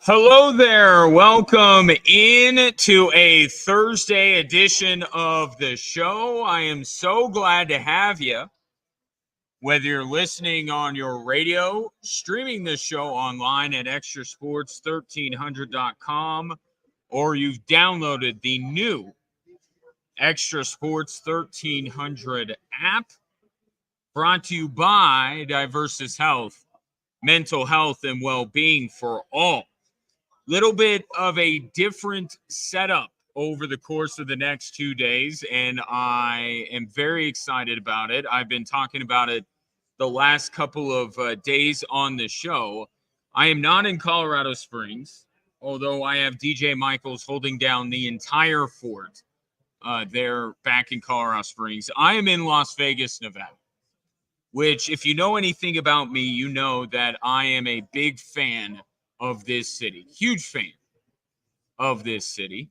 Hello there. Welcome in to a Thursday edition of the show. I am so glad to have you. Whether you're listening on your radio, streaming this show online at extrasports1300.com, or you've downloaded the new Extra Sports 1300 app, brought to you by Diversus Health, mental health and well-being for all. Little bit of a different setup over the course of the next 2 days, and I am very excited about it. I've been talking about it the last couple of days on the show. I am not in Colorado Springs, although I have DJ Michaels holding down the entire fort there back in Colorado Springs. I am in Las Vegas, Nevada, which, if you know anything about me, you know that I am a big fan of this city. Huge fan of this city.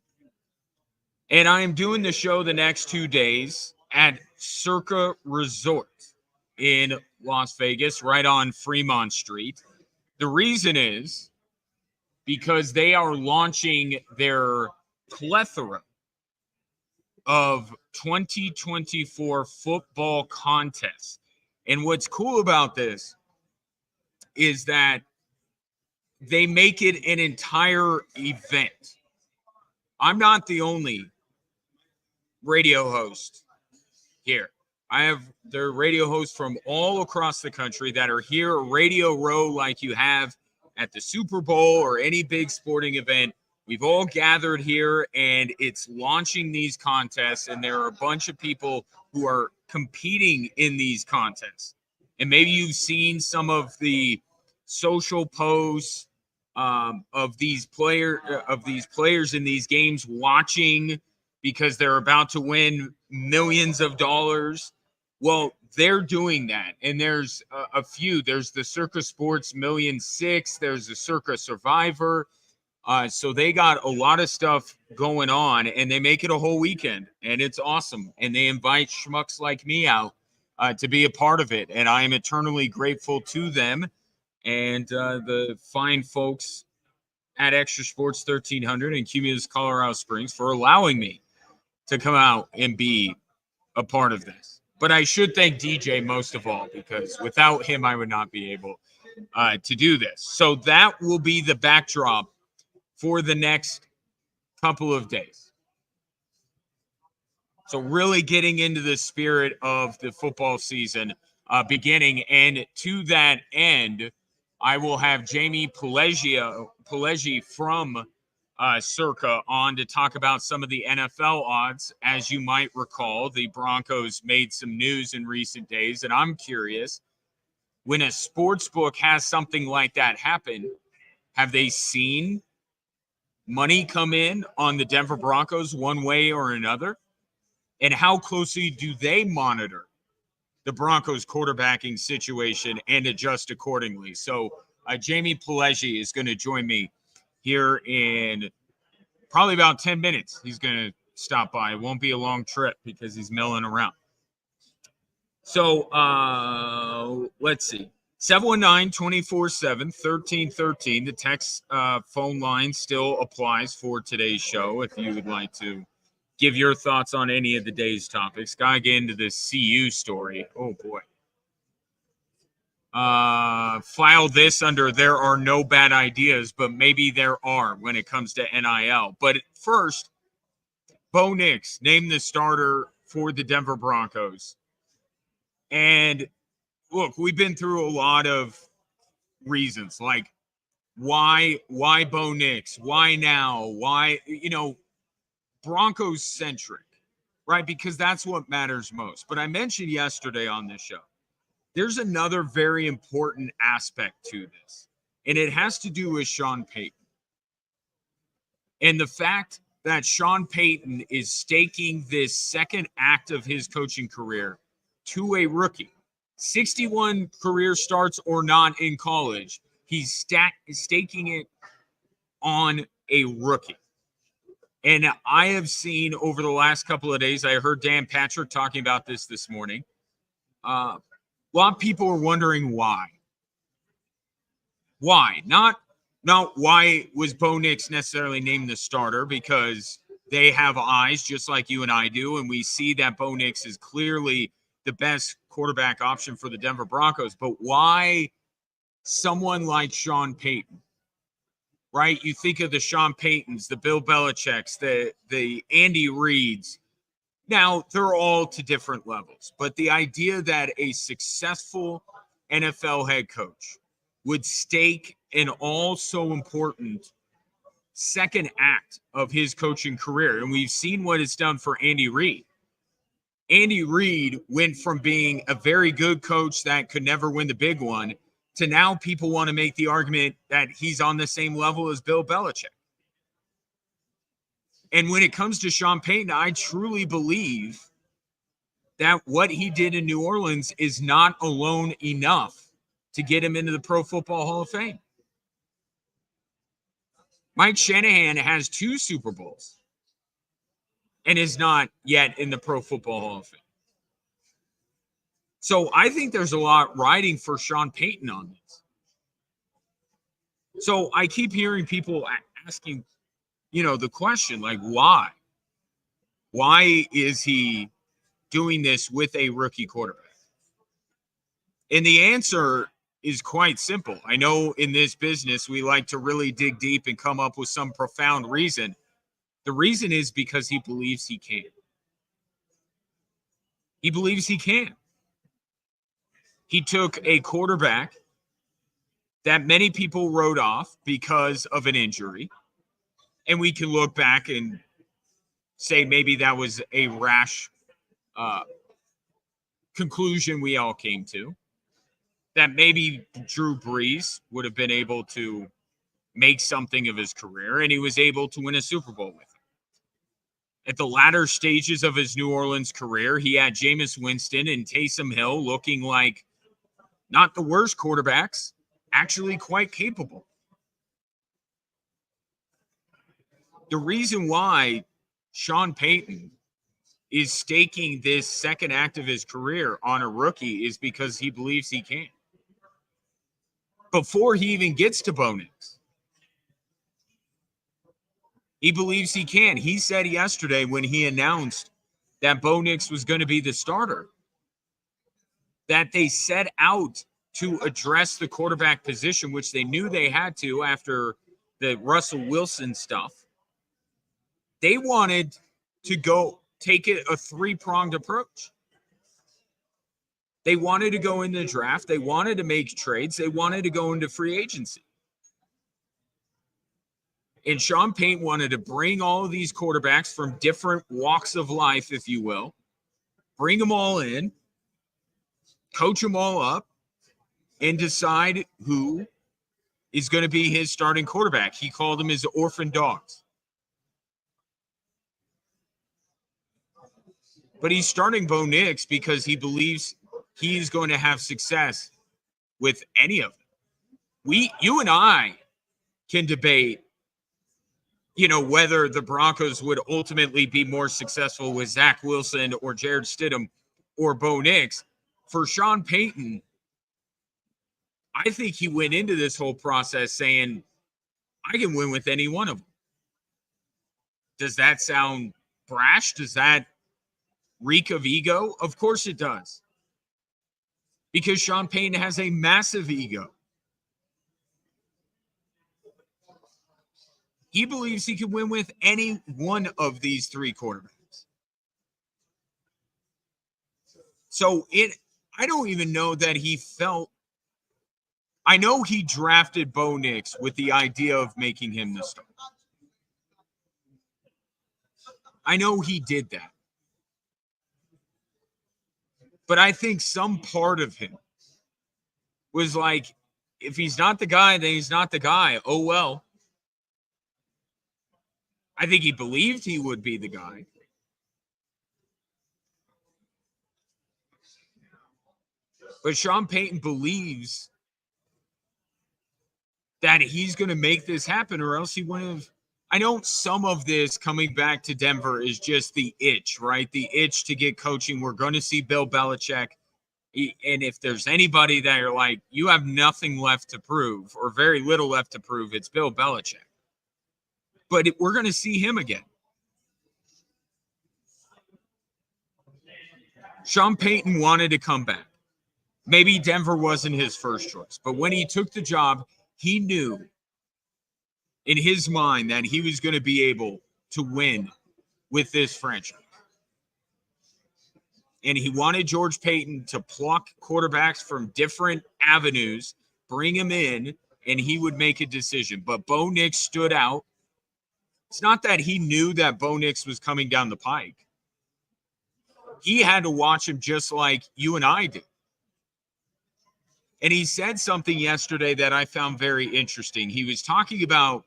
And I am doing the show the next 2 days at Circa Resort in Las Vegas, right on Fremont Street. The reason is because they are launching their plethora of 2024 football contests. And what's cool about this is that they make it an entire event. I'm not the only radio host here. I have their radio hosts from all across the country that are here, Radio Row, like you have at the Super Bowl or any big sporting event. We've all gathered here, and it's launching these contests, and there are a bunch of people who are competing in these contests. And maybe you've seen some of the social posts of these players in these games watching because they're about to win millions of dollars. Well, they're doing that, and there's a few. There's the Circa Sports $1,600,000. There's the Circa Survivor. So they got a lot of stuff going on, and they make it a whole weekend, and it's awesome. And they invite schmucks like me out to be a part of it, and I am eternally grateful to them and the fine folks at Extra Sports 1300 in Cumulus, Colorado Springs, for allowing me to come out and be a part of this. But I should thank DJ most of all, because without him, I would not be able to do this. So that will be the backdrop for the next couple of days. So really getting into the spirit of the football season beginning. And to that end, I will have Jamie Pelleggi from Circa on to talk about some of the NFL odds. As you might recall, the Broncos made some news in recent days, and I'm curious, when a sports book has something like that happen, have they seen money come in on the Denver Broncos one way or another? And how closely do they monitor the Broncos quarterbacking situation and adjust accordingly? So Jamie Pelleggi is going to join me here in probably about 10 minutes. He's going to stop by. It won't be a long trip because he's milling around. So let's see. 719-247-1313. The text phone line still applies for today's show if you would like to give your thoughts on any of the day's topics. Gotta get into this CU story. Oh, boy. File this under there are no bad ideas, but maybe there are when it comes to NIL. But first, Bo Nix named the starter for the Denver Broncos. And look, we've been through a lot of reasons, like why Bo Nix? Why now? Why, Broncos centric, right? Because that's what matters most. But I mentioned yesterday on this show, there's another very important aspect to this, and it has to do with Sean Payton. And the fact that Sean Payton is staking this second act of his coaching career to a rookie. 61 career starts or not in college, he's staking it on a rookie. And I have seen over the last couple of days, I heard Dan Patrick talking about this morning. A lot of people are wondering why. Why? Not why was Bo Nix necessarily named the starter, because they have eyes just like you and I do, and we see that Bo Nix is clearly the best quarterback option for the Denver Broncos. But why someone like Sean Payton? Right? You think of the Sean Paytons, the Bill Belichick's, the Andy Reids. Now, they're all to different levels, but the idea that a successful NFL head coach would stake an all so important second act of his coaching career, and we've seen what it's done for Andy Reid. Andy Reid went from being a very good coach that could never win the big one to now people want to make the argument that he's on the same level as Bill Belichick. And when it comes to Sean Payton, I truly believe that what he did in New Orleans is not alone enough to get him into the Pro Football Hall of Fame. Mike Shanahan has 2 Super Bowls and is not yet in the Pro Football Hall of Fame. So I think there's a lot riding for Sean Payton on this. So I keep hearing people asking, the question, like, why? Why is he doing this with a rookie quarterback? And the answer is quite simple. I know in this business, we like to really dig deep and come up with some profound reason. The reason is because he believes he can. He believes he can. He took a quarterback that many people wrote off because of an injury. And we can look back and say maybe that was a rash conclusion we all came to. That maybe Drew Brees would have been able to make something of his career, and he was able to win a Super Bowl with him. At the latter stages of his New Orleans career, he had Jameis Winston and Taysom Hill looking like not the worst quarterbacks, actually quite capable. The reason why Sean Payton is staking this second act of his career on a rookie is because he believes he can. Before he even gets to Bo Nix, he believes he can. He said yesterday when he announced that Bo Nix was going to be the starter, that they set out to address the quarterback position, which they knew they had to after the Russell Wilson stuff. They wanted to go take it a 3-pronged approach. They wanted to go in the draft. They wanted to make trades. They wanted to go into free agency. And Sean Payton wanted to bring all of these quarterbacks from different walks of life, if you will, bring them all in, coach them all up, and decide who is going to be his starting quarterback. He called them his orphan dogs. But he's starting Bo Nix because he believes he's going to have success with any of them. You and I can debate, whether the Broncos would ultimately be more successful with Zach Wilson or Jared Stidham or Bo Nix. For Sean Payton, I think he went into this whole process saying, I can win with any one of them. Does that sound brash? Does that reek of ego? Of course it does. Because Sean Payton has a massive ego. He believes he can win with any one of these 3 quarterbacks. So I don't even know that he felt. I know he drafted Bo Nix with the idea of making him the starter. I know he did that. But I think some part of him was like, if he's not the guy, then he's not the guy. Oh, well. I think he believed he would be the guy. But Sean Payton believes that he's going to make this happen, or else he wouldn't have I know some of this coming back to Denver is just the itch, right? The itch to get coaching. We're going to see Bill Belichick. And if there's anybody that you're like, you have nothing left to prove or very little left to prove, it's Bill Belichick. But we're going to see him again. Sean Payton wanted to come back. Maybe Denver wasn't his first choice, but when he took the job, he knew in his mind that he was going to be able to win with this franchise. And he wanted George Payton to pluck quarterbacks from different avenues, bring him in, and he would make a decision. But Bo Nix stood out. It's not that he knew that Bo Nix was coming down the pike. He had to watch him just like you and I did. And he said something yesterday that I found very interesting. He was talking about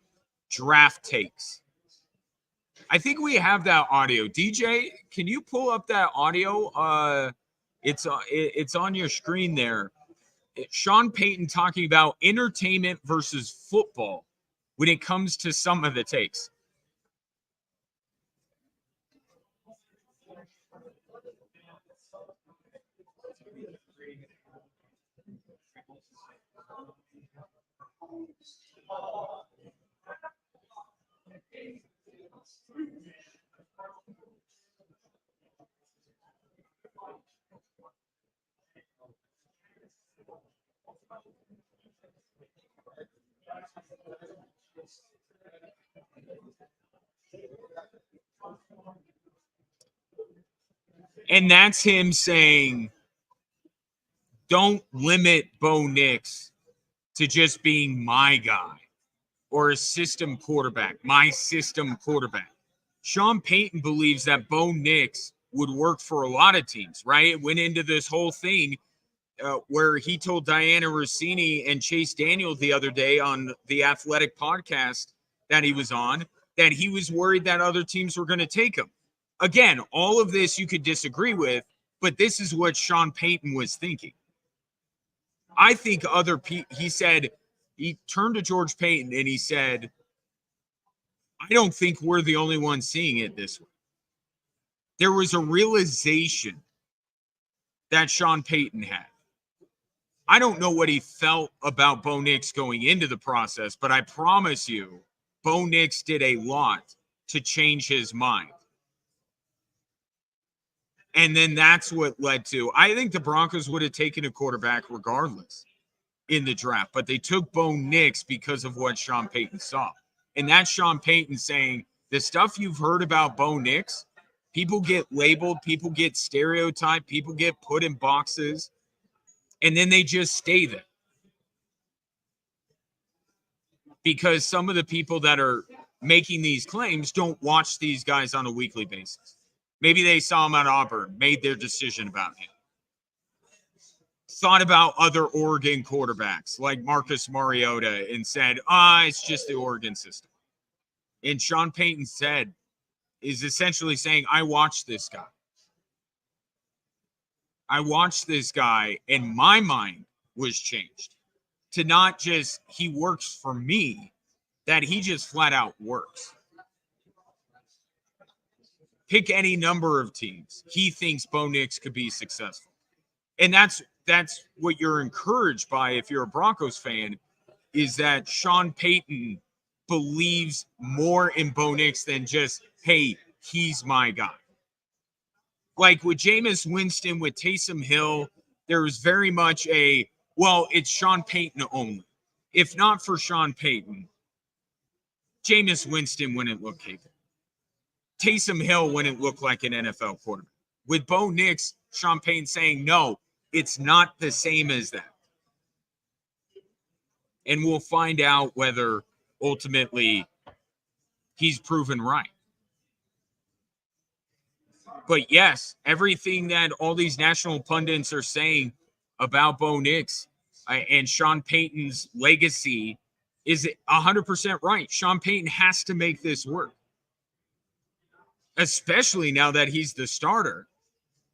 draft takes. I think we have that audio. DJ, can you pull up that audio? It's on your screen there. Sean Payton talking about entertainment versus football when it comes to some of the takes. And that's him saying, don't limit Bo Nix to just being my guy or a system quarterback, my system quarterback. Sean Payton believes that Bo Nix would work for a lot of teams, right? It went into this whole thing where he told Diana Rossini and Chase Daniel the other day on the Athletic podcast that he was on, that he was worried that other teams were going to take him. Again, all of this you could disagree with, but this is what Sean Payton was thinking. I think other people, he said, he turned to George Payton and he said, I don't think we're the only ones seeing it this way. There was a realization that Sean Payton had. I don't know what he felt about Bo Nix going into the process, but I promise you, Bo Nix did a lot to change his mind. And then that's what led to, I think the Broncos would have taken a quarterback regardless in the draft, but they took Bo Nix because of what Sean Payton saw. And that's Sean Payton saying, the stuff you've heard about Bo Nix, people get labeled, people get stereotyped, people get put in boxes, and then they just stay there. Because some of the people that are making these claims don't watch these guys on a weekly basis. Maybe they saw him at Auburn, made their decision about him. Thought about other Oregon quarterbacks like Marcus Mariota and said, it's just the Oregon system. And Sean Payton is essentially saying, I watched this guy. I watched this guy and my mind was changed to not just he works for me, that he just flat out works. Pick any number of teams. He thinks Bo Nix could be successful. And that's what you're encouraged by if you're a Broncos fan, is that Sean Payton believes more in Bo Nix than just, hey, he's my guy. Like with Jameis Winston, with Taysom Hill, there was very much it's Sean Payton only. If not for Sean Payton, Jameis Winston wouldn't look capable. Taysom Hill wouldn't look like an NFL quarterback. With Bo Nix, Sean Payton saying, no, it's not the same as that. And we'll find out whether ultimately he's proven right. But yes, everything that all these national pundits are saying about Bo Nix and Sean Payton's legacy is 100% right. Sean Payton has to make this work, especially now that he's the starter.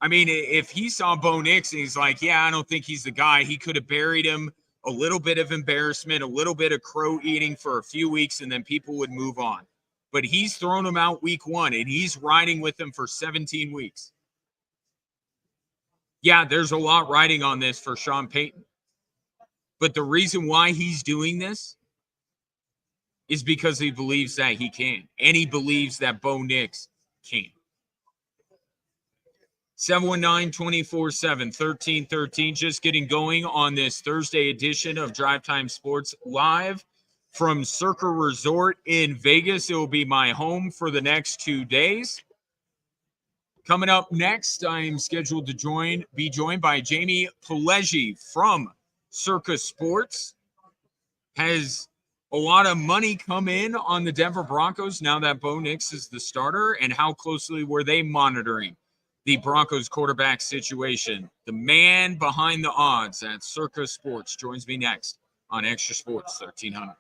I mean, if he saw Bo Nix and he's like, yeah, I don't think he's the guy, he could have buried him, a little bit of embarrassment, a little bit of crow eating for a few weeks, and then people would move on. but he's thrown him out week 1, and he's riding with him for 17 weeks. Yeah, there's a lot riding on this for Sean Payton. But the reason why he's doing this is because he believes that he can, and he believes that Bo Nix can. 719-247-1313, just getting going on this Thursday edition of Drive Time Sports live from Circa Resort in Vegas. It will be my home for the next 2 days. Coming up next, I am scheduled to be joined by Jamie Pileggi from Circa Sports. Has a lot of money come in on the Denver Broncos now that Bo Nix is the starter, and how closely were they monitoring the Broncos quarterback situation? The man behind the odds at Circa Sports joins me next on Extra Sports 1300.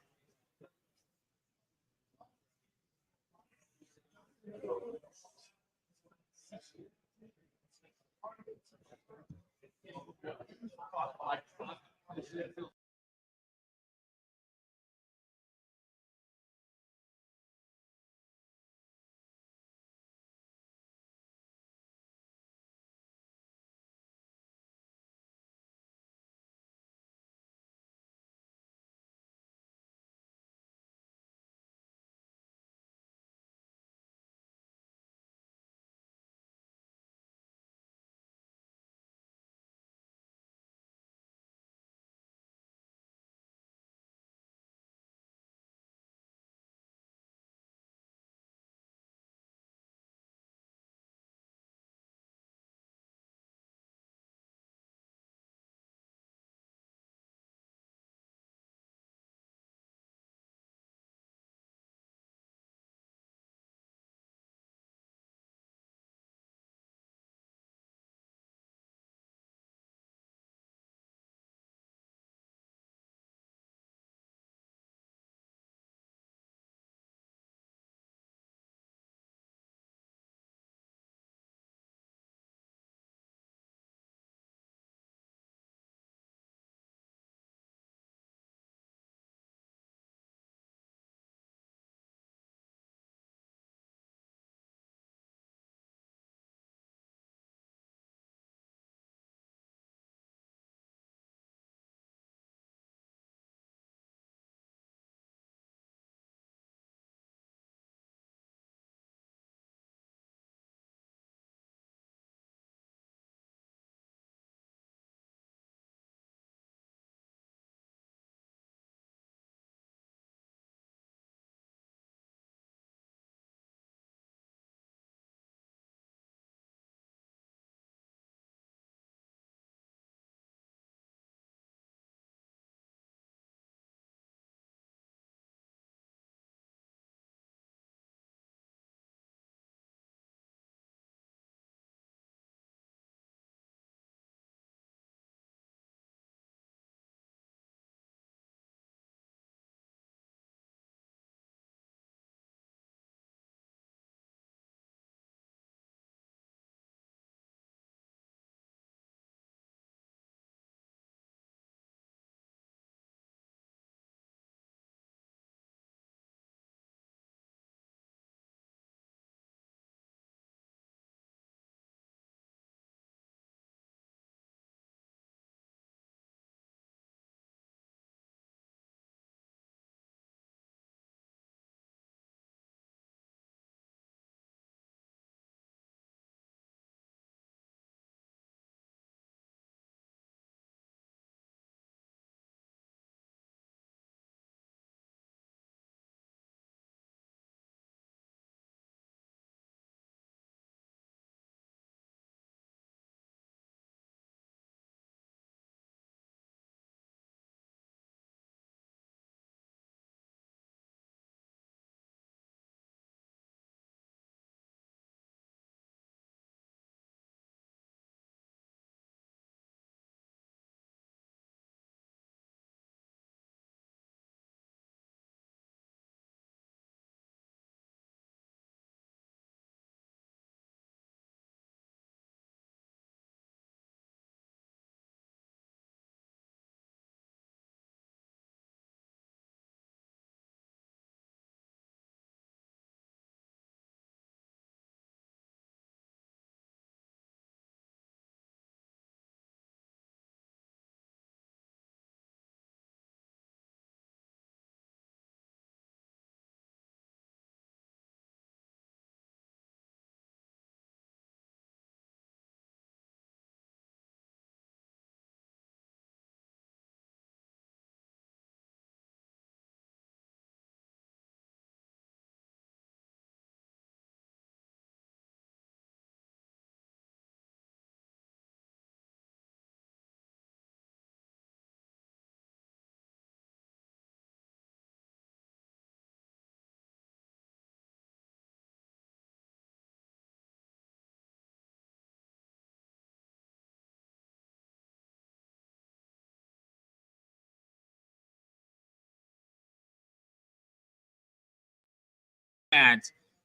At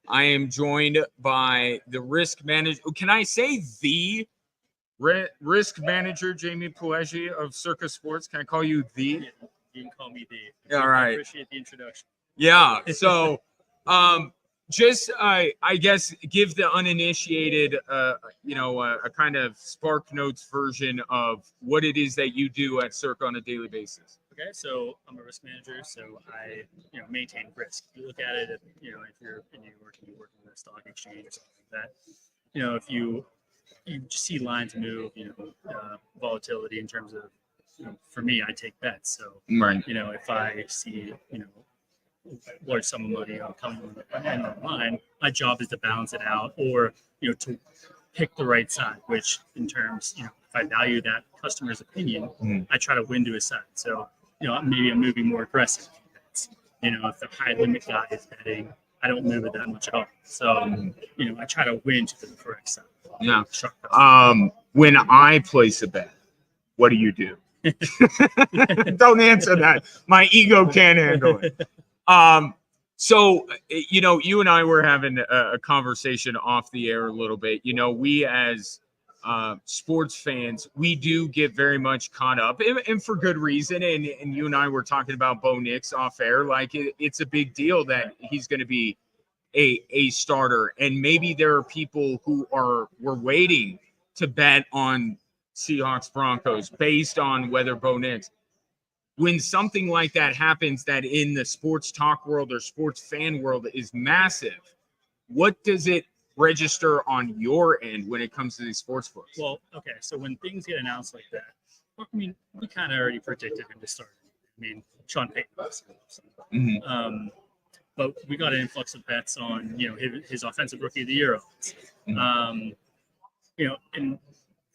I am joined by the risk manager. Can I say the risk manager, Jamie Pelleggi of Circa Sports? Can I call you the? Yeah, you can call me the. All right. I appreciate the introduction. Yeah. So, just I guess give the uninitiated, a kind of Spark Notes version of what it is that you do at Circa on a daily basis. Okay, so I'm a risk manager, so I maintain risk. You look at it, if you're in New York and you're working with a stock exchange or something like that, if you just see lines move, volatility in terms of, for me, I take bets. So Right. If I see large sum of money coming in the line, my job is to balance it out, or to pick the right side. Which, in terms, if I value that customer's opinion, I try to win to his side. So maybe I'm moving more aggressive bets. If the high limit guy is betting, I don't move it that much at all. So I try to win to the correct side. Yeah. When I place a bet, what do you do? Don't answer that. My ego can't handle it. So, you and I were having a conversation off the air a little bit. We as sports fans, we do get very much caught up, and for good reason. And you and I were talking about Bo Nix off air. Like, it's a big deal that he's going to be a starter. And maybe there are people who were waiting to bet on Seahawks Broncos based on whether Bo Nix. When something like that happens, that in the sports talk world or sports fan world is massive, what does it register on your end when it comes to these sports books? Well, okay, so when things get announced like that, we kind of already predicted him to start. Sean Payton was. Mm-hmm. But we got an influx of bets on his offensive rookie of the year. Mm-hmm. And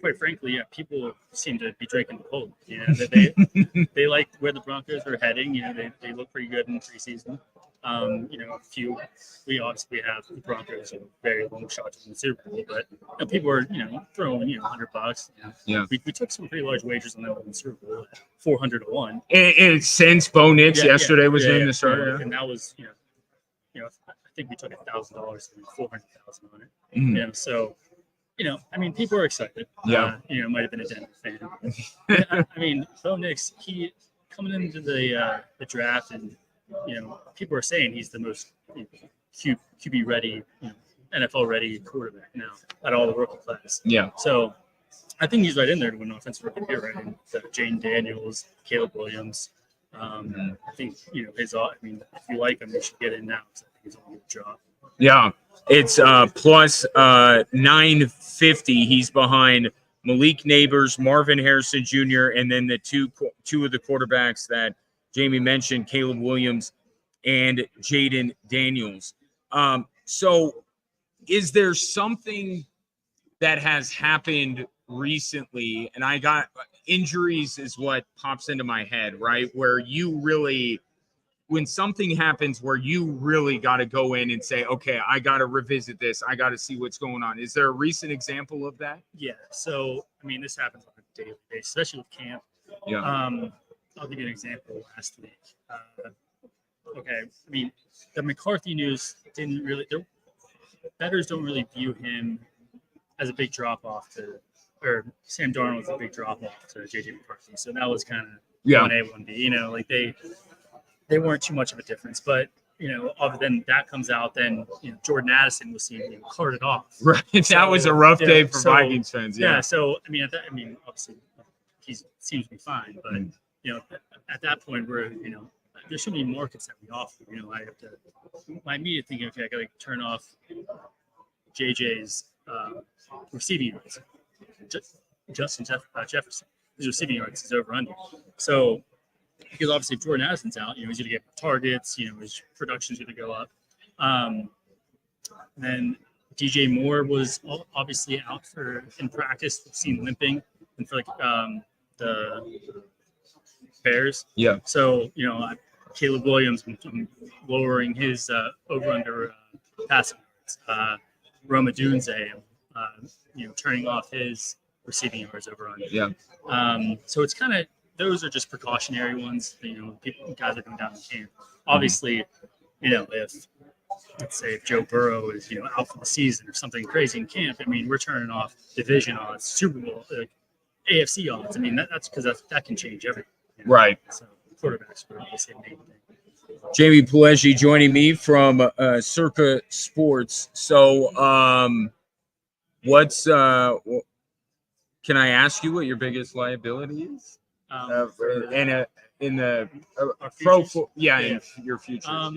quite frankly, people seem to be drinking the Kool-Aid. They like where the Broncos are heading. They look pretty good in preseason. We obviously have the Broncos very long shots in the Super Bowl, but people are throwing $100. Yeah, we took some pretty large wagers on them in the Super Bowl, 400 to 1. And since Bo Nix yesterday was named the starter, and that was I think we took $1,000 and 400,000 on it. Mm-hmm. So. People are excited. Yeah. Might have been a Denver fan. Bo Nix, he coming into the draft, and people are saying he's the most QB ready, NFL ready quarterback now at all the rookie class. Yeah. So I think he's right in there to win offensive rookie of the year, right? And Jane Daniels, Caleb Williams. I think his. If you like him, you should get in now. I think he's on a good job. Yeah, it's plus 950. He's behind Malik Neighbors, Marvin Harrison Jr., and then the two of the quarterbacks that Jamie mentioned, Caleb Williams and Jaden Daniels. So is there something that has happened recently? And I got injuries is what pops into my head, right? Where you really, when something happens where you really got to go in and say, okay, I got to revisit this. I got to see what's going on. Is there a recent example of that? Yeah. So, this happens on a daily basis, especially with camp. Yeah. I'll give you an example last week. The McCarthy news didn't really, bettors don't really view him as a big drop off or Sam Darnold was a big drop off to JJ McCarthy. So that was kind of 1A, 1B, they weren't too much of a difference, but other than that comes out, then Jordan Addison was seen carted off. Right, so, that was a rough day for Vikings fans. Yeah. So obviously he seems to be fine, but at that point where there's so many markets that we offer. I have to. My immediate thinking, okay, I got to turn off JJ's receiving yards. Justin Jefferson, his receiving yards is over under. So. Because obviously, if Jordan Addison's out, he's going to get targets. His production's going to go up. Then DJ Moore was obviously out in practice. We've seen limping, and for the Bears. Yeah. So Caleb Williams, I'm lowering his over under passing yards. Roma Dunze, turning off his receiving yards over under. Yeah. So it's kind of. Those are just precautionary ones. Guys are coming down the camp. Obviously, if let's say if Joe Burrow is out for the season or something crazy in camp, I mean, we're turning off division odds, Super Bowl, AFC odds. I mean, that's because that can change everything. Right. So quarterbacks are obviously a main thing. Jamie Pelleggi joining me from Circa Sports. So, can I ask you what your biggest liability is? In the pro, in your futures,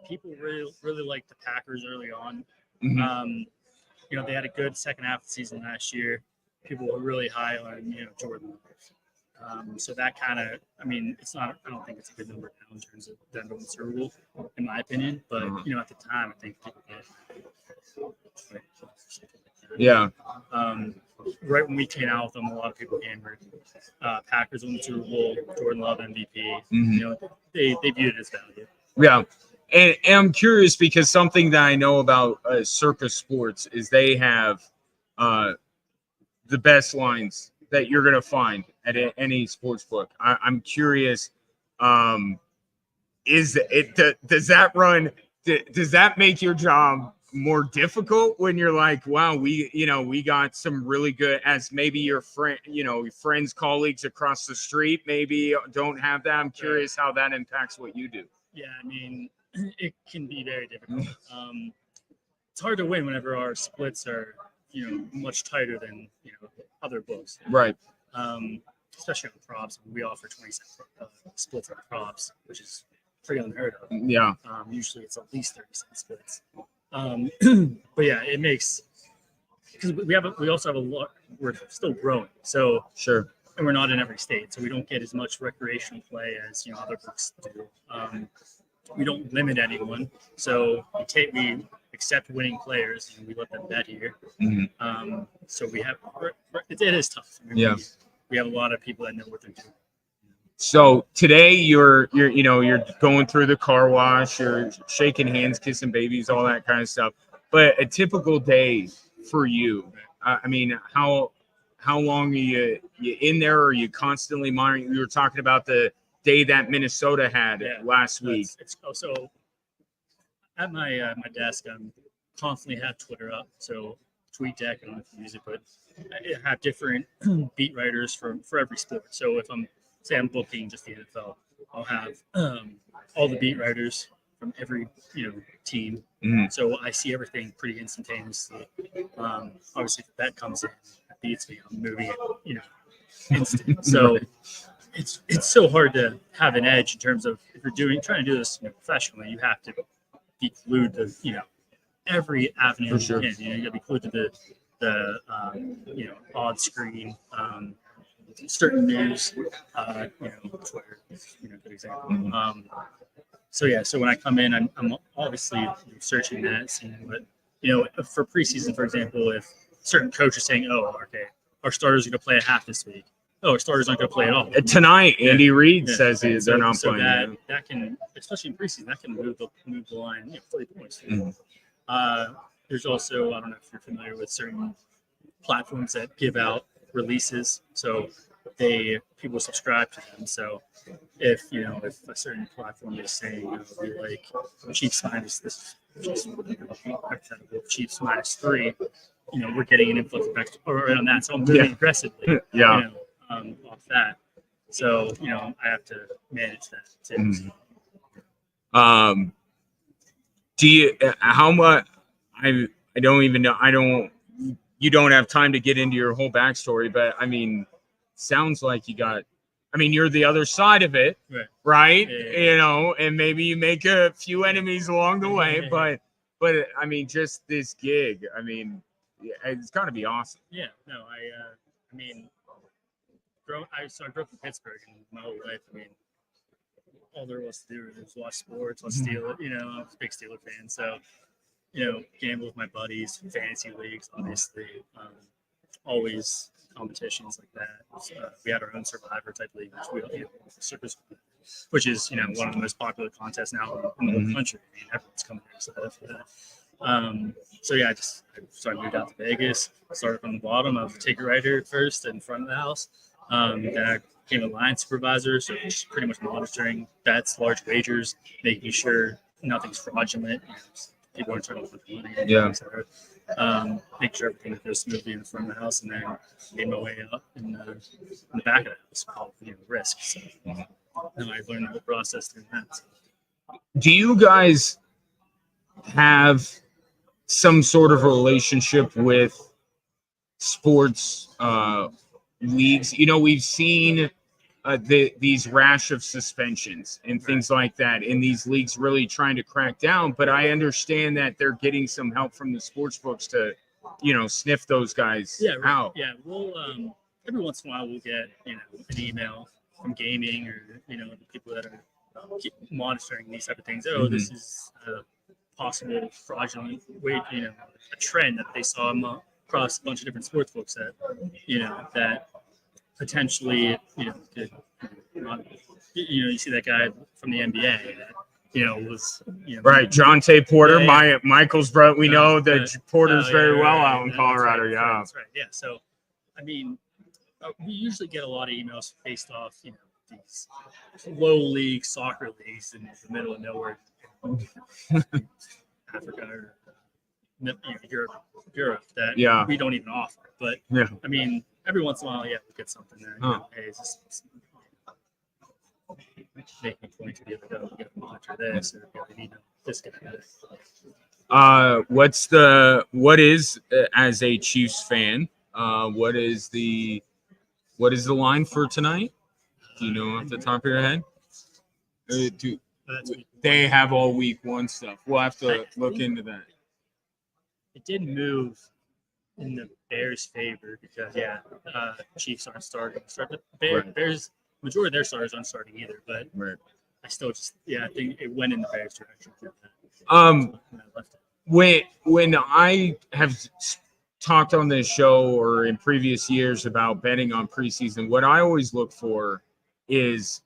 People really like the Packers early on. Mm-hmm. They had a good second half of the season last year. People were really high on Jordan. So that kind of, I mean, it's not. I don't think it's a good number now in terms of Denver and Super Bowl, in my opinion. But at the time, I think people right when we came out with them, a lot of people hammered Packers won the Super Bowl, Jordan Love MVP. Mm-hmm. They viewed it as value. Yeah. And I'm curious because something that I know about Circa Sports is they have the best lines that you're going to find at any sports book. I'm curious, does that make your job more difficult when you're like, wow, we got some really good, as maybe your friend, your friends, colleagues across the street maybe don't have that. I'm curious how that impacts what you do. Yeah, I mean, it can be very difficult. It's hard to win whenever our splits are, much tighter than, other books. Right. Especially on props. We offer 20-cent splits on props, which is pretty unheard of. Yeah. Usually it's at least 30-cent splits. But yeah, it makes, because we also have a lot, we're still growing. So sure. And we're not in every state, so we don't get as much recreational play as other books do. We don't limit anyone, so we accept winning players and we let them bet here. Mm-hmm. So we have it is tough. I mean, we have a lot of people that know what they're doing. So today you're going through the car wash, you're shaking hands, kissing babies, all that kind of stuff. But a typical day for you, I mean, how long are you in there? Or are you constantly monitoring? We were talking about the day that Minnesota had last week. So at my desk, I'm constantly have Twitter up. So TweetDeck, I don't know if you use it, but I have different beat writers for every sport. So if I'm booking just the NFL, I'll have all the beat writers from every team. Mm-hmm. So I see everything pretty instantaneously. Obviously, if that comes in, that beats me. I'm moving it, instant. So it's so hard to have an edge in terms of if you're trying to do this professionally, you have to be glued to every avenue you can. You got to be glued to the odd screen. Certain news, Twitter, good example. So when I come in, I'm obviously searching that, seeing what, for preseason, for example, if certain coach is saying, oh, okay, our starters are going to play a half this week. Oh, our starters aren't going to play at all. Tonight, Andy Reid says they're not playing. That can, especially in preseason, that can move the line 30 points. Mm-hmm. There's also, I don't know if you're familiar with certain platforms that give out releases. So people subscribe to them. So if a certain platform is saying we like Chiefs minus this, Chiefs minus 3, we're getting an influx of extra or on that. So I'm moving aggressively. Off that. So I have to manage that too. Mm-hmm. Do you how much? I don't even know. You don't have time to get into your whole backstory, but I mean, sounds like you're the other side of it, right? Yeah. And maybe you make a few enemies along the way, but I mean, just this gig, I mean, it's got to be awesome. Yeah, no, I mean, I grew up in Pittsburgh and my whole life, I mean, all there was to do was watch sports, watch Steelers, I was a big Steeler fan, so, gamble with my buddies, fantasy leagues, obviously, always competitions like that. We had our own Survivor type league, Circa, which is one of the most popular contests now in the whole country. I mean, everyone's coming there excited for that. So yeah, I moved out to Vegas. Started from the bottom. I was a ticket writer first in front of the house. Then I became a line supervisor, so just pretty much monitoring bets, large wagers, making sure nothing's fraudulent. People aren't trying to put money in, Yeah. etc. Make sure everything goes smoothly in the front of the house, and then made my way up in the back of the house, risk. So and I learned the whole process through that. Do you guys have some sort of relationship with sports leagues? We've seen these rash of suspensions and things like that in these leagues really trying to crack down. But I understand that they're getting some help from the sports books to, sniff those guys out. Yeah, we'll every once in a while we'll get an email from gaming or the people that are monitoring these type of things. Oh, this is possible fraudulent way, a trend that they saw across a bunch of different sports books that that potentially could you see that guy from the NBA that was right, John Tay Porter, yeah. Michael's brother. We know that Porter's very well out in Colorado. That's right. Yeah, so I mean, we usually get a lot of emails based off these low league soccer leagues in the middle of nowhere, Africa or Europe that we don't even offer. But I mean, every once in a while, we'll get something there. Hey, is this making a point to be able to go monitor this or we need this guy? What is as a Chiefs fan? What is the line for tonight? Do you know off the top of your head? They have all week one stuff. We'll have to look into that. It did move in the Bears' favor because Chiefs aren't starting. Bears majority of their starters aren't starting either, but I still I think it went in the Bears' direction. When I have talked on this show or in previous years about betting on preseason, what I always look for is,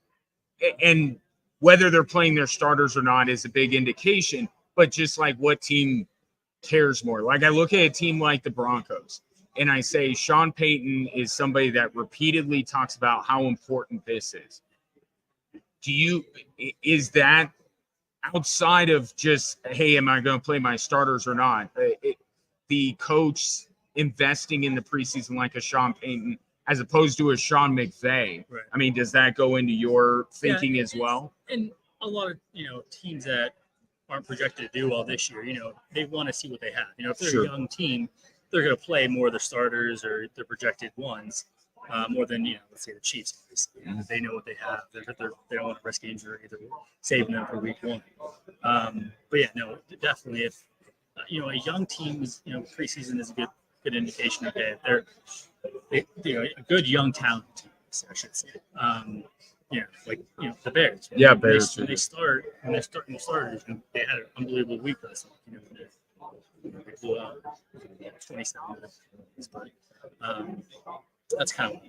and whether they're playing their starters or not is a big indication, but just like what team cares more. Like I look at a team like the Broncos and I say Sean Payton is somebody that repeatedly talks about how important this is. Is that outside of just, hey, am I going to play my starters or not? The coach investing in the preseason like a Sean Payton as opposed to a Sean McVay. Right. I mean, does that go into your thinking as well? And a lot of teams that aren't projected to do well this year, they want to see what they have. If they're a young team, they're going to play more of their starters or their projected ones more than let's say the Chiefs. Obviously, they know what they have. They don't want to risk injury. They're saving them for week one. But definitely, if a young team's preseason is a good indication. Okay, they're a good young talent team, I should say. The Bears. Yeah, Bears. When they're starting the starters, they had an unbelievable week last week. They blew out 27 minutes. But that's kind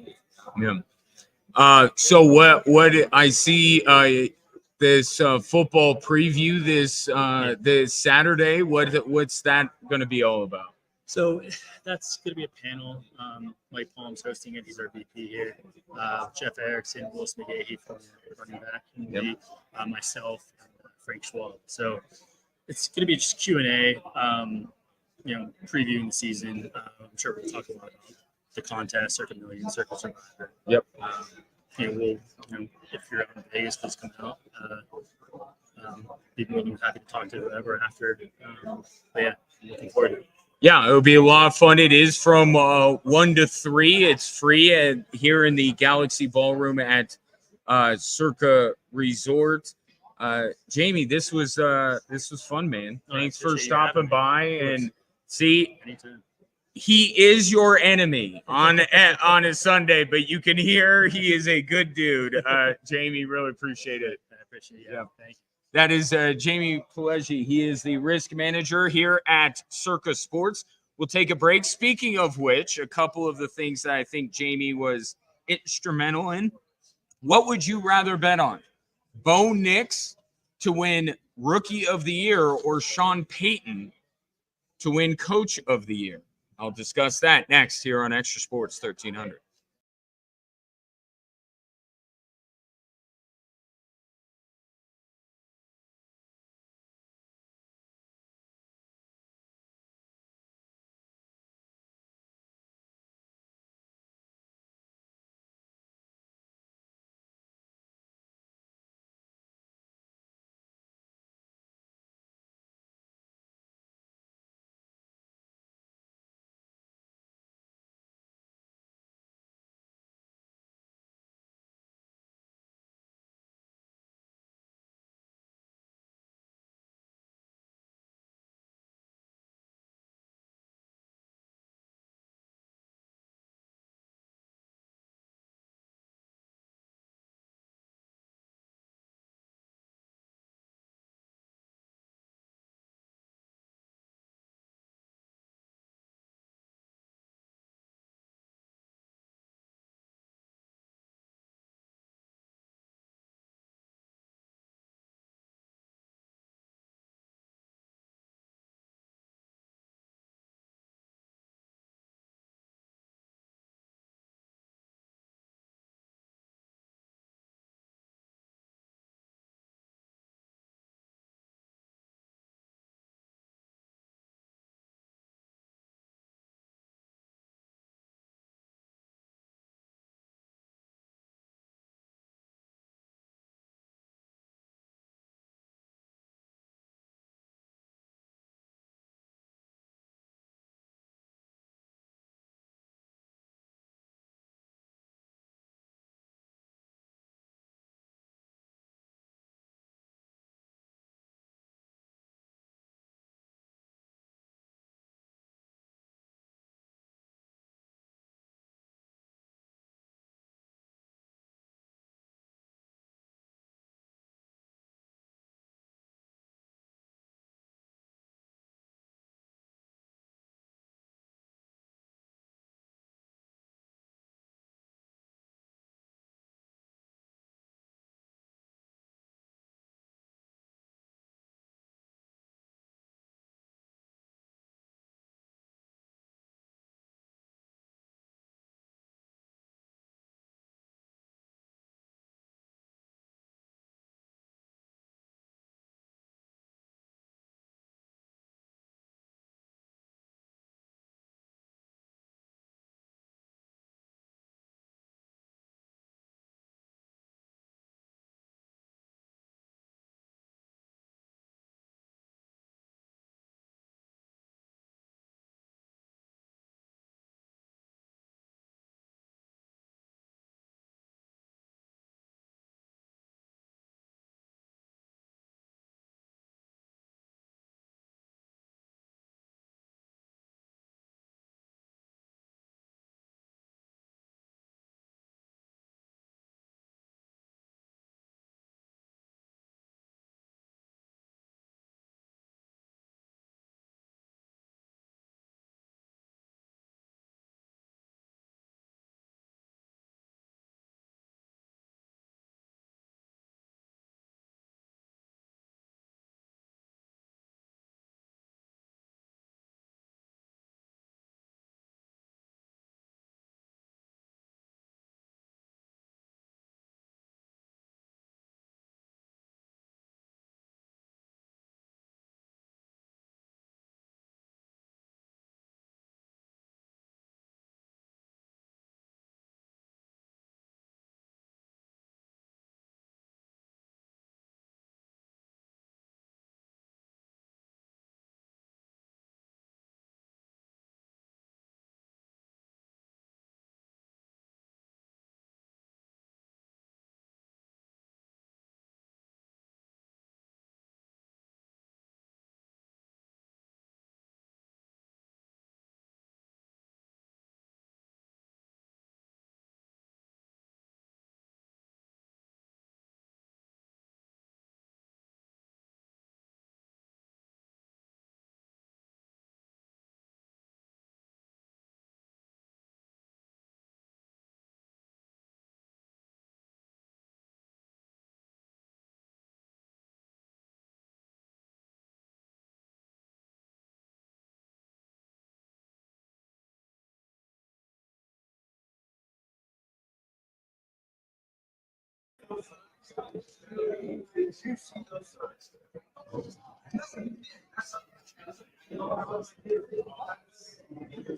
of so what I see this football preview this Saturday. What's that going to be all about? So that's going to be a panel. Mike Palm's hosting it. He's our VP here. Jeff Erickson, Willis McGahee from running back, and myself, Frank Schwab. So it's going to be just Q&A, previewing the season. I'm sure we'll talk about the contest, Circa Million, Circa Survivor. Yep. We'll, if you're out in Vegas, please come out. Be more than happy to talk to whoever after. But looking forward to it. Yeah, it'll be a lot of fun. It is from 1 to 3. It's free here in the Galaxy Ballroom at Circa Resort. Jamie, this was fun, man. Thanks for stopping by. And see, he is your enemy on a Sunday, but you can hear he is a good dude. Jamie, really appreciate it. I appreciate it. Yeah, thank you. That is Jamie Pileggi. He is the risk manager here at Circa Sports. We'll take a break. Speaking of which, a couple of the things that I think Jamie was instrumental in. What would you rather bet on? Bo Nix to win Rookie of the Year or Sean Payton to win Coach of the Year? I'll discuss that next here on Extra Sports 1300.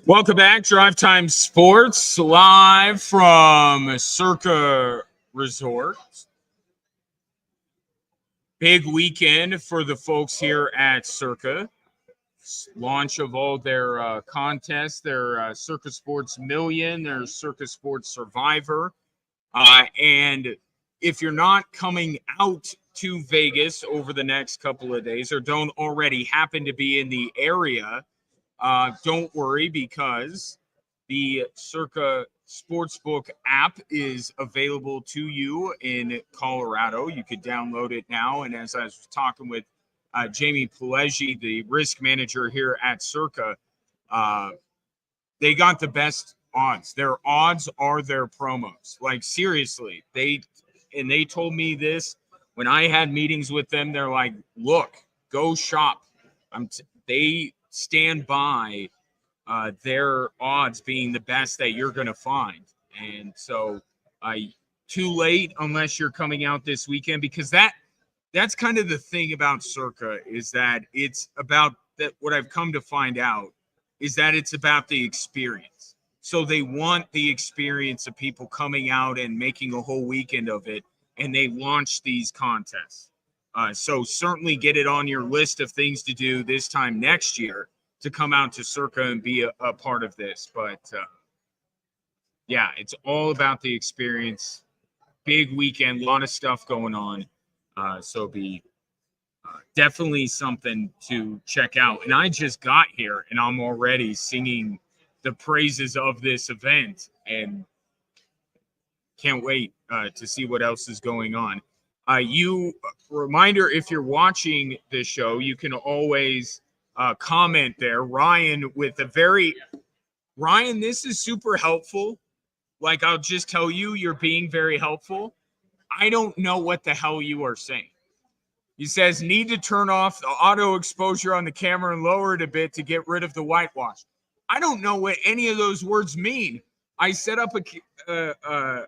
Welcome back, Drive Time Sports, live from Circa Resort. Big weekend for the folks here at Circa. Launch of all their contests, their Circa Sports Million, their Circa Sports Survivor. And if you're not coming out to Vegas over the next couple of days or don't already happen to be in the area, don't worry, because the Circa Sportsbook app is available to you in Colorado. You could download it now. And as I was talking with Jamie Pileggi, the risk manager here at Circa, they got the best odds. Their odds are their promos. Like, seriously, they told me this when I had meetings with them. They're like, look, go shop. They stand by their odds being the best that you're going to find. And so too late unless you're coming out this weekend, because that's kind of the thing about Circa, is that it's about that. What I've come to find out is that it's about the experience. So they want the experience of people coming out and making a whole weekend of it, and they launch these contests. So certainly get it on your list of things to do this time next year, to come out to Circa and be a part of this. But yeah, it's all about the experience. Big weekend, a lot of stuff going on. So be definitely something to check out. And I just got here and I'm already singing the praises of this event and can't wait to see what else is going on. Reminder, if you're watching this show, you can always comment there. Ryan, Ryan, this is super helpful. Like, I'll just tell you, you're being very helpful. I don't know what the hell you are saying. He says, need to turn off the auto exposure on the camera and lower it a bit to get rid of the whitewash. I don't know what any of those words mean. I set up a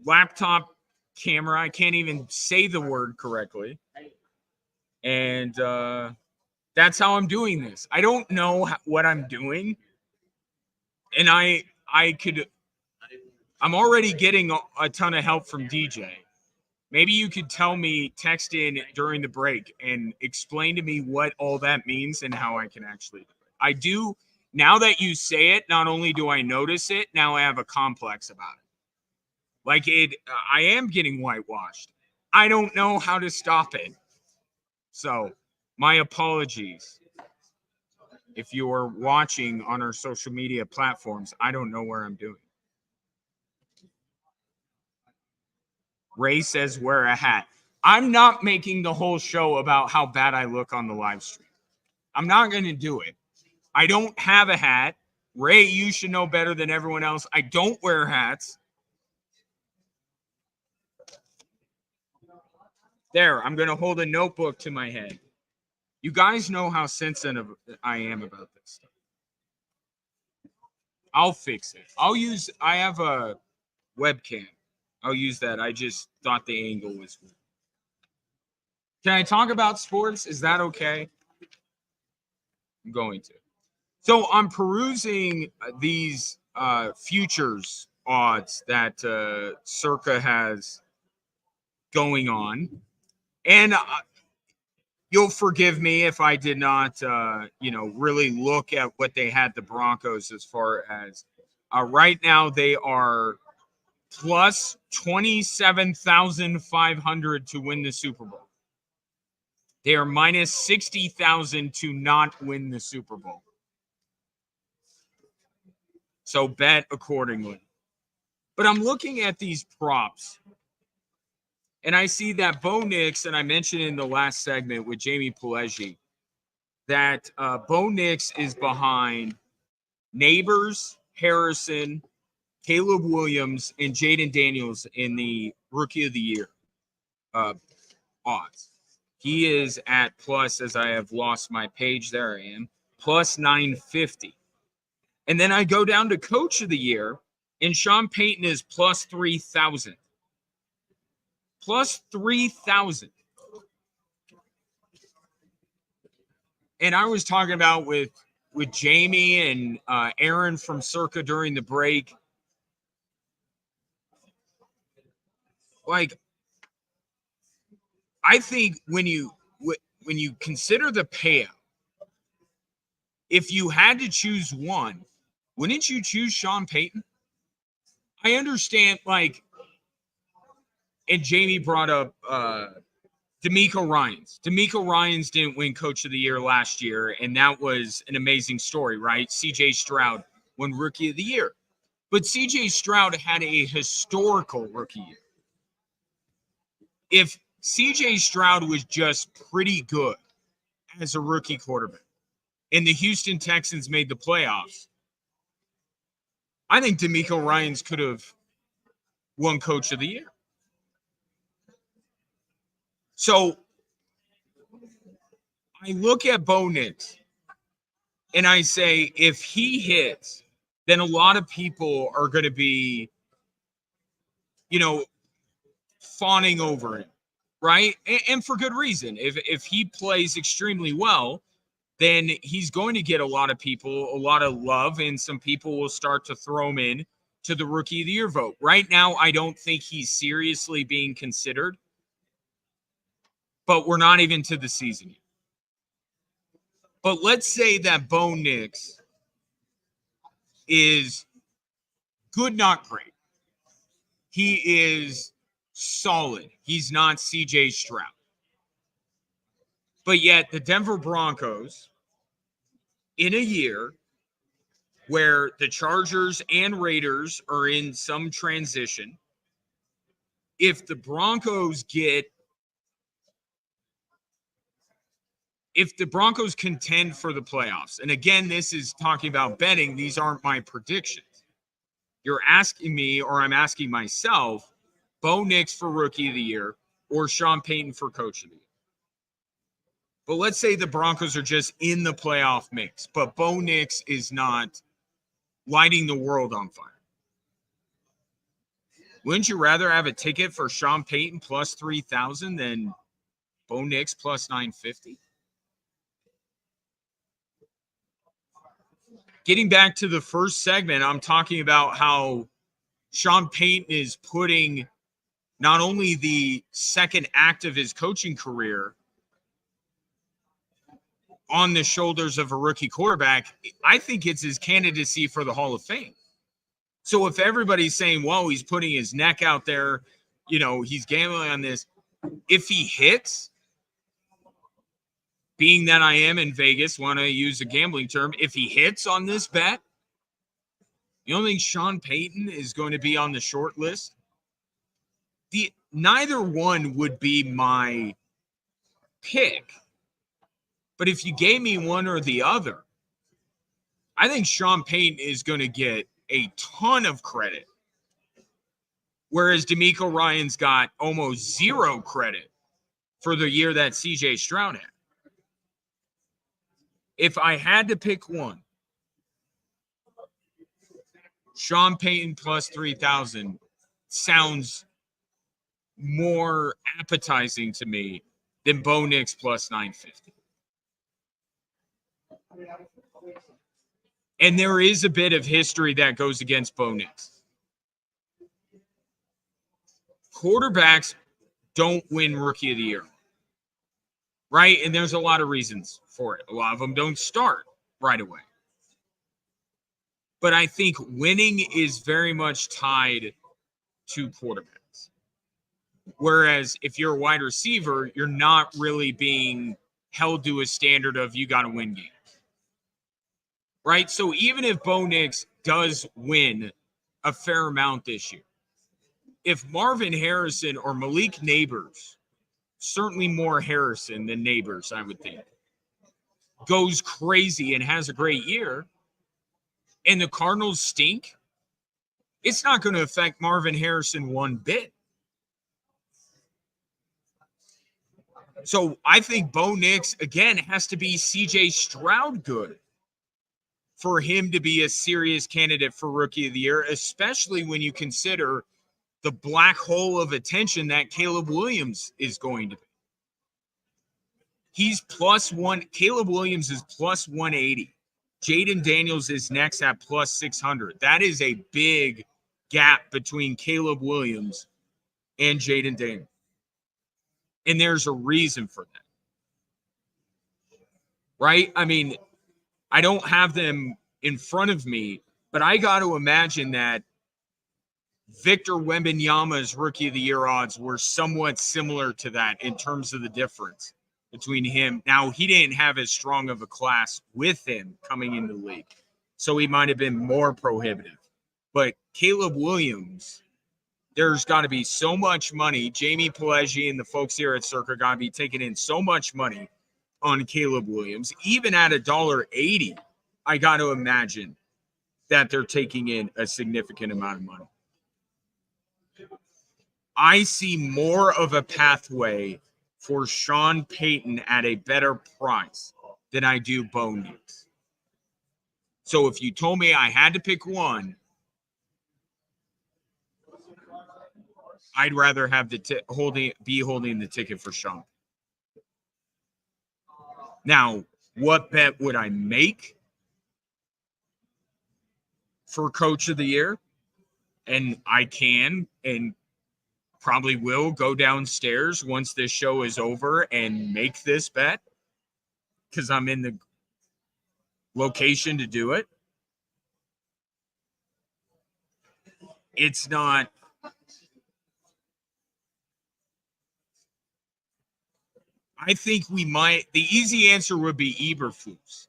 laptop camera. I can't even say the word correctly. And that's how I'm doing this. I don't know what I'm doing. And I'm already getting a ton of help from DJ. Maybe you could tell me, text in during the break and explain to me what all that means and how I can actually do it. I do, now that you say it, not only do I notice it, now I have a complex about it. Like, I am getting whitewashed. I don't know how to stop it. So my apologies. If you are watching on our social media platforms, I don't know where I'm doing. Ray says, wear a hat. I'm not making the whole show about how bad I look on the live stream. I'm not going to do it. I don't have a hat. Ray, you should know better than everyone else. I don't wear hats. There, I'm going to hold a notebook to my head. You guys know how sensitive I am about this stuff. I'll fix it. I have a webcam. I'll use that. I just thought the angle was weird. Can I talk about sports? Is that okay? I'm going to. So I'm perusing these futures odds that Circa has going on. And you'll forgive me if I did not, really look at what they had the Broncos as far as right now. They are plus 27,500 to win the Super Bowl. They are minus 60,000 to not win the Super Bowl. So bet accordingly. But I'm looking at these props. And I see that Bo Nix, and I mentioned in the last segment with Jamie Pileggi, that Bo Nix is behind Neighbors, Harrison, Caleb Williams, and Jaden Daniels in the Rookie of the Year odds. He is at plus, as I have lost my page, there I am, plus 950. And then I go down to Coach of the Year, And Sean Payton is plus 3,000. Plus 3,000. And I was talking about with Jamie and Aaron from Circa during the break. Like, I think when you consider the payout, if you had to choose one, wouldn't you choose Sean Payton? I understand, like, and Jamie brought up D'Amico Ryans. D'Amico Ryans didn't win Coach of the Year last year, and that was an amazing story, right? C.J. Stroud won Rookie of the Year. But C.J. Stroud had a historical rookie year. If C.J. Stroud was just pretty good as a rookie quarterback, and the Houston Texans made the playoffs, I think D'Amico Ryans could have won Coach of the Year. So I look at Bo Nix and I say, if he hits, then a lot of people are going to be, fawning over him, right? And for good reason. If he plays extremely well, then he's going to get a lot of people, a lot of love, and some people will start to throw him in to the Rookie of the Year vote. Right now, I don't think he's seriously being considered, but we're not even to the season yet. But let's say that Bo Nix is good, not great. He is solid. He's not C.J. Stroud. But yet the Denver Broncos, in a year where the Chargers and Raiders are in some transition, if the Broncos contend for the playoffs, and again, this is talking about betting, these aren't my predictions. You're asking me, or I'm asking myself, Bo Nix for Rookie of the Year or Sean Payton for Coach of the Year. But let's say the Broncos are just in the playoff mix, but Bo Nix is not lighting the world on fire. Wouldn't you rather have a ticket for Sean Payton plus 3,000 than Bo Nix plus 950? Getting back to the first segment, I'm talking about how Sean Payton is putting not only the second act of his coaching career on the shoulders of a rookie quarterback, I think it's his candidacy for the Hall of Fame. So if everybody's saying, well, he's putting his neck out there, he's gambling on this, if he hits, being that I am in Vegas, want to use a gambling term, if he hits on this bet, you don't think Sean Payton is going to be on the short list? Neither one would be my pick. But if you gave me one or the other, I think Sean Payton is going to get a ton of credit, whereas D'Amico Ryans got almost zero credit for the year that C.J. Stroud had. If I had to pick one, Sean Payton plus 3,000 sounds more appetizing to me than Bo Nix plus 950. And there is a bit of history that goes against Bo Nix. Quarterbacks don't win Rookie of the Year, right? And there's a lot of reasons for it. A lot of them don't start right away. But I think winning is very much tied to quarterbacks. Whereas if you're a wide receiver, you're not really being held to a standard of you got to win games. Right? So even if Bo Nix does win a fair amount this year, if Marvin Harrison or Malik Neighbors, certainly more Harrison than Neighbors, I would think, goes crazy and has a great year, and the Cardinals stink, it's not going to affect Marvin Harrison one bit. So I think Bo Nix, again, has to be C.J. Stroud good for him to be a serious candidate for Rookie of the Year, especially when you consider the black hole of attention that Caleb Williams is going to be. He's +1. Caleb Williams is +180. Jaden Daniels is next at +600. That is a big gap between Caleb Williams and Jaden Daniels. And there's a reason for that. Right? I mean, I don't have them in front of me, but I got to imagine that Victor Wembanyama's Rookie of the Year odds were somewhat similar to that in terms of the difference between him. Now, he didn't have as strong of a class with him coming into the league, so he might have been more prohibitive. But Caleb Williams, there's got to be so much money. Jamie Pelleggi and the folks here at Circa got to be taking in so much money on Caleb Williams. Even at $1.80, I got to imagine that they're taking in a significant amount of money. I see more of a pathway for Sean Payton at a better price than I do Bo Nix. So if you told me I had to pick one, I'd rather have the holding the ticket for Sean. Now, what bet would I make for Coach of the Year? And I can and probably will go downstairs once this show is over and make this bet because I'm in the location to do it. It's not. I think we might. The easy answer would be Eberflus,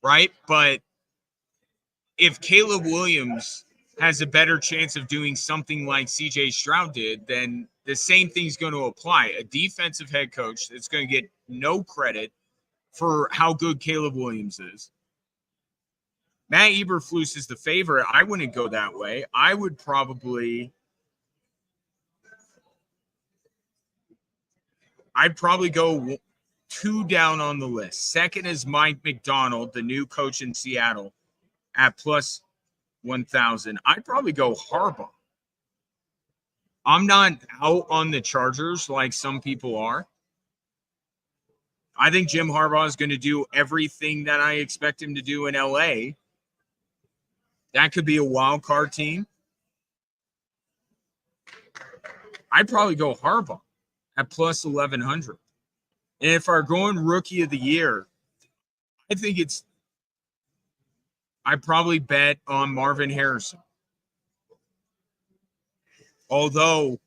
right? But if Caleb Williams has a better chance of doing something like CJ Stroud did, then the same thing's going to apply. A defensive head coach that's going to get no credit for how good Caleb Williams is. Matt Eberflus is the favorite. I wouldn't go that way. I would I'd probably go 2 down on the list. Second is Mike McDonald, the new coach in Seattle, at +1,000. I'd probably go Harbaugh. I'm not out on the Chargers like some people are. I think Jim Harbaugh is going to do everything that I expect him to do in LA. That could be a wild card team. I'd probably go Harbaugh at +1,100. And if I'm going Rookie of the Year, I think I'd probably bet on Marvin Harrison. Although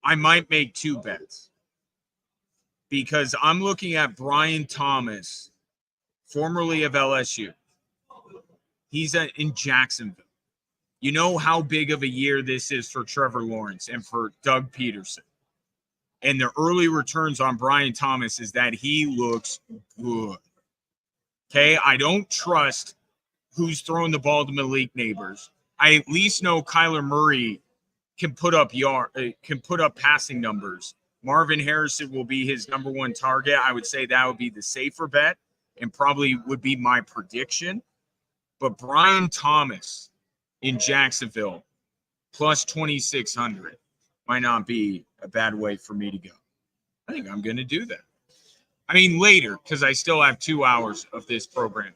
I might make 2 bets because I'm looking at Brian Thomas, formerly of LSU. He's in Jacksonville. You know how big of a year this is for Trevor Lawrence and for Doug Peterson. And the early returns on Brian Thomas is that he looks good. Okay, I don't trust who's throwing the ball to Malik Neighbors. I at least know Kyler Murray can put up passing numbers. Marvin Harrison will be his number 1 target. I would say that would be the safer bet and probably would be my prediction. But Brian Thomas in Jacksonville +2,600 might not be a bad way for me to go. I think I'm going to do that. I mean, later, because I still have 2 hours of this program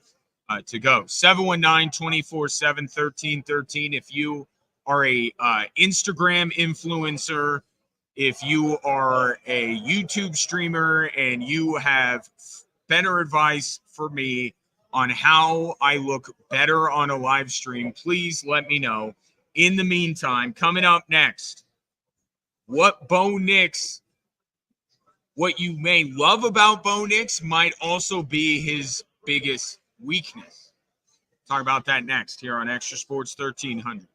to go. 719-247-1313. If you are a Instagram influencer, if you are a YouTube streamer and you have better advice for me on how I look better on a live stream, please let me know. In the meantime, coming up next, what you may love about Bo Nix might also be his biggest weakness. Talk about that next here on Extra Sports 1300.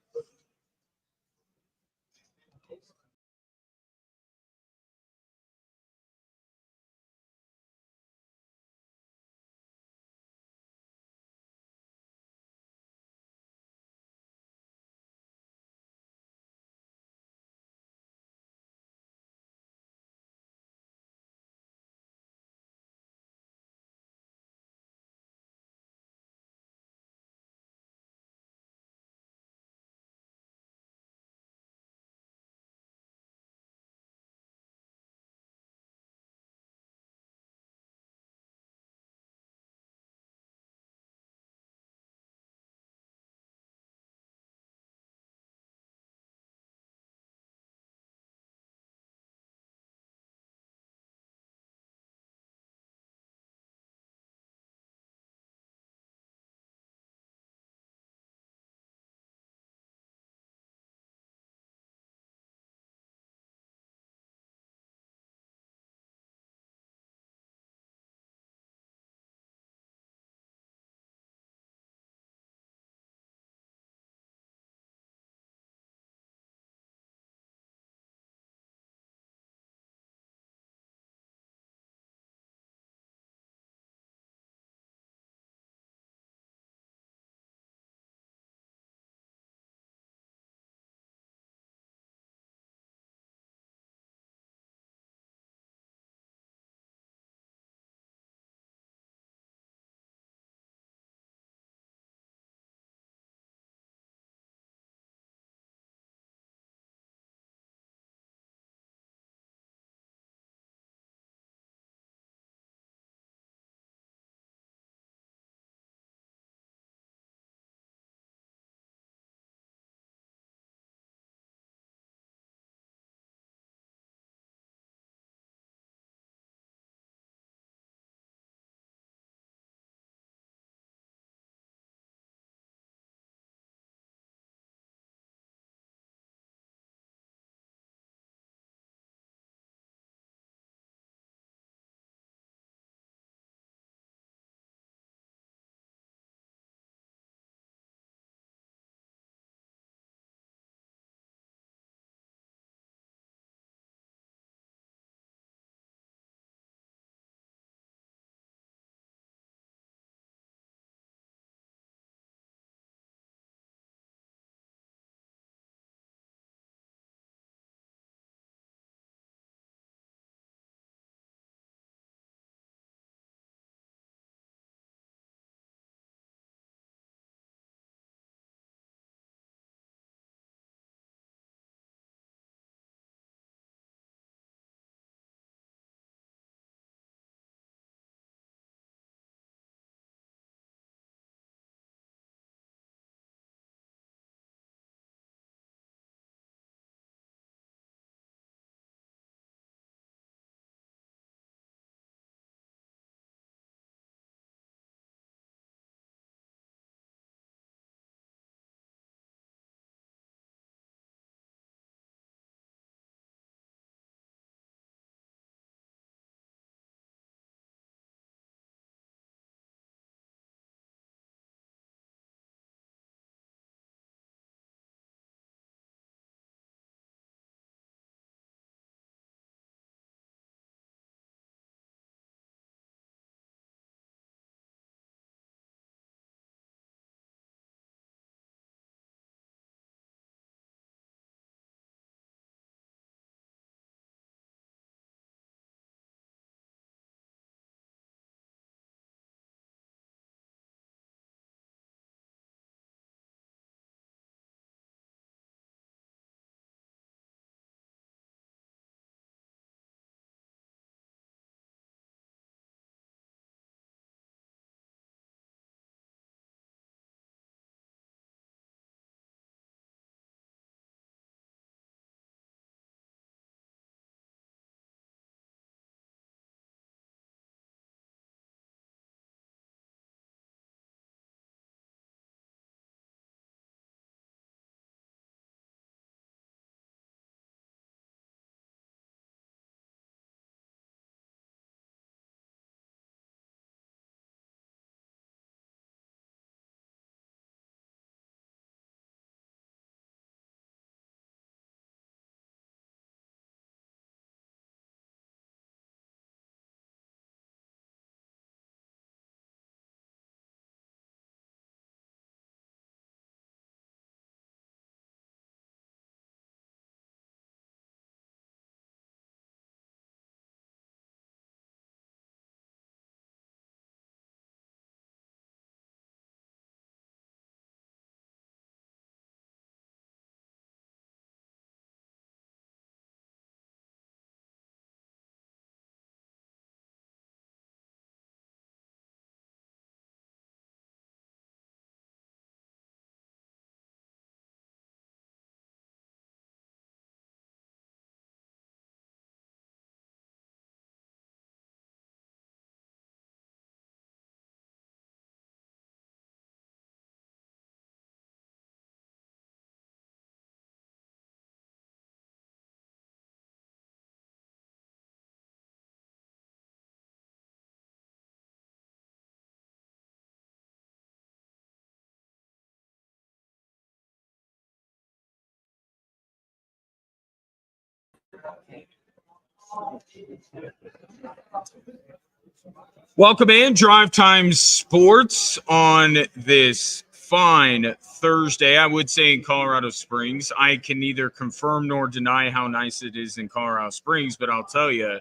Welcome in Drive Time Sports on this fine Thursday. I would say in Colorado Springs. I can neither confirm nor deny how nice it is in Colorado Springs, but I'll tell you,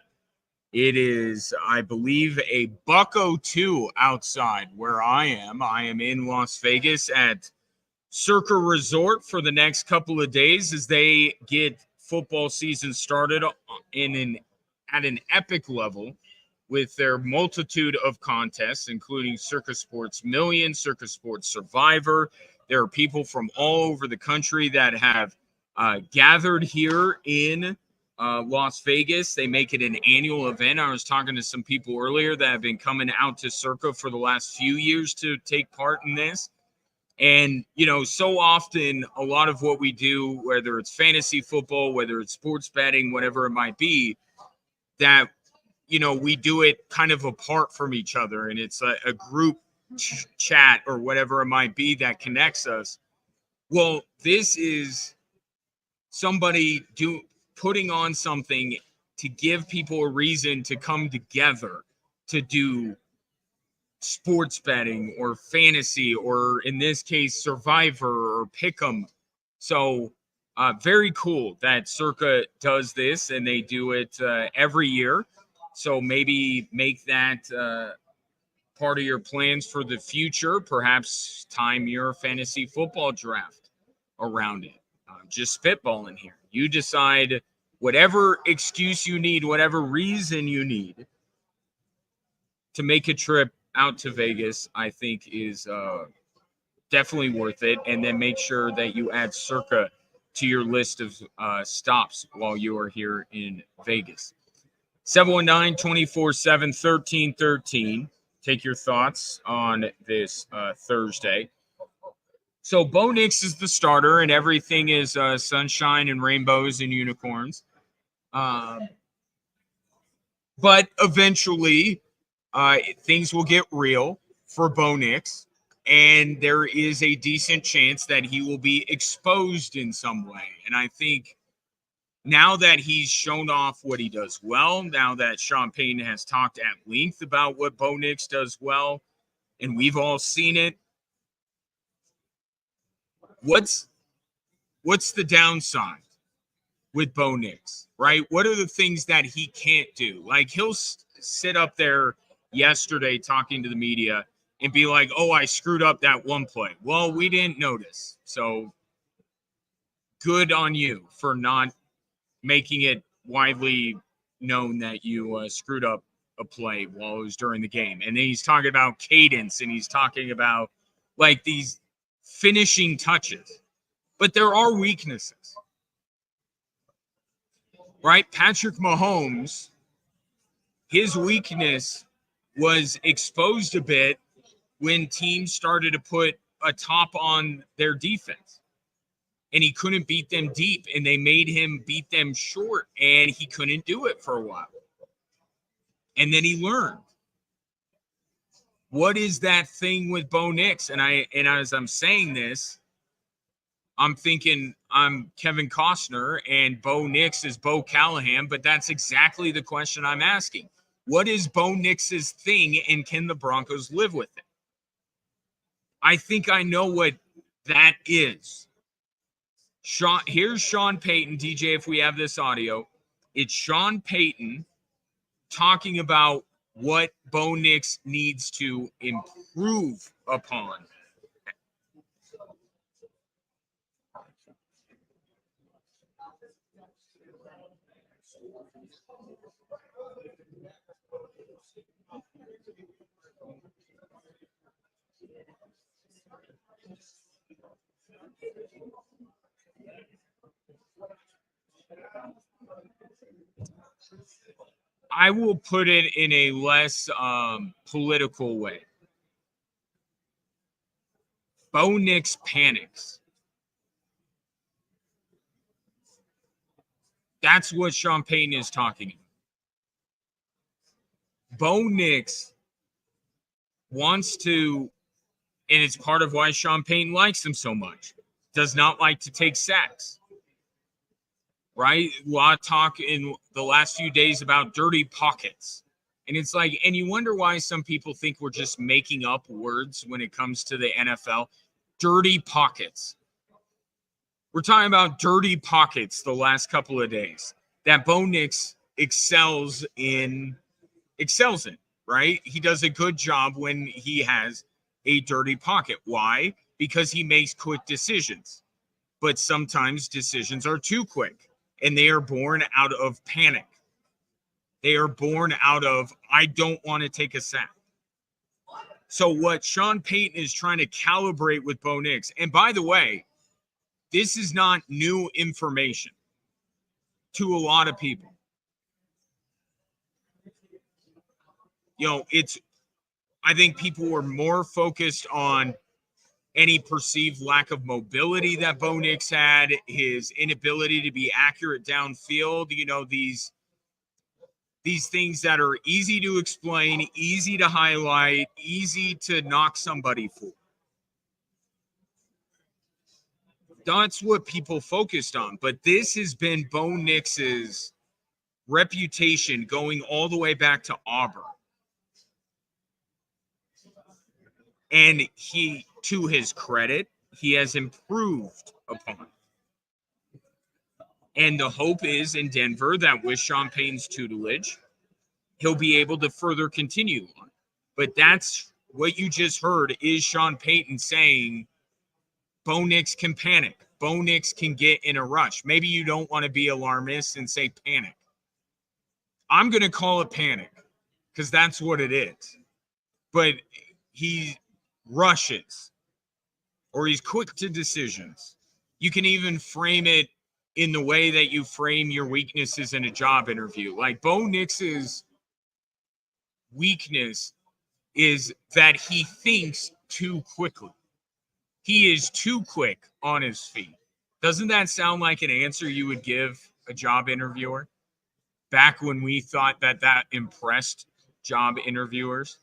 it is, I believe, a $102 outside where I am. I am in Las Vegas at Circa Resort for the next couple of days as they get football season started at an epic level with their multitude of contests, including Circa Sports Million, Circa Sports Survivor. There are people from all over the country that have gathered here in Las Vegas. They make it an annual event. I was talking to some people earlier that have been coming out to Circa for the last few years to take part in this. And, you know, so often a lot of what we do, whether it's fantasy football, whether it's sports betting, whatever it might be, that, you know, we do it kind of apart from each other. And it's a group chat or whatever it might be that connects us. Well, this is somebody putting on something to give people a reason to come together to do sports betting or fantasy, or in this case, Survivor or Pick'em. So very cool that Circa does this, and they do it every year. So maybe make that part of your plans for the future. Perhaps time your fantasy football draft around it. Just spitballing here. You decide whatever excuse you need, whatever reason you need to make a trip out to Vegas, I think is definitely worth it. And then make sure that you add Circa to your list of stops while you are here in Vegas. 719-247-1313. Take your thoughts on this Thursday. So Bo Nix is the starter, and everything is sunshine and rainbows and unicorns. But eventually, things will get real for Bo Nix, and there is a decent chance that he will be exposed in some way. And I think now that he's shown off what he does well, now that Sean Payton has talked at length about what Bo Nix does well, and we've all seen it, what's the downside with Bo Nix, right? What are the things that he can't do? Like, he'll sit up there yesterday talking to the media and be like, oh, I screwed up that one play. Well, we didn't notice. So good on you for not making it widely known that you screwed up a play while it was during the game. And then he's talking about cadence, and he's talking about like these finishing touches. But there are weaknesses, right? Patrick Mahomes, his weakness was exposed a bit when teams started to put a top on their defense. And he couldn't beat them deep, and they made him beat them short, and he couldn't do it for a while. And then he learned. What is that thing with Bo Nix? And as I'm saying this, I'm thinking I'm Kevin Costner and Bo Nix is Bo Callahan, but that's exactly the question I'm asking. What is Bo Nix's thing, and can the Broncos live with it? I think I know what that is. Here's Sean Payton, DJ, if we have this audio. It's Sean Payton talking about what Bo Nix needs to improve upon. I will put it in a less political way. Bo Nix panics. That's what Sean Payton is talking about. Bo Nix wants to, and it's part of why Sean Payton likes him so much, does not like to take sacks. right? A lot of talk in the last few days about dirty pockets. And it's like, and you wonder why some people think we're just making up words when it comes to the NFL. Dirty pockets. We're talking about dirty pockets the last couple of days that Bo Nix excels in, right? He does a good job when he has a dirty pocket. Why? Because he makes quick decisions. But sometimes decisions are too quick, and they are born out of panic. They are born out of, I don't want to take a sack. So what Sean Payton is trying to calibrate with Bo Nix, and by the way, this is not new information to a lot of people. I think people were more focused on any perceived lack of mobility that Bo Nix had, his inability to be accurate downfield, these things that are easy to explain, easy to highlight, easy to knock somebody for. That's what people focused on. But this has been Bo Nix's reputation going all the way back to Auburn. And he, to his credit, he has improved upon. And the hope is in Denver that with Sean Payton's tutelage, he'll be able to further continue on. But that's what you just heard is Sean Payton saying Bo Nix can panic. Bo Nix can get in a rush. Maybe you don't want to be alarmist and say panic. I'm going to call it panic because that's what it is. But he rushes or he's quick to decisions. You can even frame it in the way that you frame your weaknesses in a job interview. Like Bo Nix's weakness is that he thinks too quickly. He is too quick on his feet. Doesn't that sound like an answer you would give a job interviewer? Back when we thought that impressed job interviewers?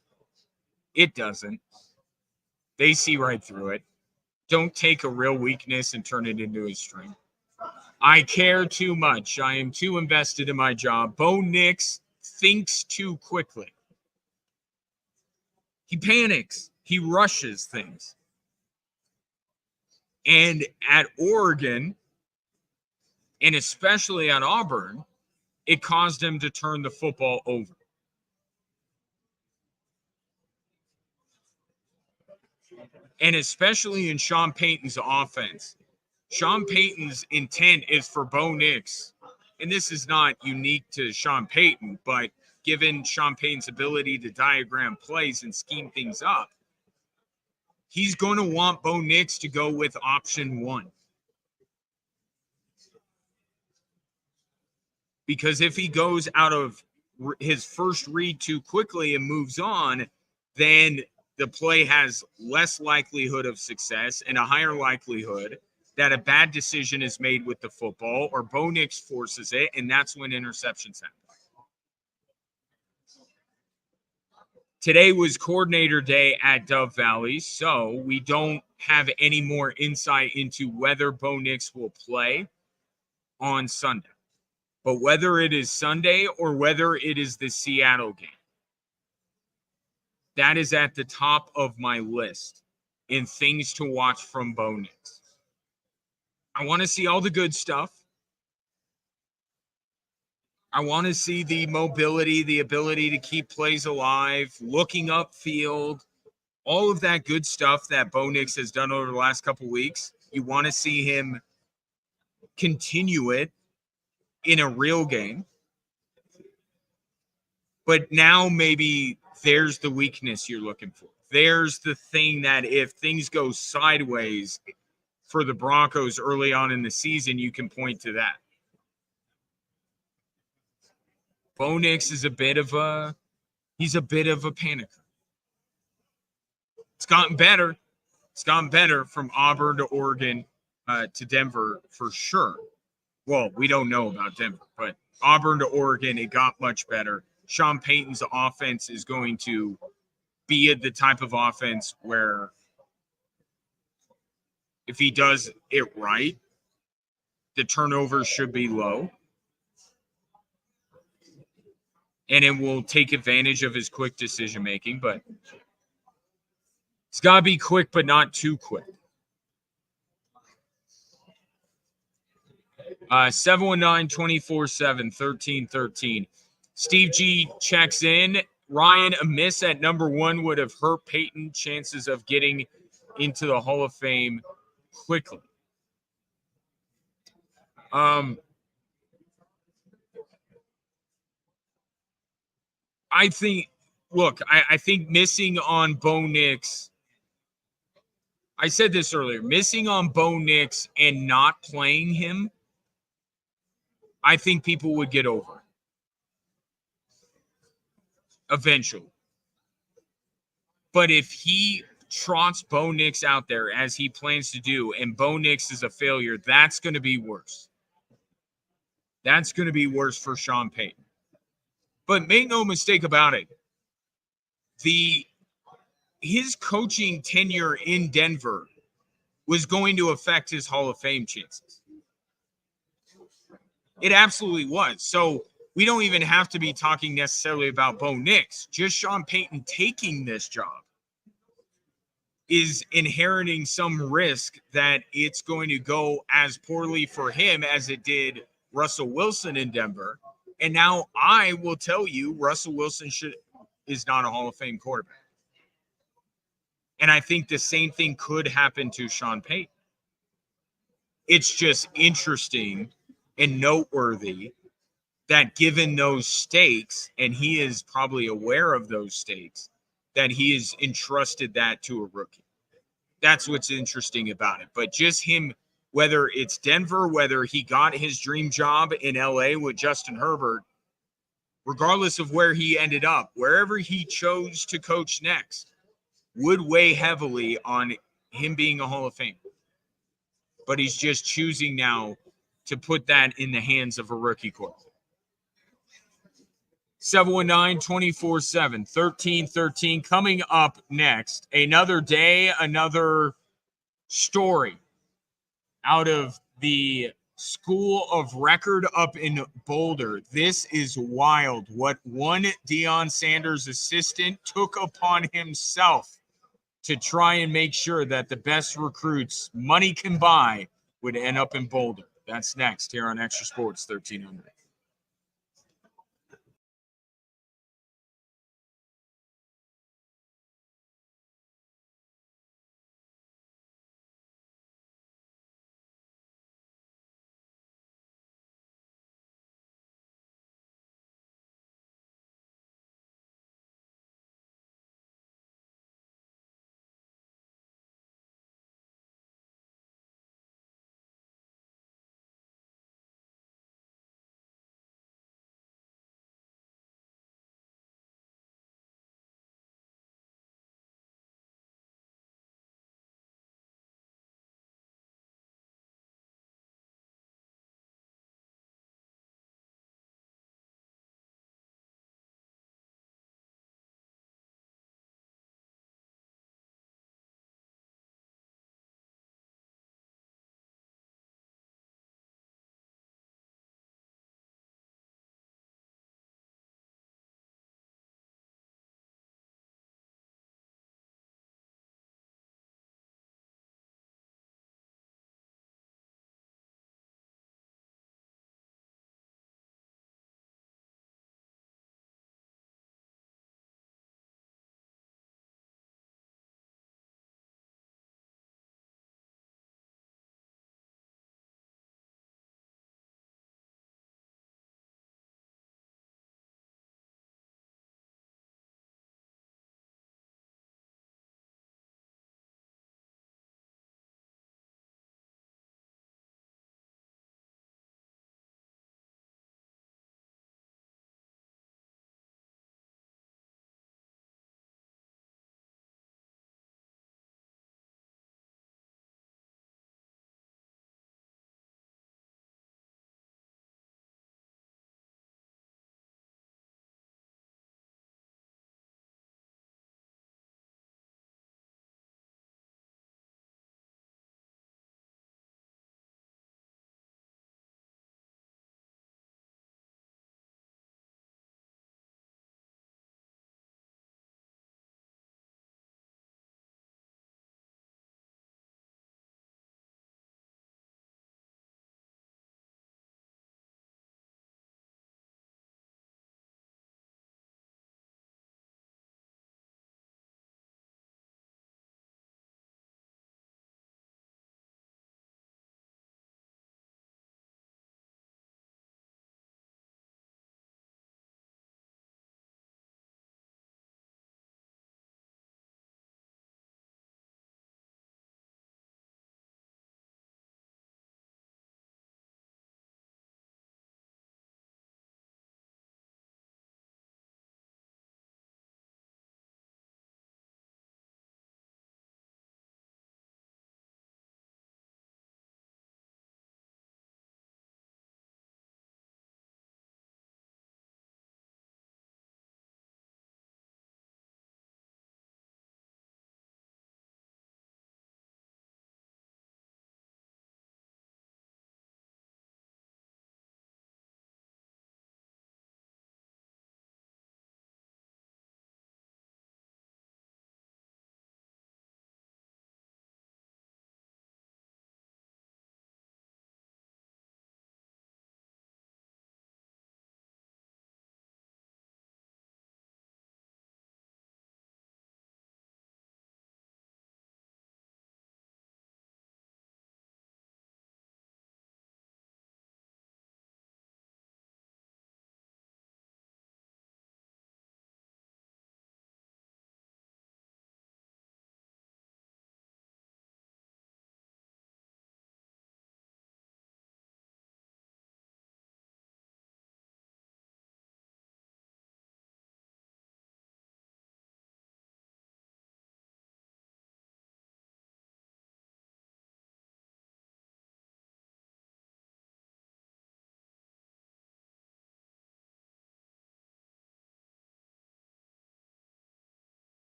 It doesn't. They see right through it. Don't take a real weakness and turn it into a strength. I care too much. I am too invested in my job. Bo Nix thinks too quickly. He panics. He rushes things. And at Oregon, and especially at Auburn, it caused him to turn the football over. And especially in Sean Payton's offense. Sean Payton's intent is for Bo Nix, and this is not unique to Sean Payton, but given Sean Payton's ability to diagram plays and scheme things up, he's going to want Bo Nix to go with option one. Because if he goes out of his first read too quickly and moves on, then the play has less likelihood of success and a higher likelihood that a bad decision is made with the football or Bo Nix forces it, and that's when interceptions happen. Today was coordinator day at Dove Valley, so we don't have any more insight into whether Bo Nix will play on Sunday. But whether it is Sunday or whether it is the Seattle game, that is at the top of my list in things to watch from Bo Nix. I want to see all the good stuff. I want to see the mobility, the ability to keep plays alive, looking upfield, all of that good stuff that Bo Nix has done over the last couple of weeks. You want to see him continue it in a real game. But now maybe there's the weakness you're looking for. There's the thing that if things go sideways for the Broncos early on in the season, you can point to that. Bo Nix is a bit of a panicker. It's gotten better. It's gotten better from Auburn to Oregon to Denver for sure. Well, we don't know about Denver, but Auburn to Oregon, it got much better. Sean Payton's offense is going to be the type of offense where if he does it right, The turnovers should be low. And it will take advantage of his quick decision making, but it's got to be quick, but not too quick. 719-247-1313. Steve G checks in. Ryan, a miss at number 1 would have hurt Peyton's chances of getting into the Hall of Fame quickly. I think, look, I think missing on Bo Nix, I said this earlier, missing on Bo Nix and not playing him, I think people would get over it eventually. But if he trots Bo Nix out there as he plans to do, and Bo Nix is a failure, that's going to be worse. That's going to be worse for Sean Payton. But make no mistake about it, his coaching tenure in Denver was going to affect his Hall of Fame chances. It absolutely was. So we don't even have to be talking necessarily about Bo Nix. Just Sean Payton taking this job is inheriting some risk that it's going to go as poorly for him as it did Russell Wilson in Denver. And now I will tell you, Russell Wilson is not a Hall of Fame quarterback. And I think the same thing could happen to Sean Payton. It's just interesting and noteworthy that given those stakes, and he is probably aware of those stakes, that he has entrusted that to a rookie. That's what's interesting about it. But just him, whether it's Denver, whether he got his dream job in LA with Justin Herbert, regardless of where he ended up, wherever he chose to coach next, would weigh heavily on him being a Hall of Famer. But he's just choosing now to put that in the hands of a rookie quarterback. 719-247-1313. Coming up next, another day, another story out of the School of Record up in Boulder. This is wild. What one Deion Sanders assistant took upon himself to try and make sure that the best recruits money can buy would end up in Boulder. That's next here on Extra Sports 1300.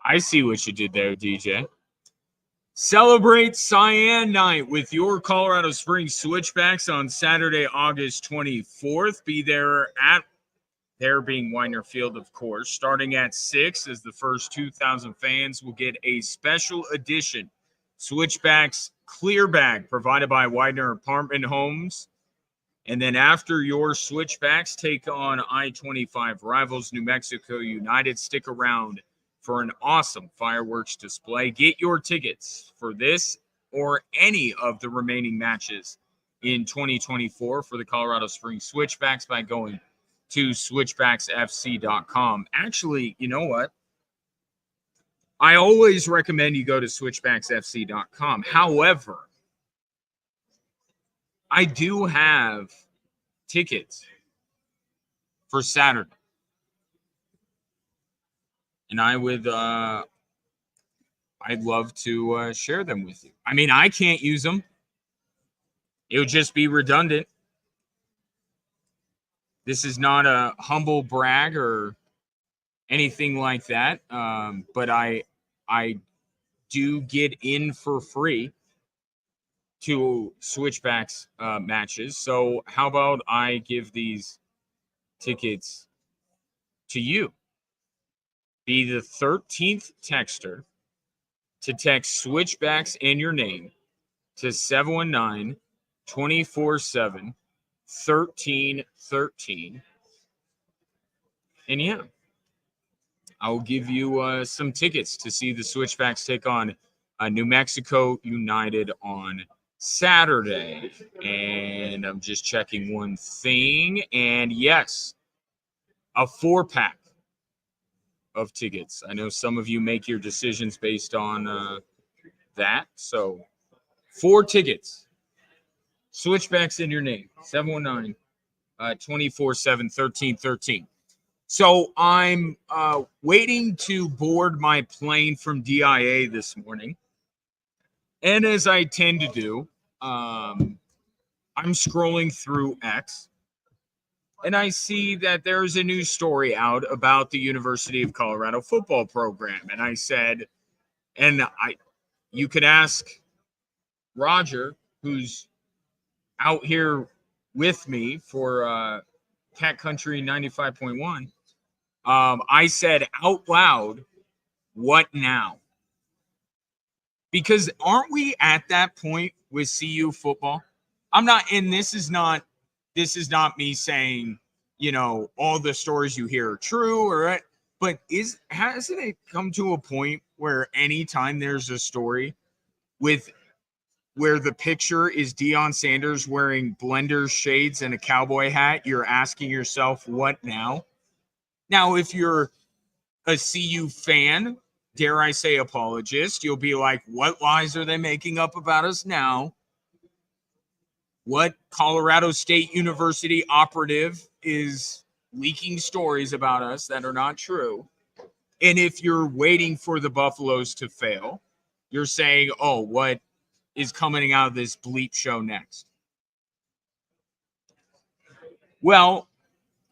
I see what you did there, DJ. Celebrate Cyan Night with your Colorado Springs Switchbacks on Saturday, August 24th. Be there being Weiner Field, of course, starting at 6 as the first 2,000 fans will get a special edition Switchbacks clear bag provided by Widener Apartment Homes. And then after your Switchbacks take on I-25 rivals New Mexico United, stick around for an awesome fireworks display. Get your tickets for this or any of the remaining matches in 2024 for the Colorado Springs Switchbacks by going to switchbacksfc.com. Actually, you know what? I always recommend you go to switchbacksfc.com. However, I do have tickets for Saturday. And I'd love to share them with you. I mean, I can't use them. It would just be redundant. This is not a humble brag or anything like that. But I do get in for free to Switchbacks matches. So how about I give these tickets to you? Be the 13th texter to text Switchbacks and your name to 719-247-1313. And yeah, I'll give you some tickets to see the Switchbacks take on New Mexico United on Saturday. And I'm just checking one thing. And yes, a 4-pack of tickets. I know some of you make your decisions based on that. So 4 tickets. Switchbacks in your name. 719-247-1313. So I'm waiting to board my plane from DIA this morning. And as I tend to do, I'm scrolling through X. And I see that there's a new story out about the University of Colorado football program. And I said, you could ask Roger, who's out here with me for Cat Country 95.1. I said out loud, what now? Because aren't we at that point with CU football? I'm not, and this is not me saying, all the stories you hear are true but hasn't it come to a point where anytime there's a story where the picture is Deion Sanders wearing Blender shades and a cowboy hat, you're asking yourself, what now? Now, if you're a CU fan, dare I say apologist, you'll be like, what lies are they making up about us now? What Colorado State University operative is leaking stories about us that are not true? And if you're waiting for the Buffaloes to fail, you're saying, oh, what is coming out of this bleep show next? Well,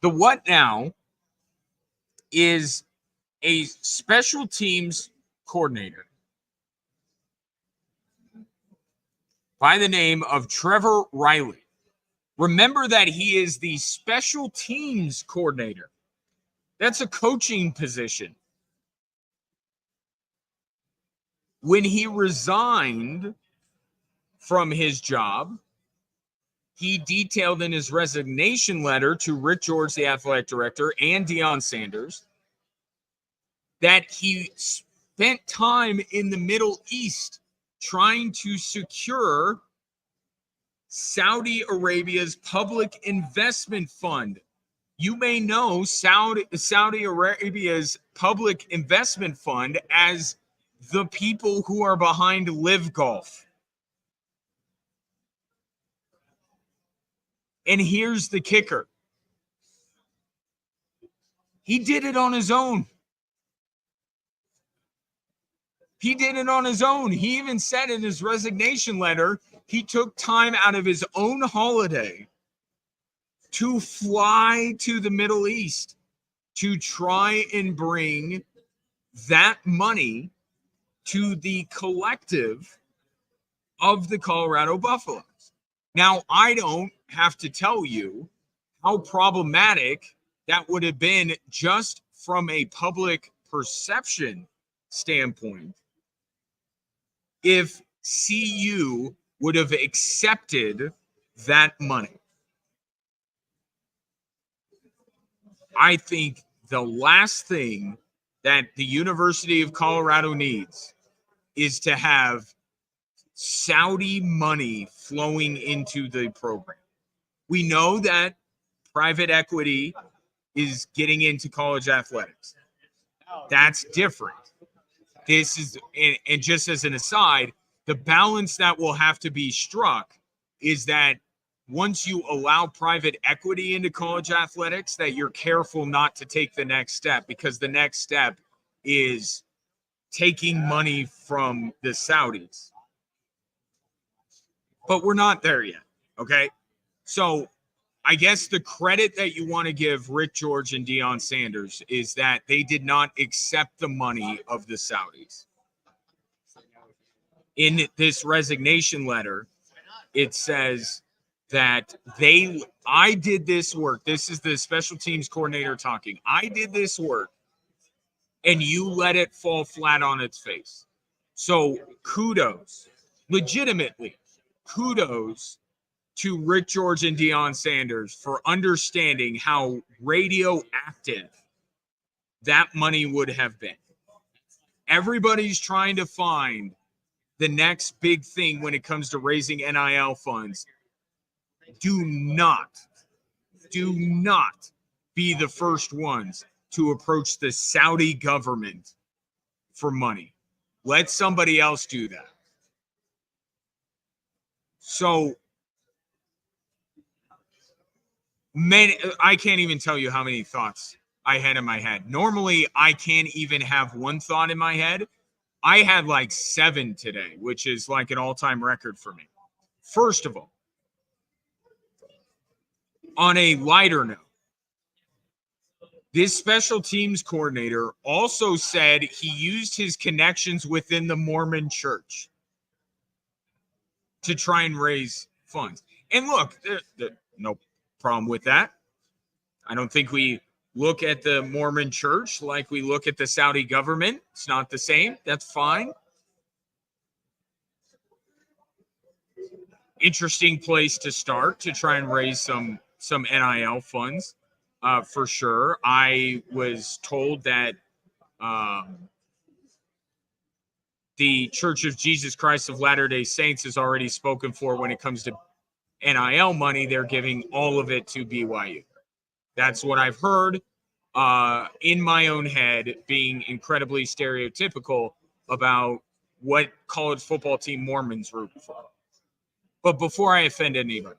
the what now is a special teams coordinator by the name of Trevor Riley. Remember that he is the special teams coordinator. That's a coaching position. When he resigned from his job, he detailed in his resignation letter to Rick George, the athletic director, and Deion Sanders, that he spent time in the Middle East trying to secure Saudi Arabia's public investment fund. You may know Saudi Arabia's public investment fund as the people who are behind Live Golf. And here's the kicker. He did it on his own. He did it on his own. He even said in his resignation letter, he took time out of his own holiday to fly to the Middle East to try and bring that money to the collective of the Colorado Buffaloes. Now, I don't have to tell you how problematic that would have been just from a public perception standpoint if CU would have accepted that money. I think the last thing that the University of Colorado needs is to have Saudi money flowing into the program. We know that private equity is getting into college athletics. That's different. This is, and just as an aside, the balance that will have to be struck is that once you allow private equity into college athletics, that you're careful not to take the next step, because the next step is taking money from the Saudis. But we're not there yet, okay? So I guess the credit that you want to give Rick George and Deion Sanders is that they did not accept the money of the Saudis. In this resignation letter, it says that I did this work. This is the special teams coordinator talking. I did this work, and you let it fall flat on its face. So kudos, legitimately, kudos to Rick George and Deion Sanders for understanding how radioactive that money would have been. Everybody's trying to find the next big thing when it comes to raising NIL funds. Do not be the first ones to approach the Saudi government for money. Let somebody else do that. So I can't even tell you how many thoughts I had in my head. Normally, I can't even have one thought in my head. I had like 7 today, which is like an all-time record for me. First of all, on a lighter note, this special teams coordinator also said he used his connections within the Mormon church to try and raise funds. And look, no problem with that. I don't think we look at the Mormon church like we look at the Saudi government. It's not the same. That's fine. Interesting place to start to try and raise some NIL funds, for sure. I was told that the Church of Jesus Christ of Latter-day Saints is already spoken for when it comes to NIL money. They're giving all of it to BYU. That's what I've heard, in my own head, being incredibly stereotypical about what college football team Mormons root for. But before I offend anybody,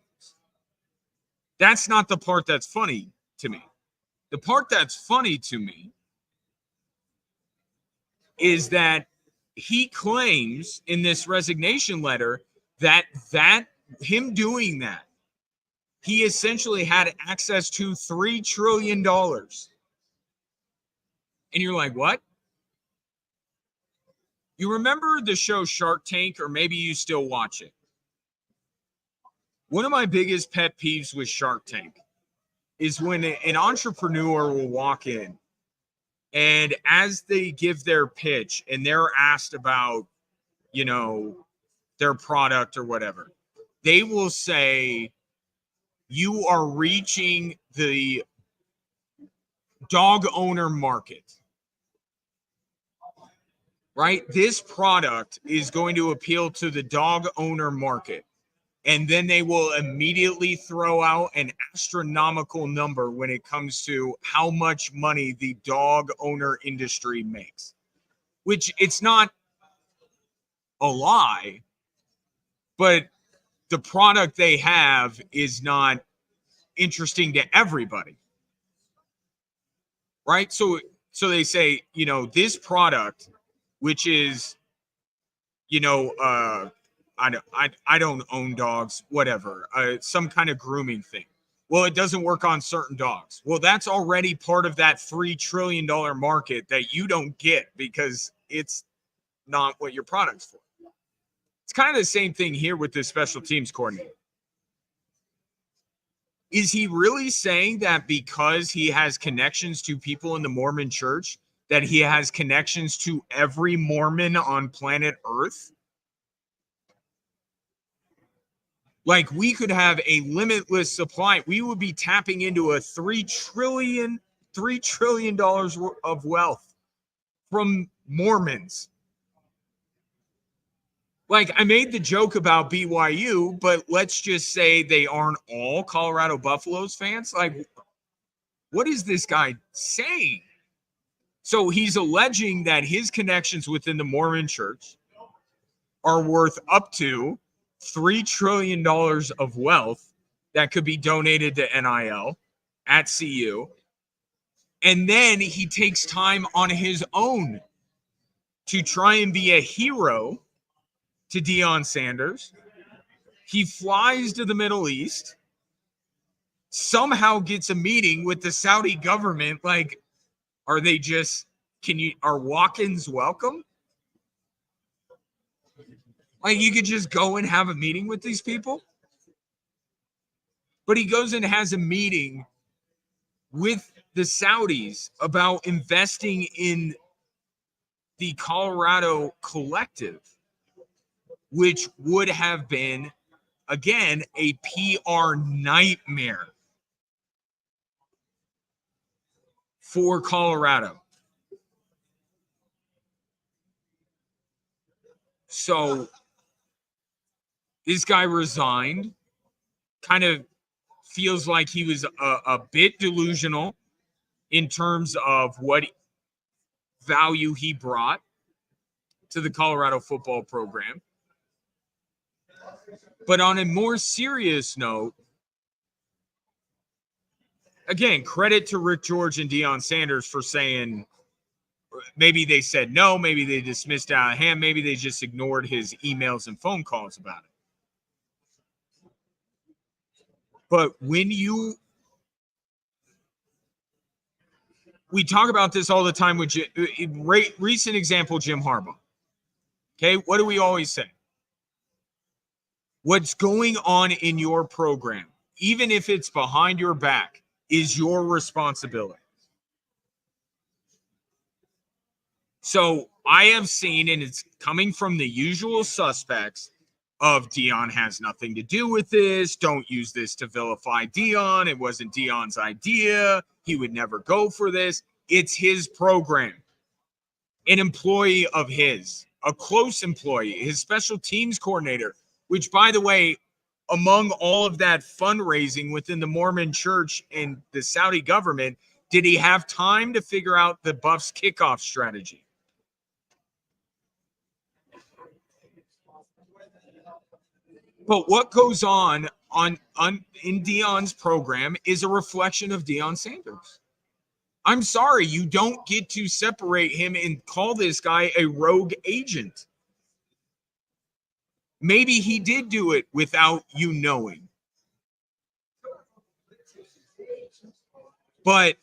that's not the part that's funny to me. The part that's funny to me is that he claims in this resignation letter that him doing that, he essentially had access to $3 trillion. And you're like, what? You remember the show Shark Tank, or maybe you still watch it? One of my biggest pet peeves with Shark Tank is when an entrepreneur will walk in, and as they give their pitch and they're asked about, their product or whatever, they will say, you are reaching the dog owner market, right? This product is going to appeal to the dog owner market. And then they will immediately throw out an astronomical number when it comes to how much money the dog owner industry makes, which it's not a lie, but the product they have is not interesting to everybody, right? So they say, this product, which is, I don't own dogs, whatever, some kind of grooming thing. Well, it doesn't work on certain dogs. Well, that's already part of that $3 trillion market that you don't get because it's not what your product's for. It's kind of the same thing here with this special teams coordinator. Is he really saying that because he has connections to people in the Mormon church, that he has connections to every Mormon on planet Earth? Like, we could have a limitless supply. We would be tapping into a $3 trillion of wealth from Mormons. Like, I made the joke about BYU, but let's just say they aren't all Colorado Buffaloes fans. Like, what is this guy saying? So he's alleging that his connections within the Mormon church are worth up to $3 trillion of wealth that could be donated to NIL at CU. And then he takes time on his own to try and be a hero to Deion Sanders. He flies to the Middle East, somehow gets a meeting with the Saudi government. Like, are they just, are walk-ins welcome? Like, you could just go and have a meeting with these people? But he goes and has a meeting with the Saudis about investing in the Colorado Collective, which would have been, again, a PR nightmare for Colorado. So this guy resigned, kind of feels like he was a bit delusional in terms of what value he brought to the Colorado football program. But on a more serious note, again, credit to Rick George and Deion Sanders for saying, maybe they said no, maybe they dismissed out of hand, maybe they just ignored his emails and phone calls about it. But when we talk about this all the time with recent example, Jim Harbaugh. Okay, what do we always say? What's going on in your program, even if it's behind your back, is your responsibility. So I have seen, and it's coming from the usual suspects of Deion has nothing to do with this. Don't use this to vilify Deion. It wasn't Deion's idea. He would never go for this. It's his program. An employee of his, a close employee, his special teams coordinator, which, by the way, among all of that fundraising within the Mormon church and the Saudi government, did he have time to figure out the Buffs kickoff strategy? But what goes on in Deion's program is a reflection of Deion Sanders. I'm sorry, you don't get to separate him and call this guy a rogue agent. Maybe he did do it without you knowing. But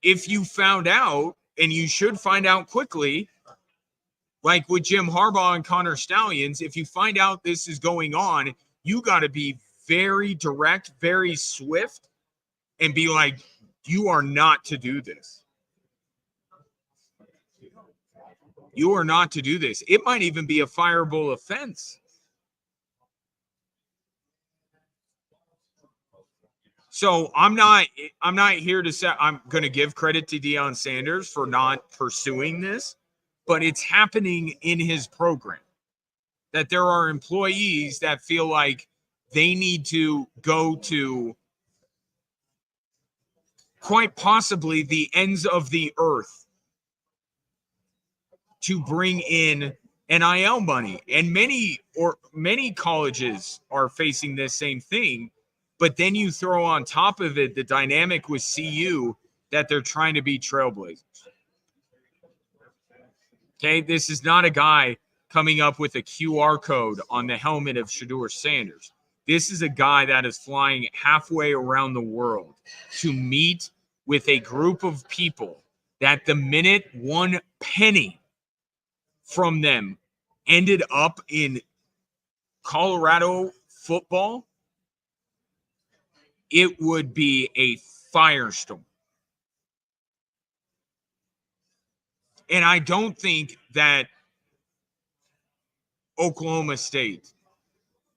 if you found out, and you should find out quickly, like with Jim Harbaugh and Connor Stallions, if you find out this is going on, you got to be very direct, very swift, and be like, you are not to do this. You are not to do this. It might even be a fireable offense. So I'm not here to say I'm going to give credit to Deion Sanders for not pursuing this, but it's happening in his program. That there are employees that feel like they need to go to quite possibly the ends of the earth to bring in NIL money. And many colleges are facing this same thing. But then you throw on top of it the dynamic with CU that they're trying to be trailblazers. Okay, this is not a guy coming up with a QR code on the helmet of Shedeur Sanders. This is a guy that is flying halfway around the world to meet with a group of people that the minute one penny from them ended up in Colorado football, it would be a firestorm. And I don't think that Oklahoma State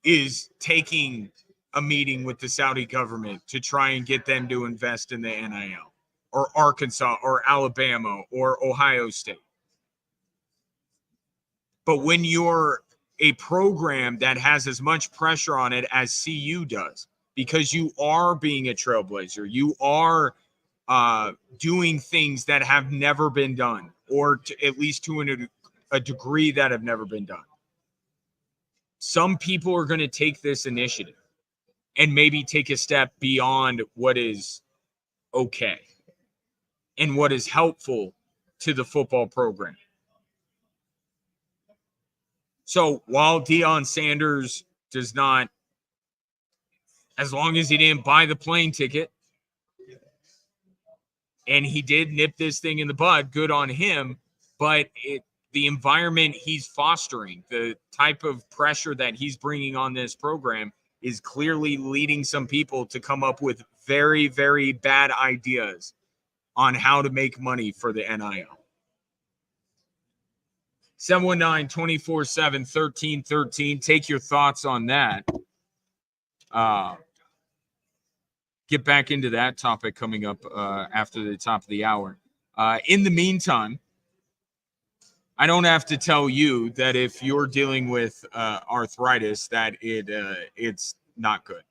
is taking a meeting with the Saudi government to try and get them to invest in the NIL, or Arkansas or Alabama or Ohio State. But when you're a program that has as much pressure on it as CU does, because you are being a trailblazer, you are doing things that have never been done, or at least to a degree that have never been done. Some people are going to take this initiative and maybe take a step beyond what is okay and what is helpful to the football program. So while Deion Sanders does not, as long as he didn't buy the plane ticket and he did nip this thing in the bud, good on him. But the environment he's fostering, the type of pressure that he's bringing on this program is clearly leading some people to come up with very, very bad ideas on how to make money for the NIL. 719-247-1313. Take your thoughts on that. Get back into that topic coming up after the top of the hour. In the meantime, I don't have to tell you that if you're dealing with arthritis, that it's not good.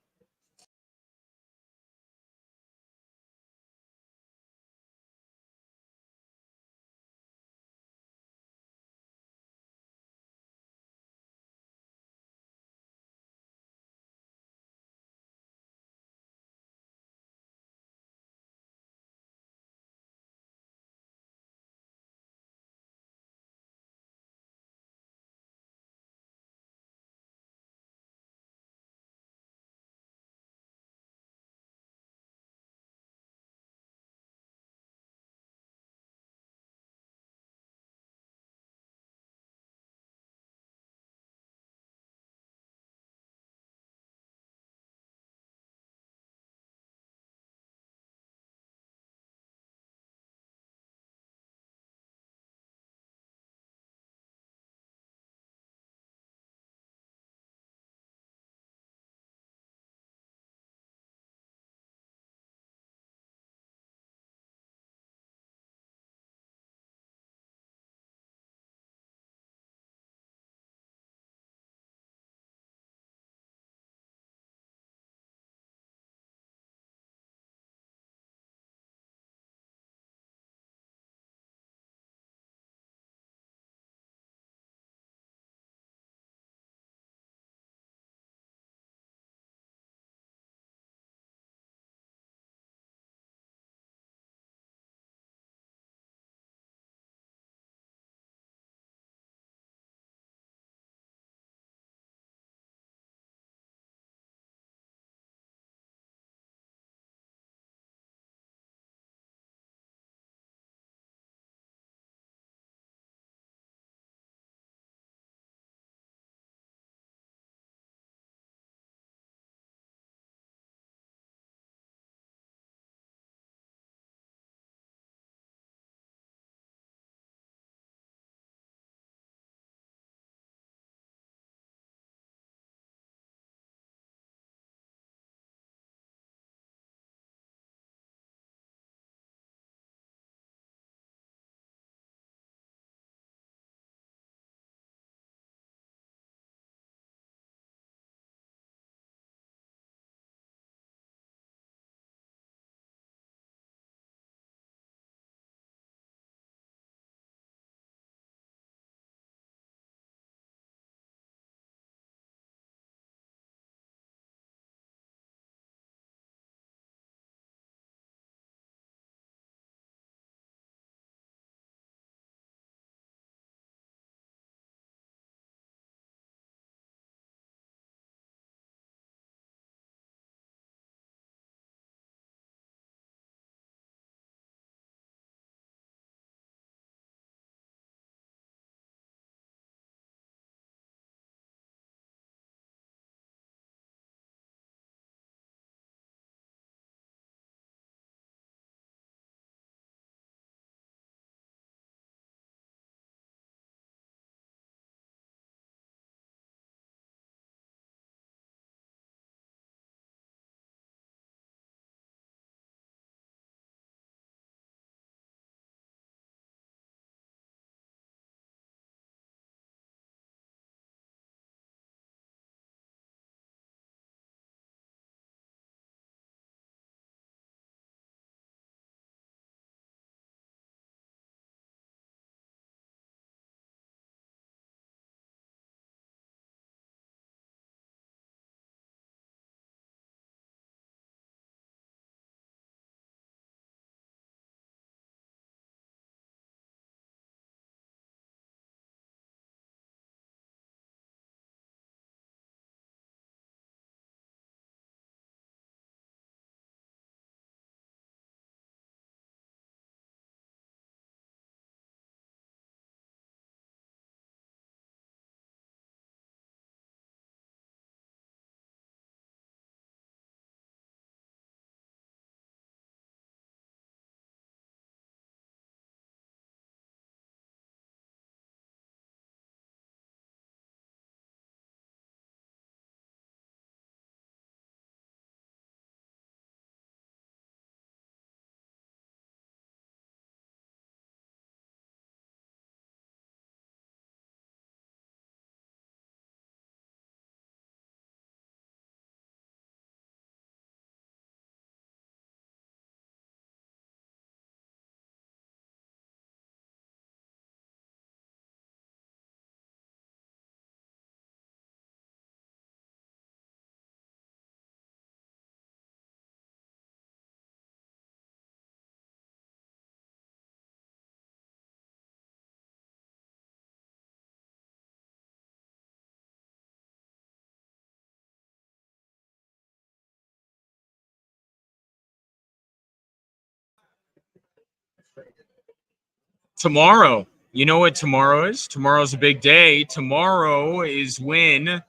Tomorrow. You know what tomorrow is? Tomorrow's a big day. Tomorrow is when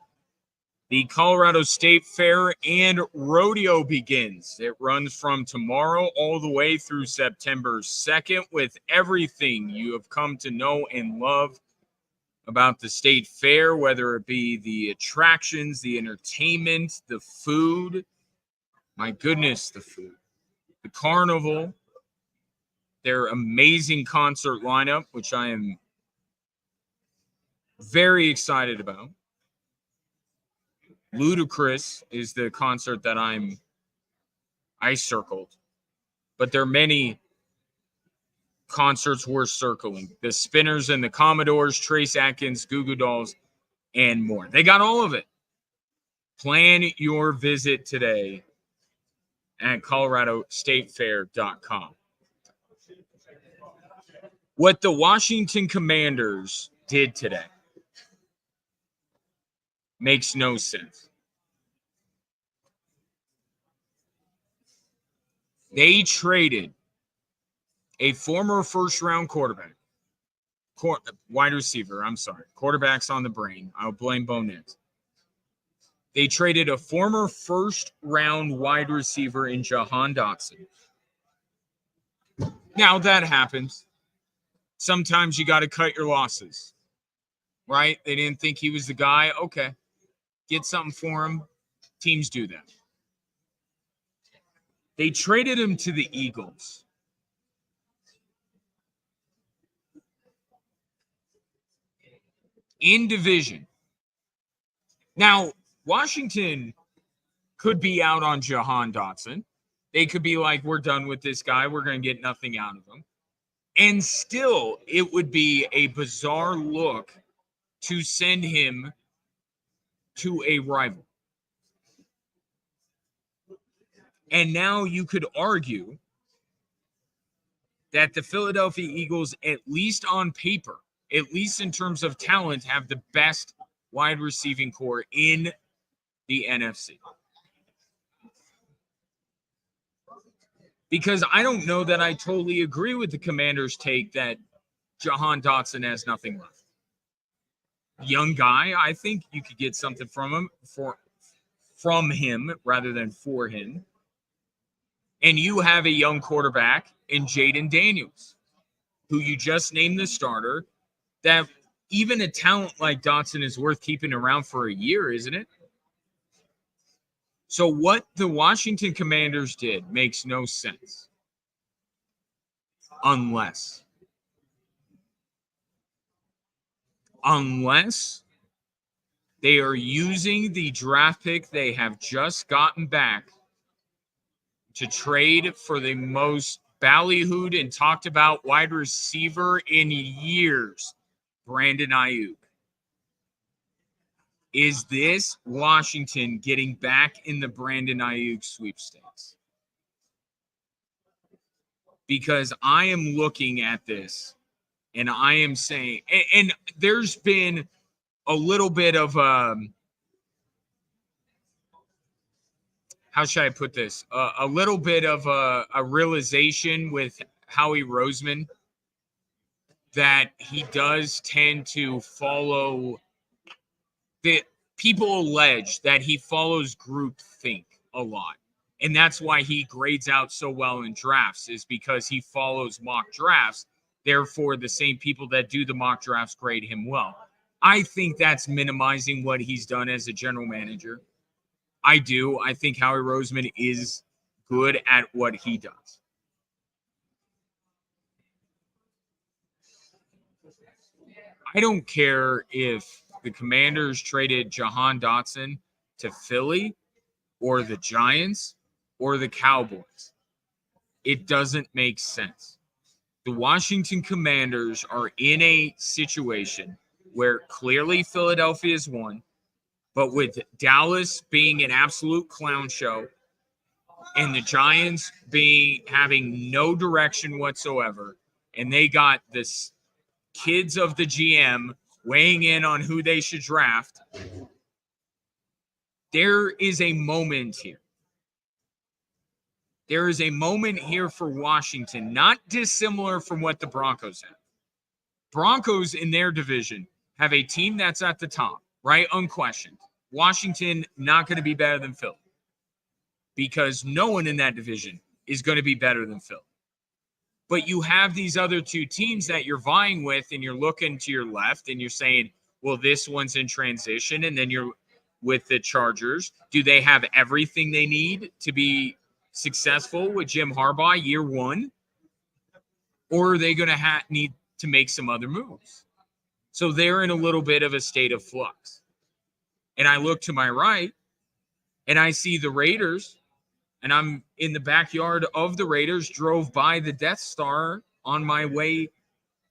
the Colorado State Fair and Rodeo begins. It runs from tomorrow all the way through September 2nd with everything you have come to know and love about the State Fair, whether it be the attractions, the entertainment, the food. My goodness, the food. The carnival, their amazing concert lineup, which I am very excited about. Ludacris is the concert that I circled, but there are many concerts worth circling. The Spinners and the Commodores, Trace Atkins, Goo Goo Dolls, and more. They got all of it. Plan your visit today at coloradostatefair.com. What the Washington Commanders did today makes no sense. They traded a former first-round wide receiver, I'm sorry, quarterback's on the brain. I'll blame Bo Nix. They traded a former first-round wide receiver in Jahan Dotson. Now, that happens. Sometimes you got to cut your losses, right? They didn't think he was the guy. Okay, get something for him. Teams do that. They traded him to the Eagles. In division. Now, Washington could be out on Jahan Dotson. They could be like, we're done with this guy. We're going to get nothing out of him. And still, it would be a bizarre look to send him to a rival. And now you could argue that the Philadelphia Eagles, at least on paper, at least in terms of talent, have the best wide receiving core in the NFC. Because I don't know that I totally agree with the Commanders' take that Jahan Dotson has nothing left. Young guy, I think you could get something from him rather than for him. And you have a young quarterback in Jaden Daniels, who you just named the starter, that even a talent like Dotson is worth keeping around for a year, isn't it? So what the Washington Commanders did makes no sense. Unless they are using the draft pick they have just gotten back to trade for the most ballyhooed and talked about wide receiver in years, Brandon Ayuk. Is this Washington getting back in the Brandon Ayuk sweepstakes? Because I am looking at this and I am saying, and there's been a little bit of how should I put this? A little bit of a realization with Howie Roseman that he does tend to follow the people allege that he follows groupthink a lot. And that's why he grades out so well in drafts, is because he follows mock drafts. Therefore, the same people that do the mock drafts grade him well. I think that's minimizing what he's done as a general manager. I do. I think Howie Roseman is good at what he does. I don't care if the Commanders traded Jahan Dotson to Philly or the Giants or the Cowboys. It doesn't make sense. The Washington Commanders are in a situation where clearly Philadelphia's won, but with Dallas being an absolute clown show and the Giants having no direction whatsoever, and they got this kids of the GM weighing in on who they should draft, there is a moment here There is a moment here for Washington, not dissimilar from what the Broncos have. Broncos in their division have a team that's at the top, right? Unquestioned. Washington not going to be better than Philly because no one in that division is going to be better than Philly. But you have these other two teams that you're vying with, and you're looking to your left and you're saying, well, this one's in transition. And then you're with the Chargers. Do they have everything they need to be successful with Jim Harbaugh year one? Or are they going to need to make some other moves? So they're in a little bit of a state of flux. And I look to my right and I see the Raiders, and I'm in the backyard of the Raiders, drove by the Death Star on my way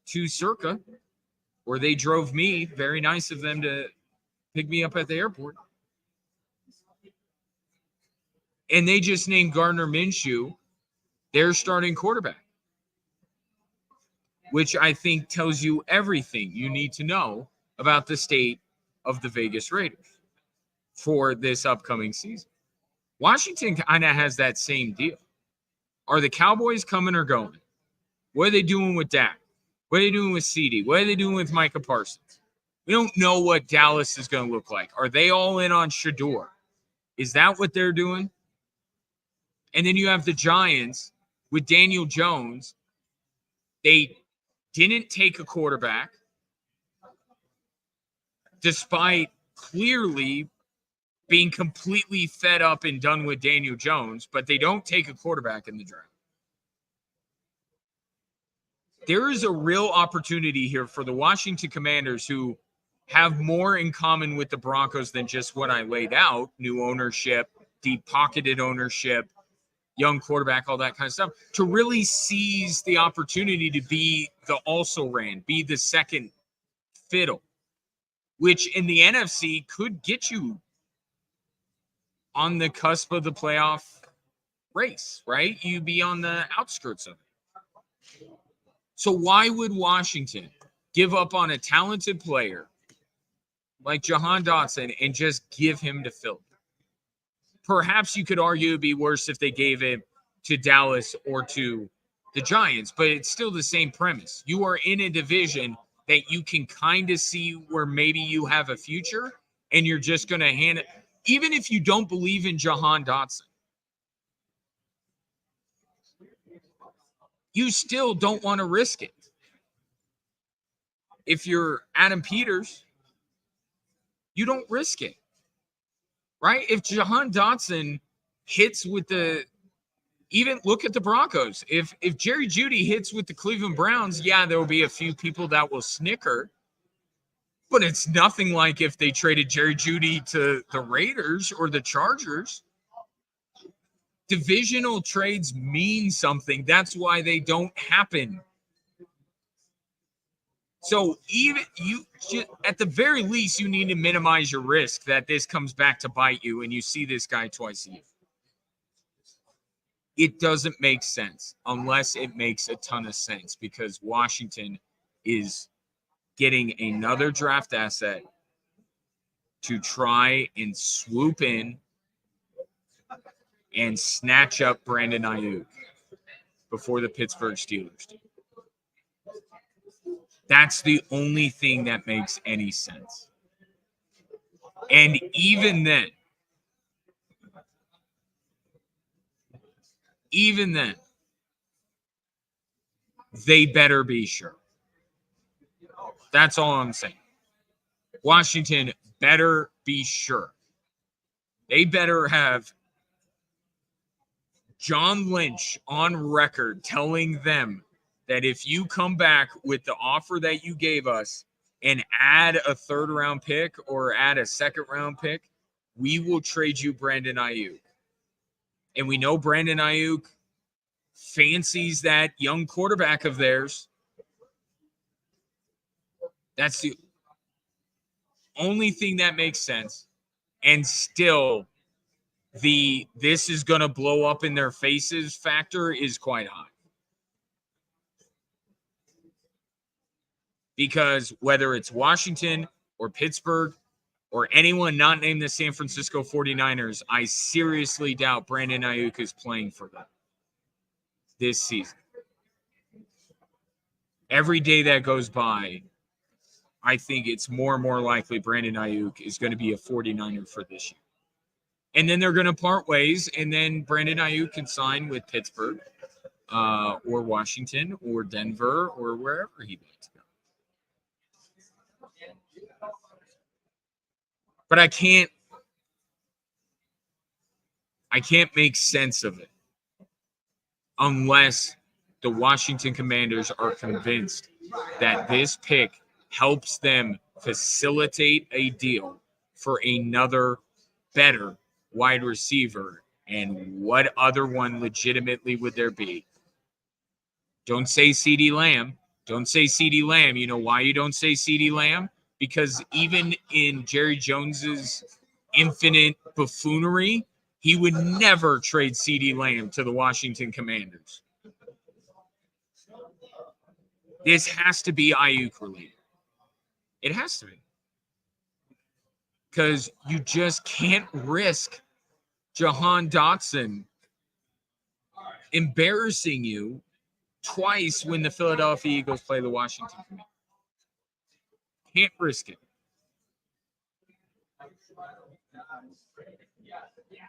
to Circa, where they drove me. Very nice of them to pick me up at the airport. And they just named Gardner Minshew their starting quarterback, which I think tells you everything you need to know about the state of the Vegas Raiders for this upcoming season. Washington kind of has that same deal. Are the Cowboys coming or going? What are they doing with Dak? What are they doing with CD? What are they doing with Micah Parsons? We don't know what Dallas is going to look like. Are they all in on Shador? Is that what they're doing? And then you have the Giants with Daniel Jones. They didn't take a quarterback despite clearly being completely fed up and done with Daniel Jones, but they don't take a quarterback in the draft. There is a real opportunity here for the Washington Commanders, who have more in common with the Broncos than just what I laid out: new ownership, deep-pocketed ownership, young quarterback, all that kind of stuff, to really seize the opportunity to be the also-ran, be the second fiddle, which in the NFC could get you on the cusp of the playoff race, right? You be on the outskirts of it. So why would Washington give up on a talented player like Jahan Dotson and just give him to Philly? Perhaps you could argue it'd be worse if they gave it to Dallas or to the Giants, but it's still the same premise. You are in a division that you can kind of see where maybe you have a future, and you're just going to hand it. Even if you don't believe in Jahan Dotson, you still don't want to risk it. If you're Adam Peters, you don't risk it, right? If Jahan Dotson hits with even look at the Broncos. If Jerry Jeudy hits with the Cleveland Browns, yeah, there will be a few people that will snicker, but it's nothing like if they traded Jerry Jeudy to the Raiders or the Chargers. Divisional trades mean something. That's why they don't happen. So even at the very least, you need to minimize your risk that this comes back to bite you and you see this guy twice a year. It doesn't make sense unless it makes a ton of sense, because Washington is getting another draft asset to try and swoop in and snatch up Brandon Ayuk before the Pittsburgh Steelers do. That's the only thing that makes any sense. And even then, they better be sure. That's all I'm saying. Washington better be sure. They better have John Lynch on record telling them that if you come back with the offer that you gave us and add a third-round pick or add a second-round pick, we will trade you Brandon Ayuk. And we know Brandon Ayuk fancies that young quarterback of theirs. That's the only thing that makes sense. And still, this is going to blow up in their faces factor is quite high. Because whether it's Washington or Pittsburgh or anyone not named the San Francisco 49ers, I seriously doubt Brandon Ayuk is playing for them. this season. Every day that goes by, I think it's more and more likely Brandon Ayuk is going to be a 49er for this year. And then they're going to part ways, and then Brandon Ayuk can sign with Pittsburgh or Washington or Denver or wherever he'd like to go. But I can't make sense of it unless the Washington Commanders are convinced that this pick helps them facilitate a deal for another better wide receiver. And what other one legitimately would there be? Don't say CeeDee Lamb. Don't say CeeDee Lamb. You know why you don't say CeeDee Lamb? Because even in Jerry Jones's infinite buffoonery, he would never trade CeeDee Lamb to the Washington Commanders. This has to be Ayuk related. It has to be. Because you just can't risk Jahan Dotson embarrassing you twice when the Philadelphia Eagles play the Washington Commanders. Can't risk it.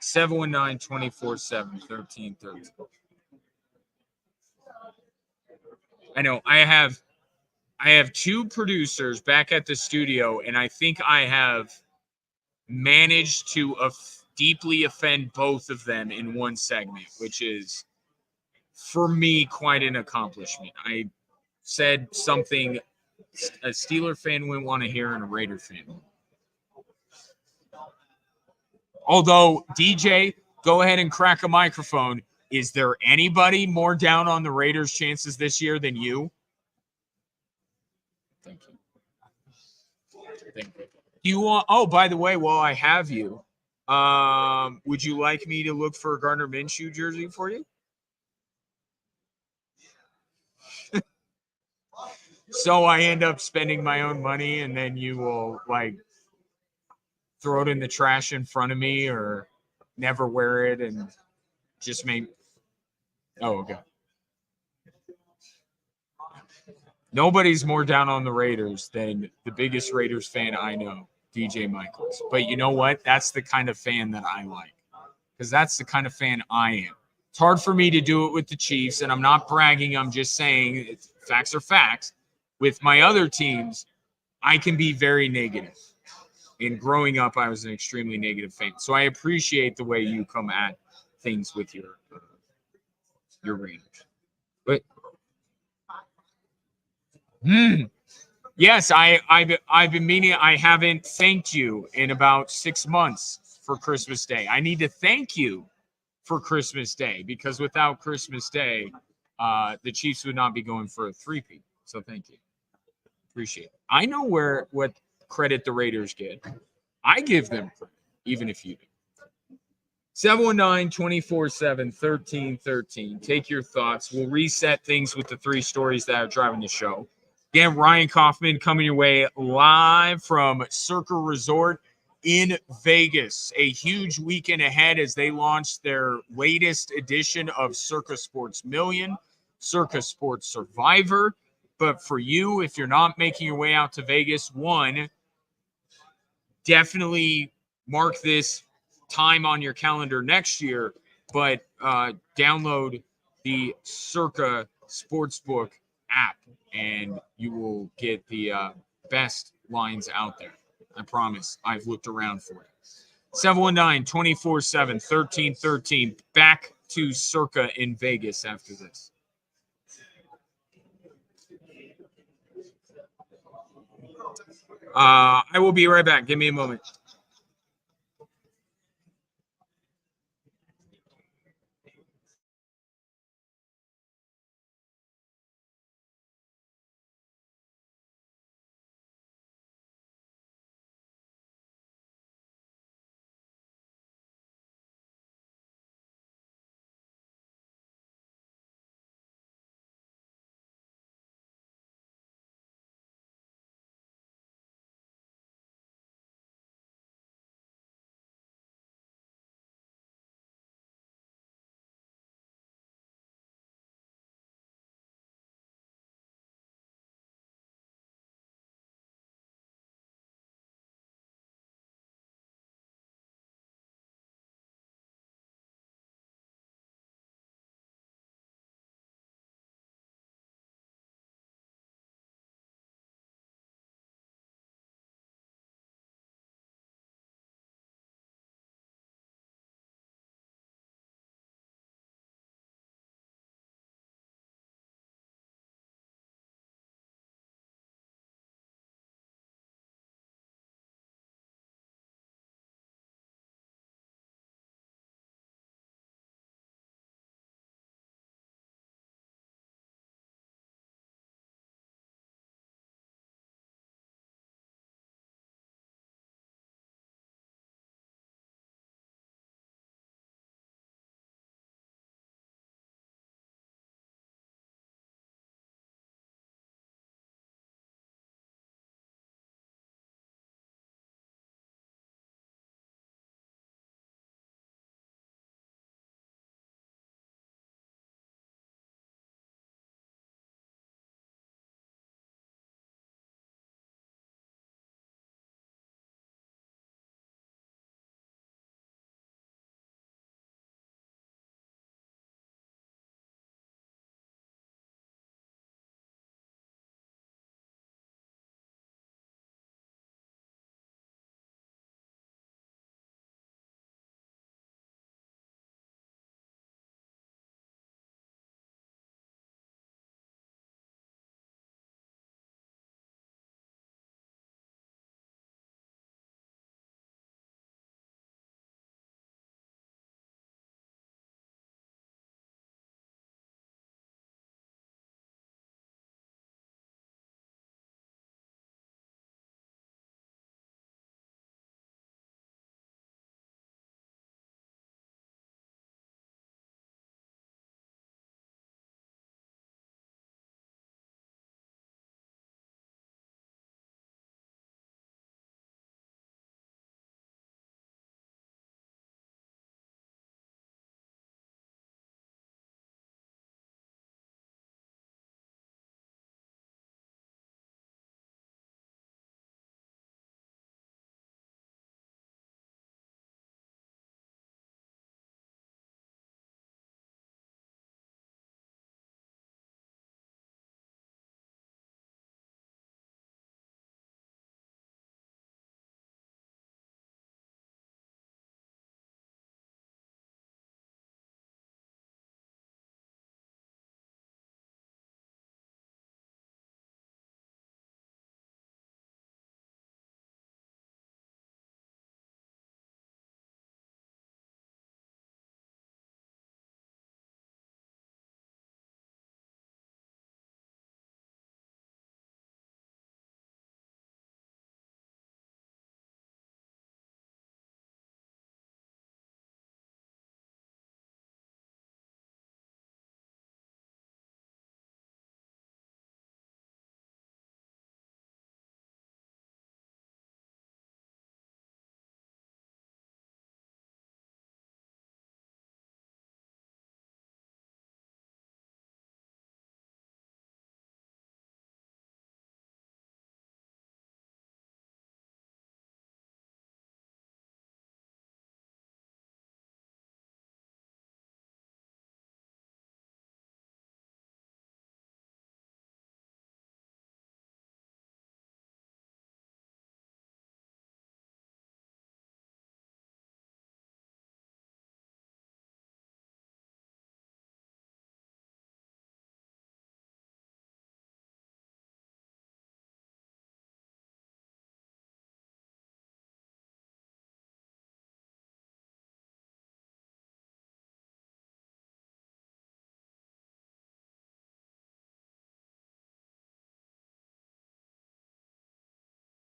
719-247-1313. I know I have two producers back at the studio, and I think I have managed to deeply offend both of them in one segment, which is, for me, quite an accomplishment. I said something a Steeler fan wouldn't want to hear and a Raider fan. Although, DJ, go ahead and crack a microphone. Is there anybody more down on the Raiders' chances this year than you? Thank you. Thank you. You want? Oh, by the way, while I have you, would you like me to look for a Gardner Minshew jersey for you? So I end up spending my own money, and then you will throw it in the trash in front of me, or never wear it and just make. Oh, okay. Nobody's more down on the Raiders than the biggest Raiders fan I know, DJ Michaels. But you know what? That's the kind of fan that I like, because that's the kind of fan I am. It's hard for me to do it with the Chiefs, and I'm not bragging. I'm just saying facts are facts. With my other teams, I can be very negative. And growing up, I was an extremely negative fan. So I appreciate the way you come at things with your Raiders. But yes, I've been meaning. I haven't thanked you in about 6 months for Christmas Day. I need to thank you for Christmas Day, because without Christmas Day, the Chiefs would not be going for a three-peat. So thank you. Appreciate it. I know what credit the Raiders get. I give them credit, even if you do. 719-247-1313. Take your thoughts. We'll reset things with the three stories that are driving the show. Again, Ryan Kaufman coming your way live from Circa Resort in Vegas. A huge weekend ahead as they launch their latest edition of Circa Sports Million, Circa Sports Survivor. But for you, if you're not making your way out to Vegas, definitely mark this time on your calendar next year, but download the Circa Sportsbook app and you will get the best lines out there. I promise. I've looked around for it. 719-247-1313. Back to Circa in Vegas after this. I will be right back. Give me a moment.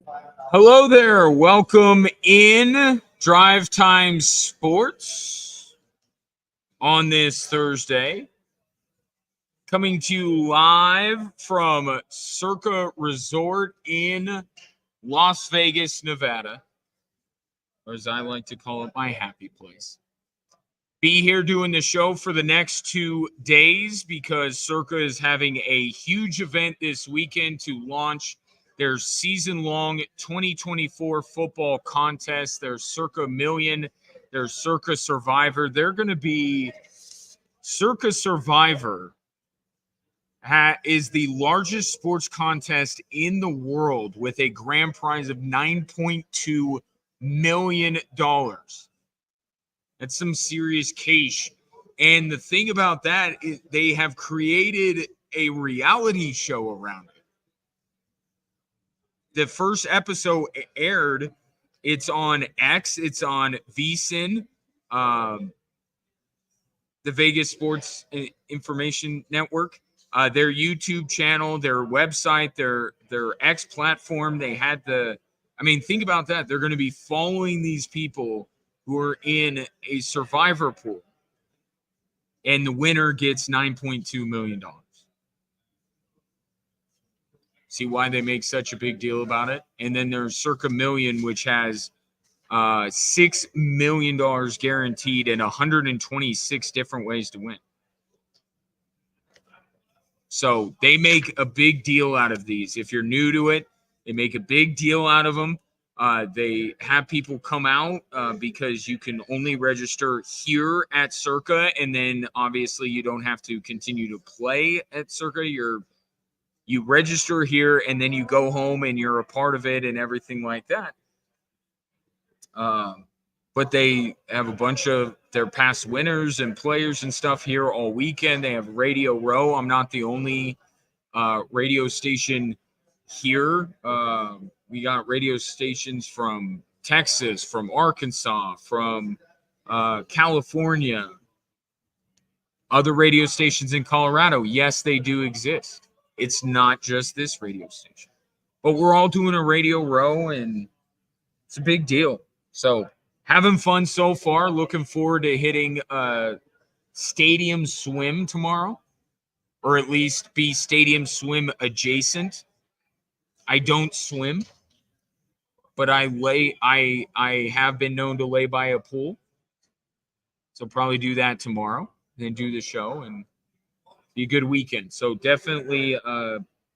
Hello there. Welcome in Drive Time Sports on this Thursday. Coming to you live from Circa Resort in Las Vegas, Nevada, or as I like to call it, my happy place. Be here doing the show for the next 2 days because Circa is having a huge event this weekend to launch their season-long 2024 football contest, their Circa Million, their Circa Survivor. They're going to be Circa Survivor is the largest sports contest in the world with a grand prize of $9.2 million. That's some serious cash. And the thing about that is they have created a reality show around it. The first episode aired. It's on X. It's on VSiN, the Vegas Sports Information Network. Their YouTube channel, their website, their X platform. They had think about that. They're going to be following these people who are in a survivor pool, and the winner gets $9.2 million. See why they make such a big deal about it? And then there's Circa Million, which has $6 million guaranteed and 126 different ways to win. So they make a big deal out of these. If you're new to it, they make a big deal out of them. They have people come out because you can only register here at Circa, and then obviously you don't have to continue to play at Circa. You register here, and then you go home, and you're a part of it, and everything like that. But they have a bunch of their past winners and players and stuff here all weekend. They have Radio Row. I'm not the only radio station here. We got radio stations from Texas, from Arkansas, from California, other radio stations in Colorado. Yes, they do exist. It's not just this radio station. But we're all doing a Radio Row, and it's a big deal. So having fun so far. Looking forward to hitting Stadium Swim tomorrow, or at least be Stadium Swim adjacent. I don't swim, but I have been known to lay by a pool. So probably do that tomorrow, then do the show, and be a good weekend. So definitely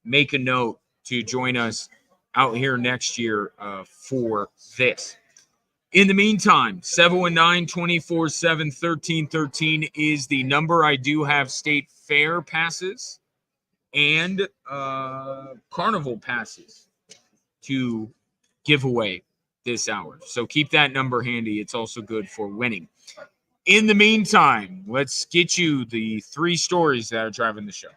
make a note to join us out here next year for this. In the meantime, 719-247-1313 is the number. I do have state fair passes and carnival passes to give away this hour. So keep that number handy. It's also good for winning. In the meantime, let's get you the 3 stories that are driving the show.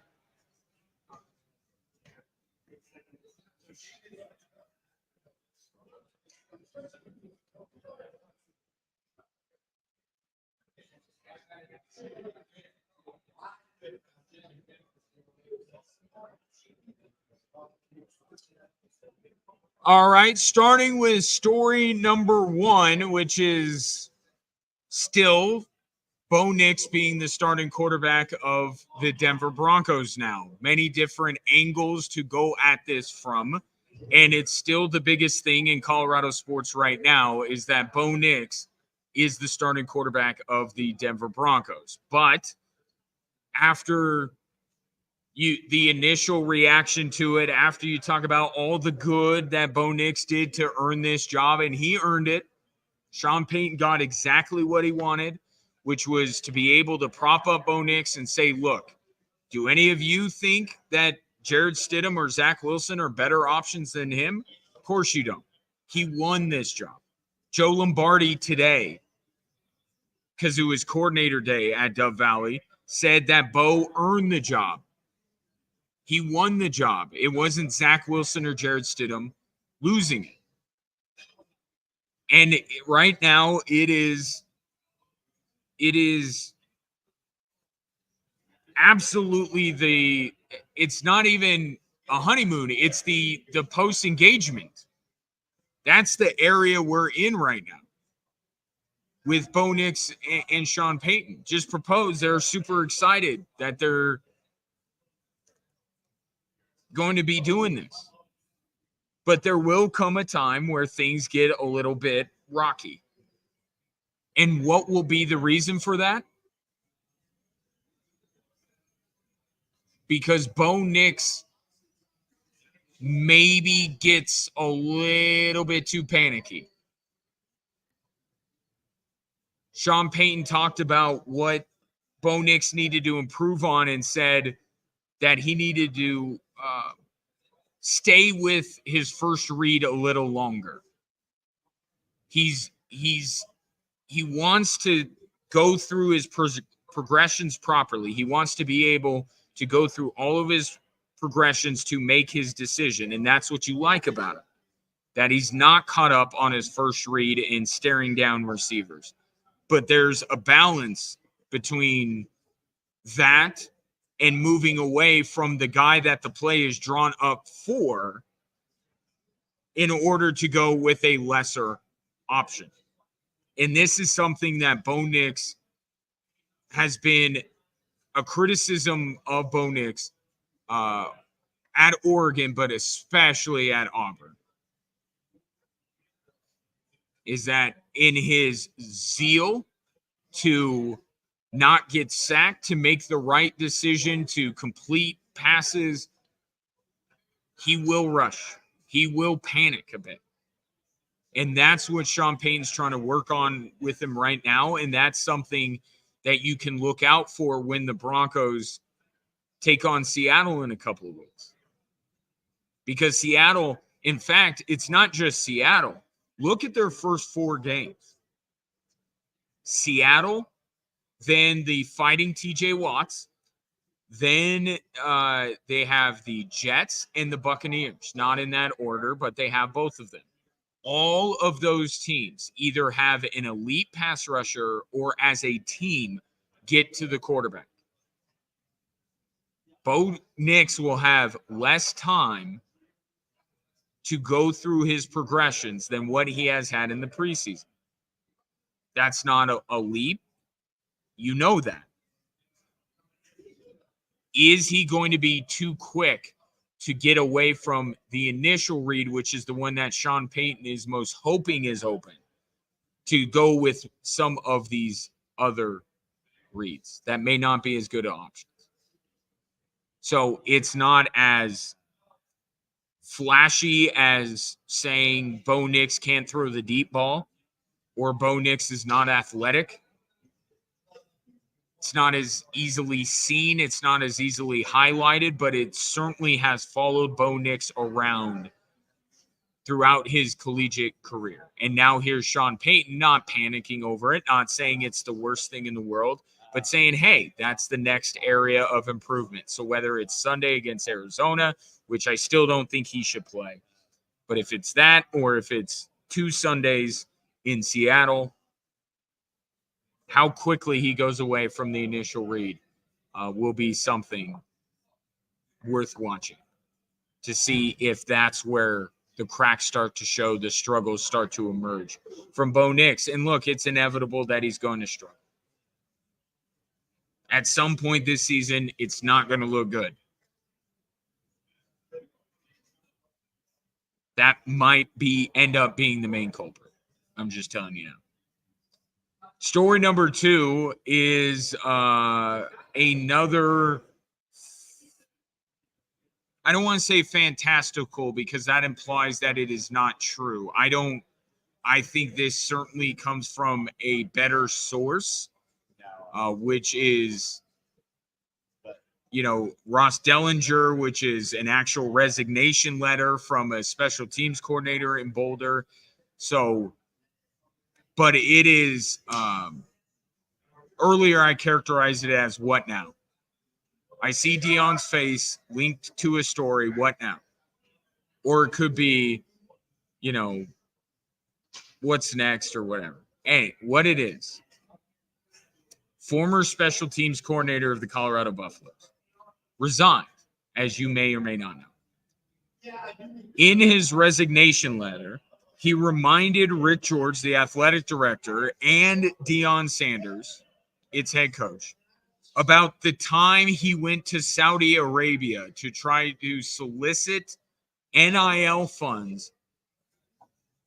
All right, starting with story number 1, which is still Bo Nix being the starting quarterback of the Denver Broncos now. Many different angles to go at this from, and it's still the biggest thing in Colorado sports right now is that Bo Nix is the starting quarterback of the Denver Broncos. But after the initial reaction to it, after you talk about all the good that Bo Nix did to earn this job, and he earned it, Sean Payton got exactly what he wanted, which was to be able to prop up Bo Nix and say, look, do any of you think that Jared Stidham or Zach Wilson are better options than him? Of course you don't. He won this job. Joe Lombardi today, because it was coordinator day at Dove Valley, said that Bo earned the job. He won the job. It wasn't Zach Wilson or Jared Stidham losing it. And right now it is absolutely it's not even a honeymoon. It's the post-engagement. That's the area we're in right now with Bo Nix and Sean Payton. Just proposed. They're super excited that they're going to be doing this. But there will come a time where things get a little bit rocky. And what will be the reason for that? Because Bo Nix maybe gets a little bit too panicky. Sean Payton talked about what Bo Nix needed to improve on and said that he needed to stay with his first read a little longer. He wants to go through his progressions properly. He wants to be able to go through all of his progressions to make his decision, and that's what you like about him, that he's not caught up on his first read and staring down receivers. But there's a balance between that and moving away from the guy that the play is drawn up for in order to go with a lesser option. And this is something that Bo Nix has been a criticism of Bo Nix at Oregon, but especially at Auburn, is that in his zeal to not get sacked, to make the right decision, to complete passes, he will rush. He will panic a bit. And that's what Sean Payton's trying to work on with him right now. And that's something that you can look out for when the Broncos take on Seattle in a couple of weeks. Because Seattle, in fact, it's not just Seattle. Look at their first 4 games. Seattle, then the Fighting TJ Watts, then they have the Jets and the Buccaneers. Not in that order, but they have both of them. All of those teams either have an elite pass rusher or as a team get to the quarterback. Bo Nix will have less time to go through his progressions than what he has had in the preseason. That's not a leap. You know that. Is he going to be too quick to get away from the initial read, which is the one that Sean Payton is most hoping is open, to go with some of these other reads that may not be as good options? So it's not as flashy as saying Bo Nix can't throw the deep ball or Bo Nix is not athletic. It's not as easily seen. It's not as easily highlighted, but it certainly has followed Bo Nix around throughout his collegiate career. And now here's Sean Payton not panicking over it, not saying it's the worst thing in the world, but saying, hey, that's the next area of improvement. So whether it's Sunday against Arizona, which I still don't think he should play, but if it's that or if it's 2 Sundays in Seattle, how quickly he goes away from the initial read will be something worth watching to see if that's where the cracks start to show, the struggles start to emerge from Bo Nix. And look, it's inevitable that he's going to struggle. At some point this season, it's not going to look good. That might end up being the main culprit. I'm just telling you now. Story number 2 is another, I don't want to say fantastical because that implies that it is not true. I think this certainly comes from a better source, which is, Ross Dellinger, which is an actual resignation letter from a special teams coordinator in Boulder. So, but it is, earlier I characterized it as what now? I see Deion's face linked to a story, what now? Or it could be, what's next or whatever. Hey, what it is. Former special teams coordinator of the Colorado Buffaloes resigned, as you may or may not know. In his resignation letter, he reminded Rick George, the athletic director, and Deion Sanders, its head coach, about the time he went to Saudi Arabia to try to solicit NIL funds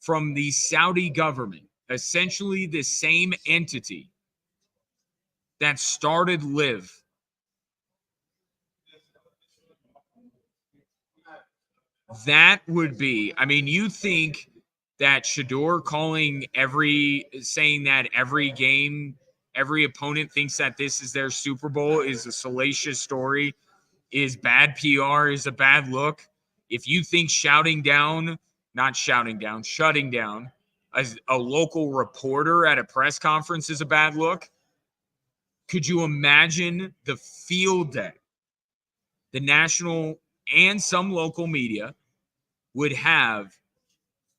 from the Saudi government, essentially the same entity that started Live. That would be, I mean, you think that Shador saying that every game, every opponent thinks that this is their Super Bowl is a salacious story, is bad PR, is a bad look. If you think shutting down as a local reporter at a press conference is a bad look, could you imagine the field day the national and some local media would have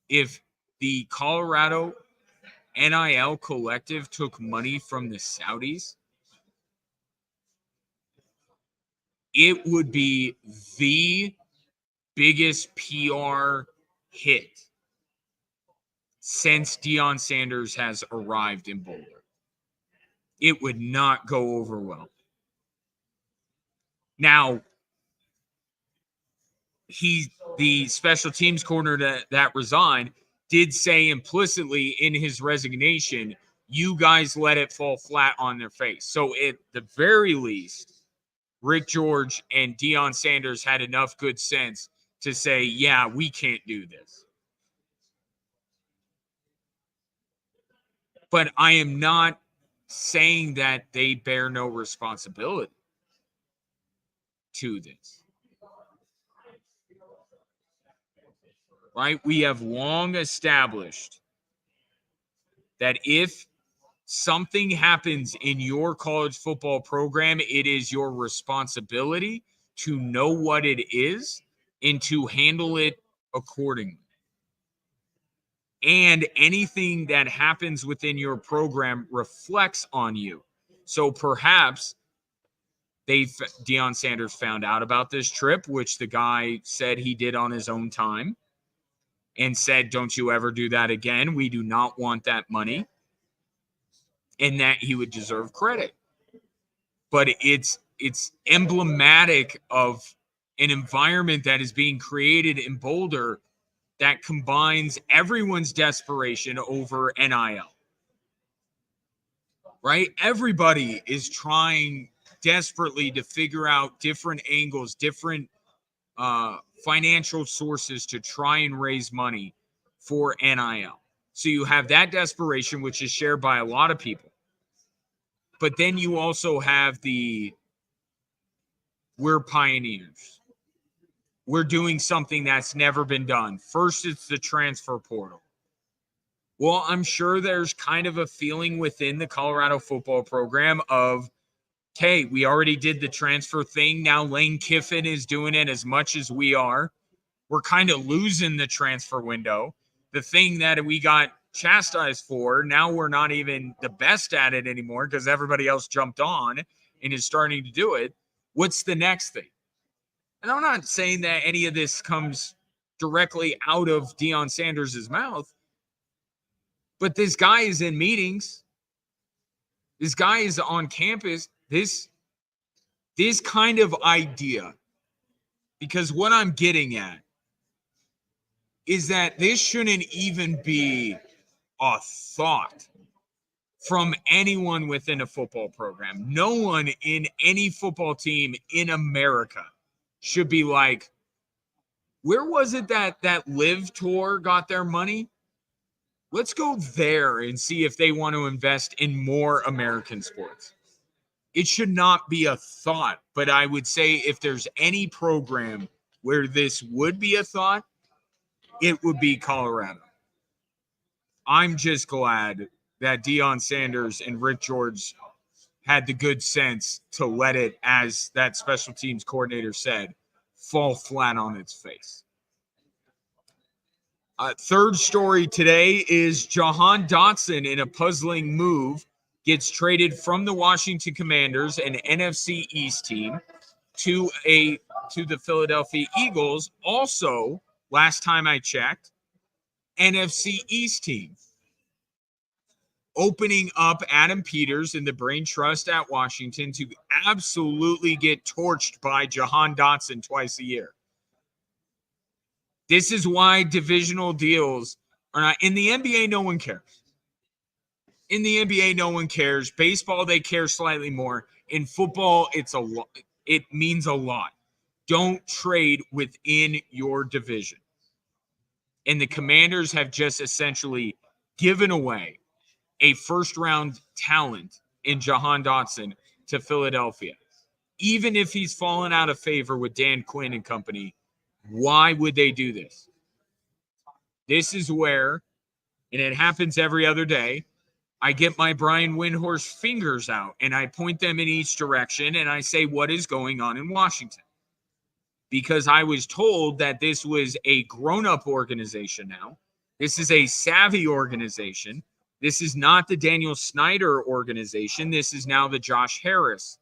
if the Colorado NIL collective took money from the Saudis? It would be the biggest PR hit since Deion Sanders has arrived in Boulder. It would not go over well. Now, the special teams coordinator that resigned did say implicitly in his resignation, you guys let it fall flat on their face. So at the very least, Rick George and Deion Sanders had enough good sense to say, yeah, we can't do this. But I am not saying that they bear no responsibility to this. Right? We have long established that if something happens in your college football program, it is your responsibility to know what it is and to handle it accordingly. And anything that happens within your program reflects on you. So perhaps Deion Sanders found out about this trip, which the guy said he did on his own time, and said, don't you ever do that again. We do not want that money. And that he would deserve credit. But it's emblematic of an environment that is being created in Boulder that combines everyone's desperation over NIL. Right? Everybody is trying desperately to figure out different angles, different financial sources to try and raise money for NIL. So you have that desperation, which is shared by a lot of people. But then you also have we're pioneers. We're doing something that's never been done. First, it's the transfer portal. Well, I'm sure there's kind of a feeling within the Colorado football program of, hey, we already did the transfer thing. Now Lane Kiffin is doing it as much as we are. We're kind of losing the transfer window. The thing that we got chastised for, now we're not even the best at it anymore because everybody else jumped on and is starting to do it. What's the next thing? And I'm not saying that any of this comes directly out of Deion Sanders' mouth, but this guy is in meetings. This guy is on campus. This kind of idea, because what I'm getting at is that this shouldn't even be a thought from anyone within a football program. No one in any football team in America should be like, where was it that Live Tour got their money? Let's go there and see if they want to invest in more American sports. It should not be a thought, but I would say if there's any program where this would be a thought, it would be Colorado. I'm just glad that Deion Sanders and Rick George had the good sense to let it, as that special teams coordinator said, fall flat on its face. Third story today is Jahan Dotson, in a puzzling move, gets traded from the Washington Commanders, an NFC East team, to the Philadelphia Eagles. Also, last time I checked, NFC East team. Opening up Adam Peters and the Brain Trust at Washington to absolutely get torched by Jahan Dotson twice a year. This is why divisional deals are not in the NBA. No one cares. In the NBA, no one cares. Baseball, they care slightly more. In football, it's a lot. It means a lot. Don't trade within your division. And the Commanders have just essentially given away a first-round talent in Jahan Dotson to Philadelphia. Even if he's fallen out of favor with Dan Quinn and company, why would they do this? This is where, and it happens every other day, I get my Brian Windhorst fingers out and I point them in each direction and I say, what is going on in Washington? Because I was told that this was a grown-up organization now. This is a savvy organization. This is not the Daniel Snyder organization. This is now the Josh Harris,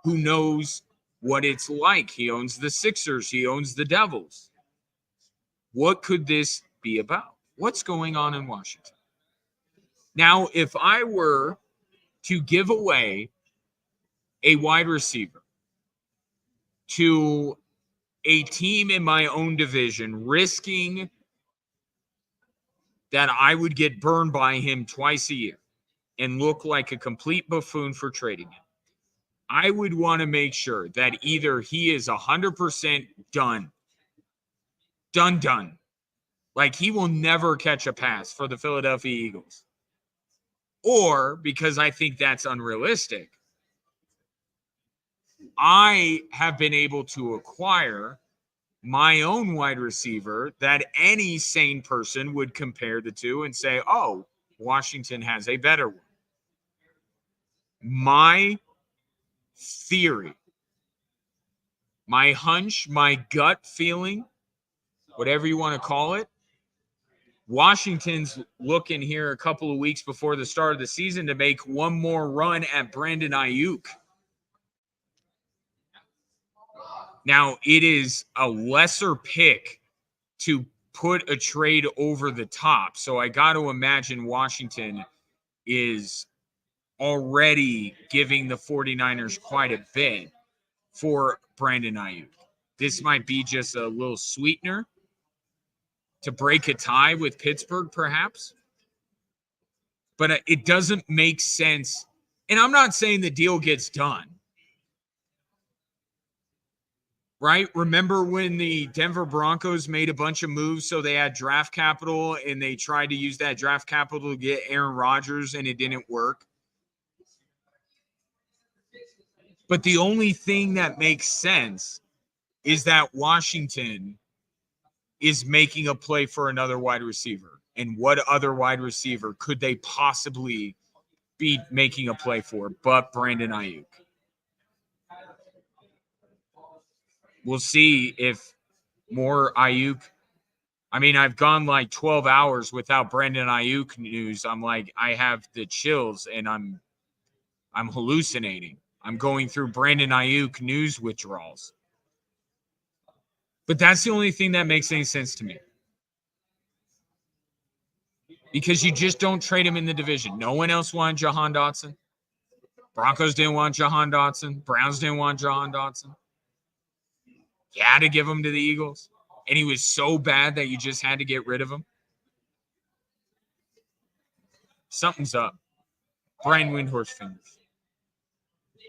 who knows what it's like. He owns the Sixers. He owns the Devils. What could this be about? What's going on in Washington? Now, if I were to give away a wide receiver to a team in my own division, risking that I would get burned by him twice a year and look like a complete buffoon for trading him, I would want to make sure that either he is 100% done, like he will never catch a pass for the Philadelphia Eagles, or because I think that's unrealistic, I have been able to acquire my own wide receiver that any sane person would compare the two and say, oh, Washington has a better one. My theory, my hunch, my gut feeling, whatever you want to call it, Washington's looking here a couple of weeks before the start of the season to make one more run at Brandon Ayuk. Now, it is a lesser pick to put a trade over the top. So I got to imagine Washington is already giving the 49ers quite a bit for Brandon Ayuk. This might be just a little sweetener to break a tie with Pittsburgh, perhaps. But it doesn't make sense. And I'm not saying the deal gets done. Right? Remember when the Denver Broncos made a bunch of moves so they had draft capital and they tried to use that draft capital to get Aaron Rodgers and it didn't work? But the only thing that makes sense is that Washington is making a play for another wide receiver. And what other wide receiver could they possibly be making a play for but Brandon Ayuk? We'll see if more Ayuk. I mean, I've gone like 12 hours without Brandon Ayuk news. I'm like, I have the chills and I'm hallucinating. I'm going through Brandon Ayuk news withdrawals. But that's the only thing that makes any sense to me. Because you just don't trade him in the division. No one else wanted Jahan Dotson. Broncos didn't want Jahan Dotson. Browns didn't want Jahan Dotson. You had to give him to the Eagles. And he was so bad that you just had to get rid of him. Something's up. Brian Windhorst fingers.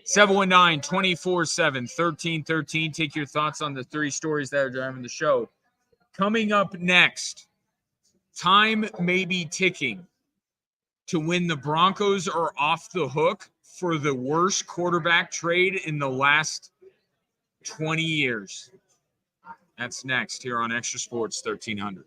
719-247-1313. Take your thoughts on the three stories that are driving the show. Coming up next, time may be ticking to when the Broncos are off the hook for the worst quarterback trade in the last 20 years. That's next here on Extra Sports 1300.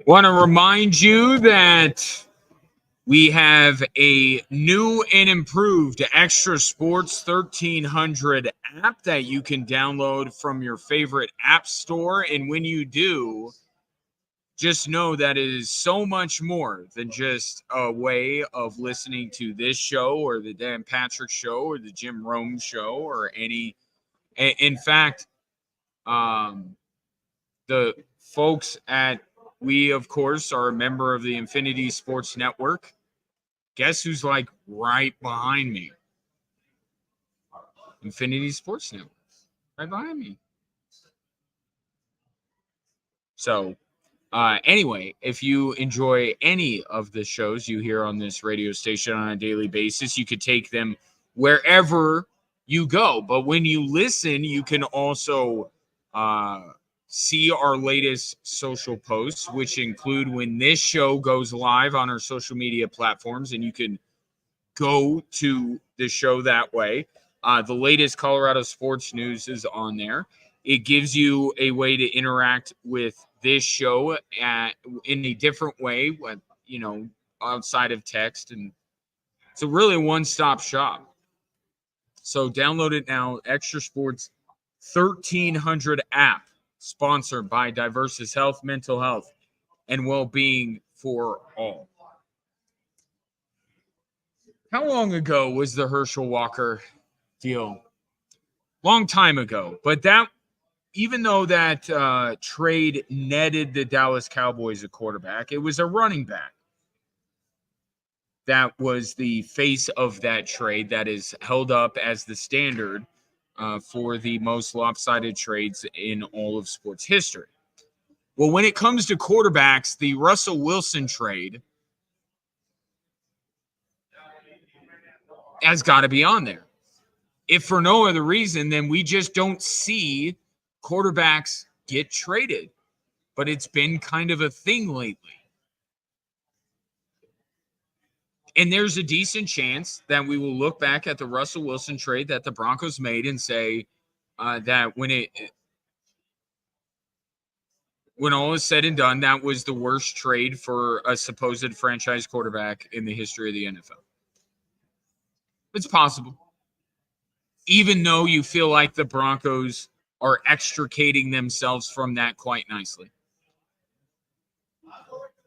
Want to remind you that we have a new and improved Extra Sports 1300 app that you can download from your favorite app store. And when you do, just know that it is so much more than just a way of listening to this show or the Dan Patrick show or the Jim Rome show or any. In fact, the folks we, of course, are a member of the Infinity Sports Network. Guess who's like right behind me? Infinity Sports Network, right behind me. So, anyway, if you enjoy any of the shows you hear on this radio station on a daily basis, you could take them wherever you go. But when you listen, you can also see our latest social posts, which include when this show goes live on our social media platforms, and you can go to the show that way. The latest Colorado sports news is on there. It gives you a way to interact with this show in a different way, outside of text. And it's a really one-stop shop. So download it now. Extra Sports 1300 app, sponsored by Diversus Health, Mental Health, and Well-Being for All. How long ago was the Herschel Walker deal? Long time ago. But that, even though that trade netted the Dallas Cowboys a quarterback, it was a running back that was the face of that trade that is held up as the standard for the most lopsided trades in all of sports history. Well, when it comes to quarterbacks, the Russell Wilson trade has got to be on there. If for no other reason, then we just don't see quarterbacks get traded. But it's been kind of a thing lately. And there's a decent chance that we will look back at the Russell Wilson trade that the Broncos made and say that when all is said and done, that was the worst trade for a supposed franchise quarterback in the history of the NFL. It's possible. Even though you feel like the Broncos are extricating themselves from that quite nicely.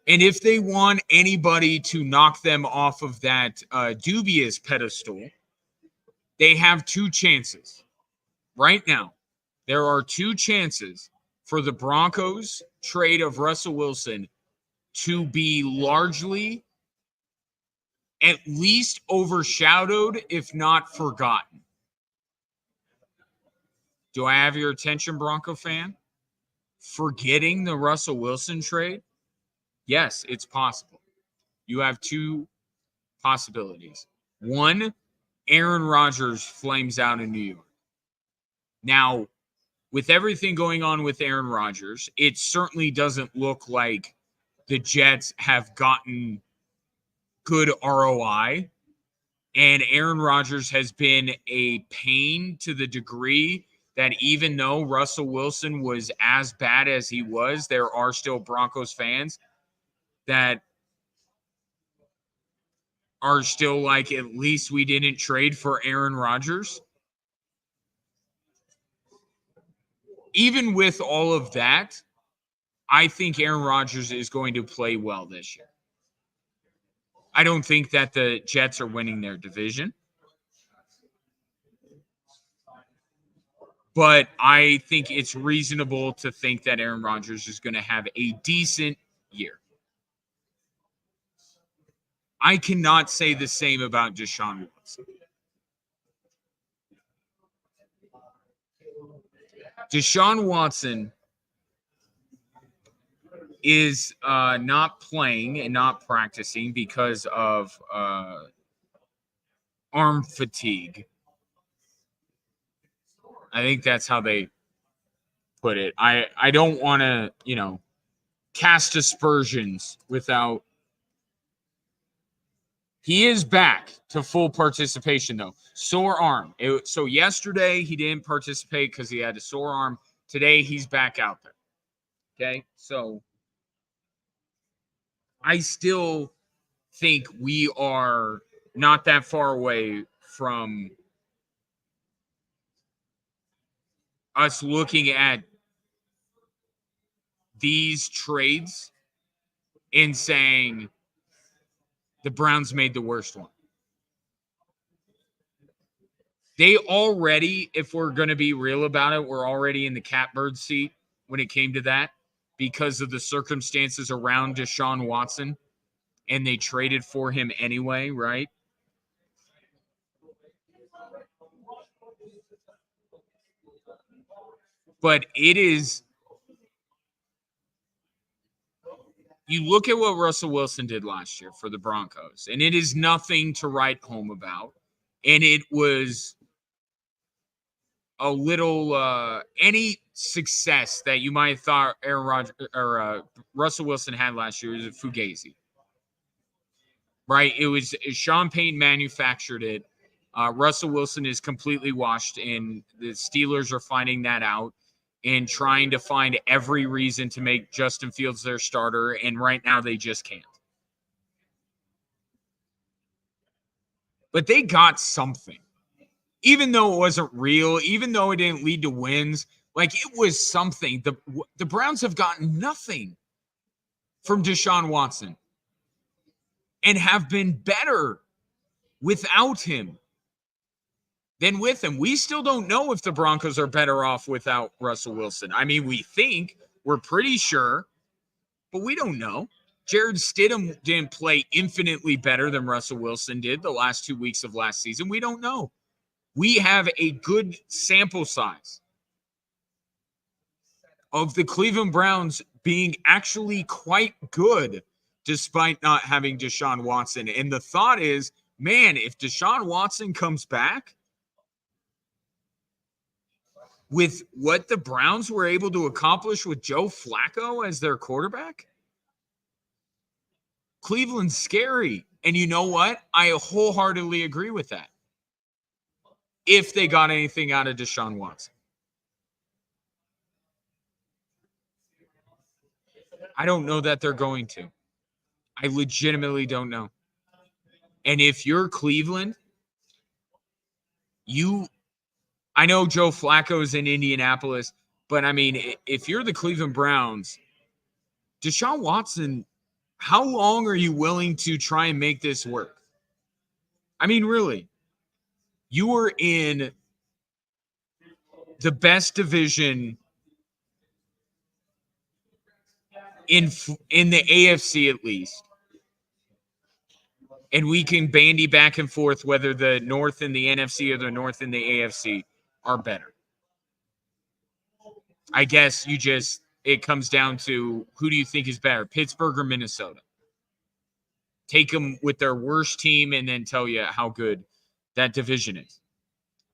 And if they want anybody to knock them off of that dubious pedestal, they have two chances. Right now, there are two chances for the Broncos trade of Russell Wilson to be largely at least overshadowed, if not forgotten. Do I have your attention, Bronco fan? Forgetting the Russell Wilson trade? Yes, it's possible. You have two possibilities. One, Aaron Rodgers flames out in New York. Now, with everything going on with Aaron Rodgers, it certainly doesn't look like the Jets have gotten good ROI. And Aaron Rodgers has been a pain to the degree that even though Russell Wilson was as bad as he was, there are still Broncos fans that are still like, at least we didn't trade for Aaron Rodgers. Even with all of that, I think Aaron Rodgers is going to play well this year. I don't think that the Jets are winning their division. But I think it's reasonable to think that Aaron Rodgers is going to have a decent year. I cannot say the same about Deshaun Watson. Deshaun Watson is not playing and not practicing because of arm fatigue. I think that's how they put it. I don't want to, cast aspersions without. He is back to full participation, though. Sore arm. So yesterday he didn't participate because he had a sore arm. Today he's back out there. Okay, so I still think we are not that far away from us looking at these trades and saying the Browns made the worst one. They already, if we're going to be real about it, we're already in the catbird seat when it came to that because of the circumstances around Deshaun Watson, and they traded for him anyway, right? But it is, you look at what Russell Wilson did last year for the Broncos, and it is nothing to write home about. And it was a little any success that you might have thought Aaron Rodgers or Russell Wilson had last year was a fugazi, right? It was Sean Payton manufactured it. Russell Wilson is completely washed, and the Steelers are finding that out and trying to find every reason to make Justin Fields their starter, and right now they just can't. But they got something. Even though it wasn't real, even though it didn't lead to wins, like it was something. The Browns have gotten nothing from Deshaun Watson and have been better without him than with him. We still don't know if the Broncos are better off without Russell Wilson. I mean, we think, we're pretty sure, but we don't know. Jared Stidham didn't play infinitely better than Russell Wilson did the last 2 weeks of last season. We don't know. We have a good sample size of the Cleveland Browns being actually quite good despite not having Deshaun Watson. And the thought is, man, if Deshaun Watson comes back with what the Browns were able to accomplish with Joe Flacco as their quarterback, Cleveland's scary. And you know what? I wholeheartedly agree with that. If they got anything out of Deshaun Watson. I don't know that they're going to. I legitimately don't know. And if you're Cleveland, I know Joe Flacco is in Indianapolis, but I mean, if you're the Cleveland Browns, Deshaun Watson, how long are you willing to try and make this work? I mean, really, you were in the best division in the AFC at least. And we can bandy back and forth whether the North and the NFC or the North and the AFC are better. I guess it comes down to who do you think is better, Pittsburgh or Minnesota? Take them with their worst team and then tell you how good that division is.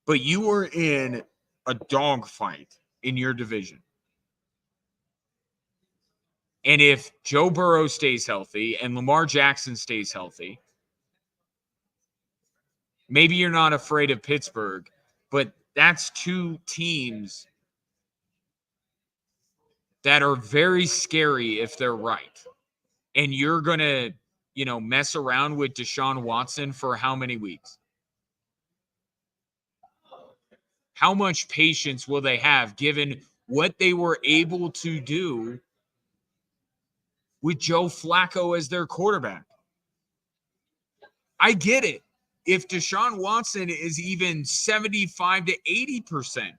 But you were in a dogfight in your division. And if Joe Burrow stays healthy and Lamar Jackson stays healthy, maybe you're not afraid of Pittsburgh, but that's two teams that are very scary if they're right. And you're going to, mess around with Deshaun Watson for how many weeks? How much patience will they have given what they were able to do with Joe Flacco as their quarterback? I get it. If Deshaun Watson is even 75 to 80%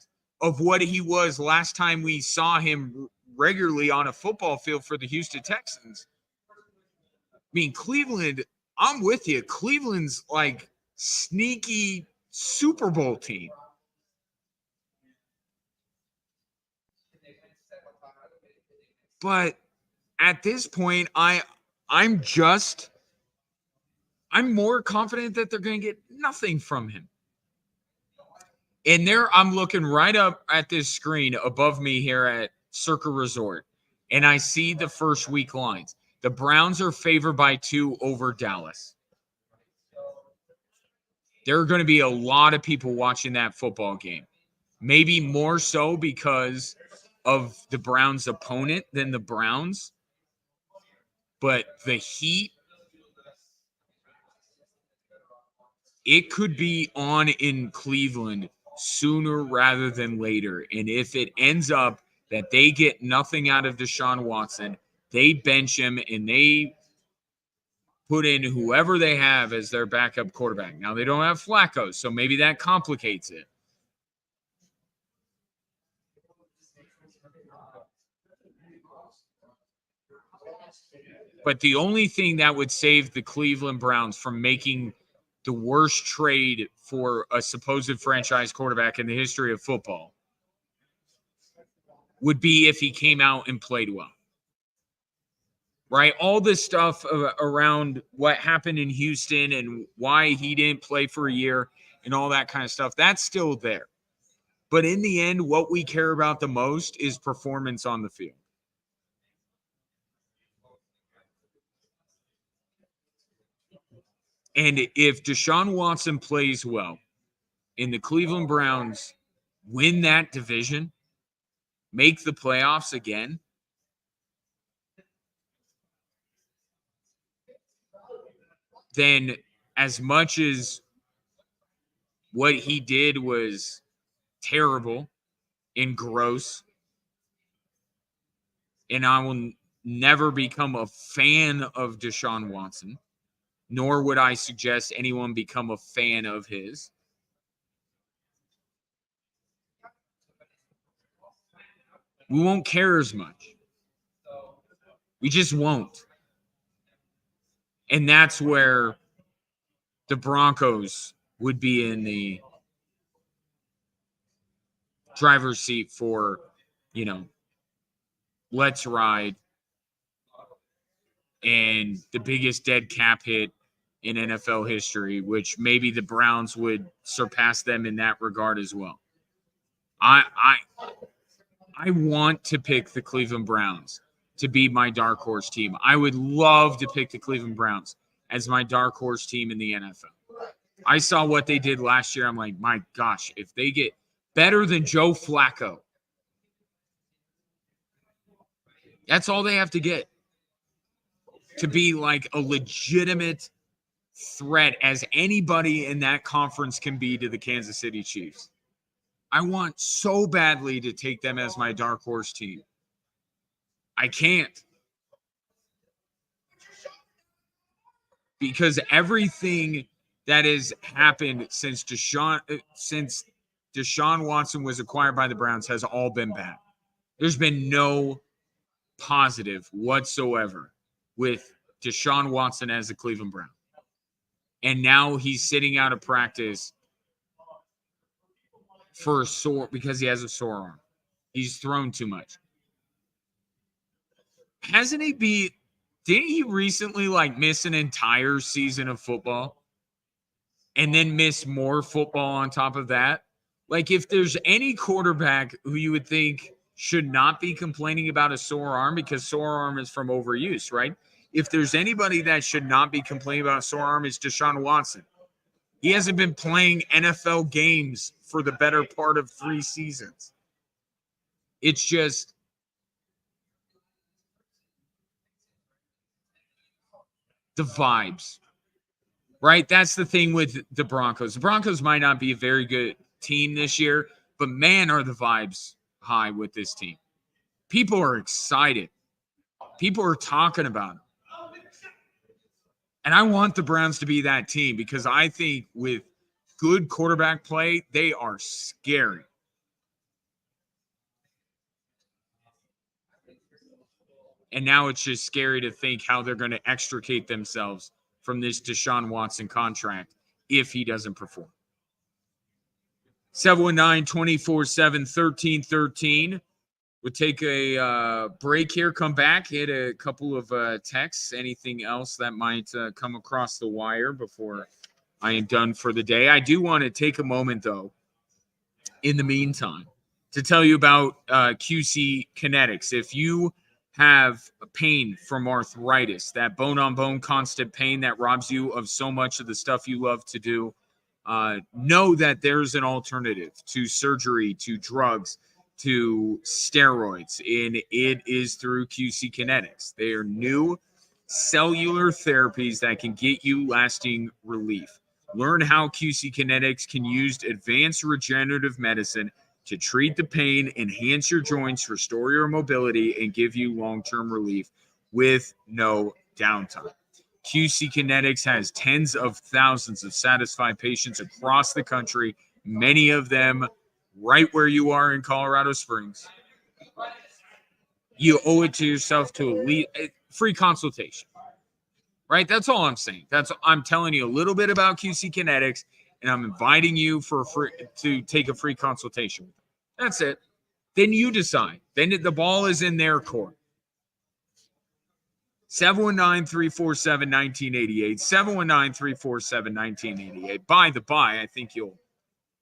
of what he was last time we saw him regularly on a football field for the Houston Texans, I mean, Cleveland, I'm with you. Cleveland's like sneaky Super Bowl team. But at this point, I'm more confident that they're going to get nothing from him. And there, I'm looking right up at this screen above me here at Circa Resort, and I see the first week lines. The Browns are favored by 2 over Dallas. There are going to be a lot of people watching that football game. Maybe more so because of the Browns' opponent than the Browns. But the heat, it could be on in Cleveland sooner rather than later. And if it ends up that they get nothing out of Deshaun Watson, they bench him and they put in whoever they have as their backup quarterback. Now, they don't have Flacco, so maybe that complicates it. But the only thing that would save the Cleveland Browns from making the worst trade for a supposed franchise quarterback in the history of football would be if he came out and played well. Right? All this stuff around what happened in Houston and why he didn't play for a year and all that kind of stuff, that's still there. But in the end, what we care about the most is performance on the field. And if Deshaun Watson plays well and the Cleveland Browns win that division, make the playoffs again, then as much as what he did was terrible and gross, and I will never become a fan of Deshaun Watson, nor would I suggest anyone become a fan of his. We won't care as much. We just won't. And that's where the Broncos would be in the driver's seat for, let's ride and the biggest dead cap hit in NFL history, which maybe the Browns would surpass them in that regard as well. I want to pick the Cleveland Browns to be my dark horse team. I would love to pick the Cleveland Browns as my dark horse team in the NFL. I saw what they did last year. I'm like, my gosh, if they get better than Joe Flacco, that's all they have to get to be like a legitimate threat as anybody in that conference can be to the Kansas City Chiefs. I want so badly to take them as my dark horse team. I can't. Because everything that has happened since Deshaun Watson was acquired by the Browns has all been bad. There's been no positive whatsoever with Deshaun Watson as a Cleveland Brown. And now he's sitting out of practice for a sore because he has a sore arm. He's thrown too much. Didn't he recently miss an entire season of football and then miss more football on top of that? If there's any quarterback who you would think should not be complaining about a sore arm, because sore arm is from overuse, right? If there's anybody that should not be complaining about a sore arm, it's Deshaun Watson. He hasn't been playing NFL games for the better part of 3 seasons. It's just the vibes, right? That's the thing with the Broncos. The Broncos might not be a very good team this year, but man, are the vibes high with this team. People are excited. People are talking about them. And I want the Browns to be that team because I think with good quarterback play, they are scary. And now it's just scary to think how they're going to extricate themselves from this Deshaun Watson contract if he doesn't perform. 719-247-1313. We'll take a break here, come back, hit a couple of texts, anything else that might come across the wire before I am done for the day. I do want to take a moment, though, in the meantime, to tell you about QC Kinetics. If you have pain from arthritis, that bone-on-bone constant pain that robs you of so much of the stuff you love to do, know that there's an alternative to surgery, to drugs, to steroids, and it is through QC Kinetics. They are new cellular therapies that can get you lasting relief. Learn how QC Kinetics can use advanced regenerative medicine to treat the pain, enhance your joints, restore your mobility, and give you long-term relief with no downtime. QC Kinetics has tens of thousands of satisfied patients across the country, many of them right where you are in Colorado Springs. You owe it to yourself to at least free consultation, right? That's all I'm saying. I'm telling you a little bit about QC Kinetics, and I'm inviting you to take a free consultation. That's it. Then you decide. Then the ball is in their court. 719-347-1988. 719-347-1988. By the by, I think you'll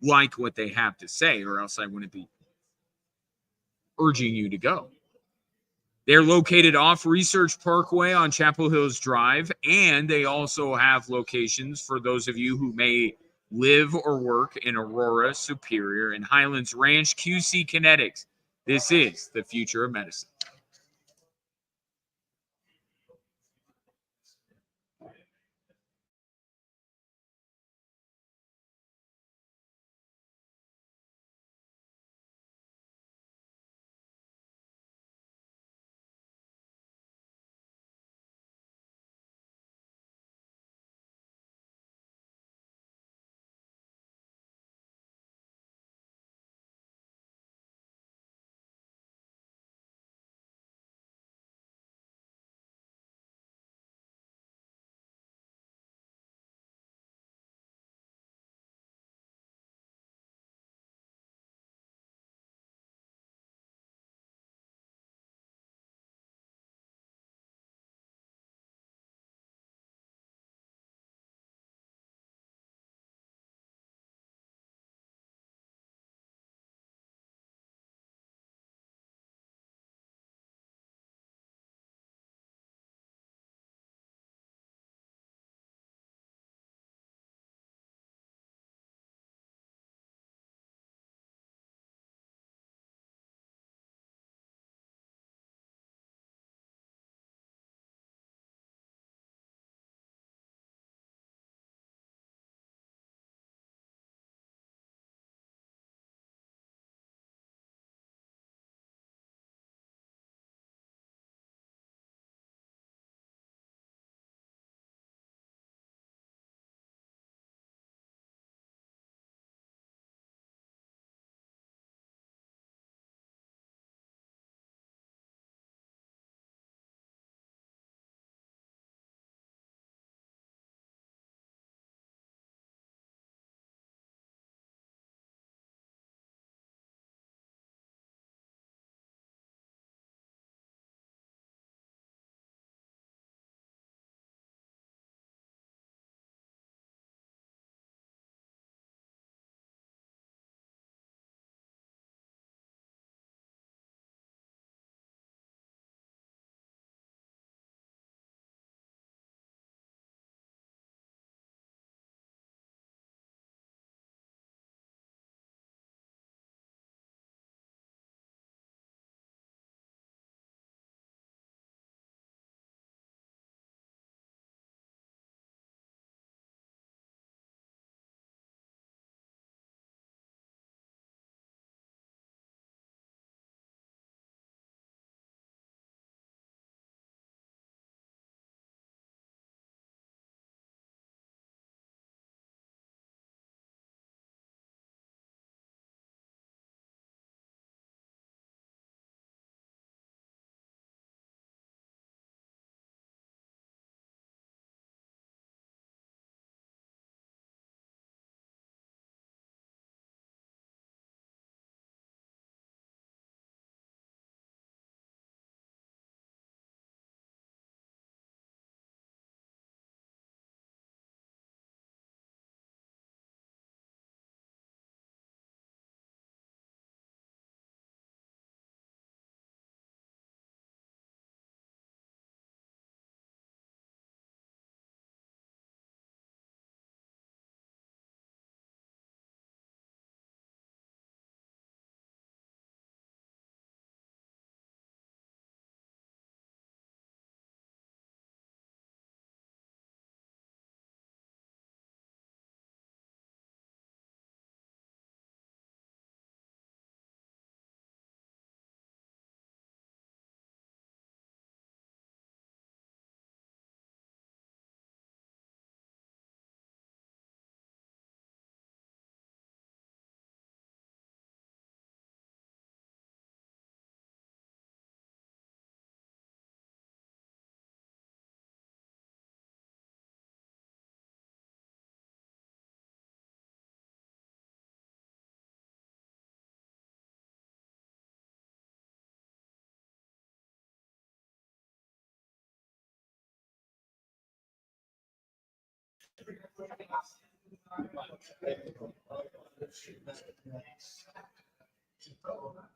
like what they have to say, or else I wouldn't be urging you to go. They're located off Research Parkway on Chapel Hills Drive, and they also have locations for those of you who may live or work in Aurora, Superior, and Highlands Ranch. QC Kinetics. This is the future of medicine.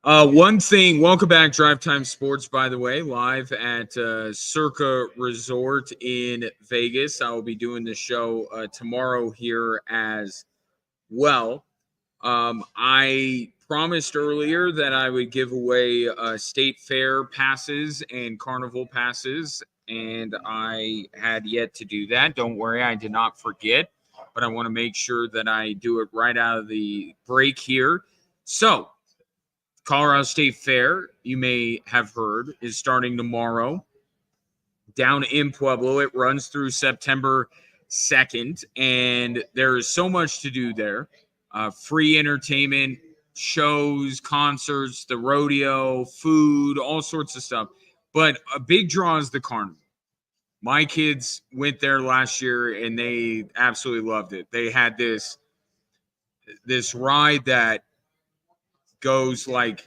One thing, welcome back, Drive Time Sports, by the way, live at Circa Resort in Vegas. I will be doing the show tomorrow here as well. I promised earlier that I would give away state fair passes and carnival passes, and I had yet to do that. Don't worry, I did not forget, but I want to make sure that I do it right out of the break here. So, Colorado State Fair, you may have heard, is starting tomorrow down in Pueblo. It runs through September 2nd, and there is so much to do there. Free entertainment, shows, concerts, the rodeo, food, all sorts of stuff. But a big draw is the carnival. My kids went there last year, and they absolutely loved it. They had this ride that goes like,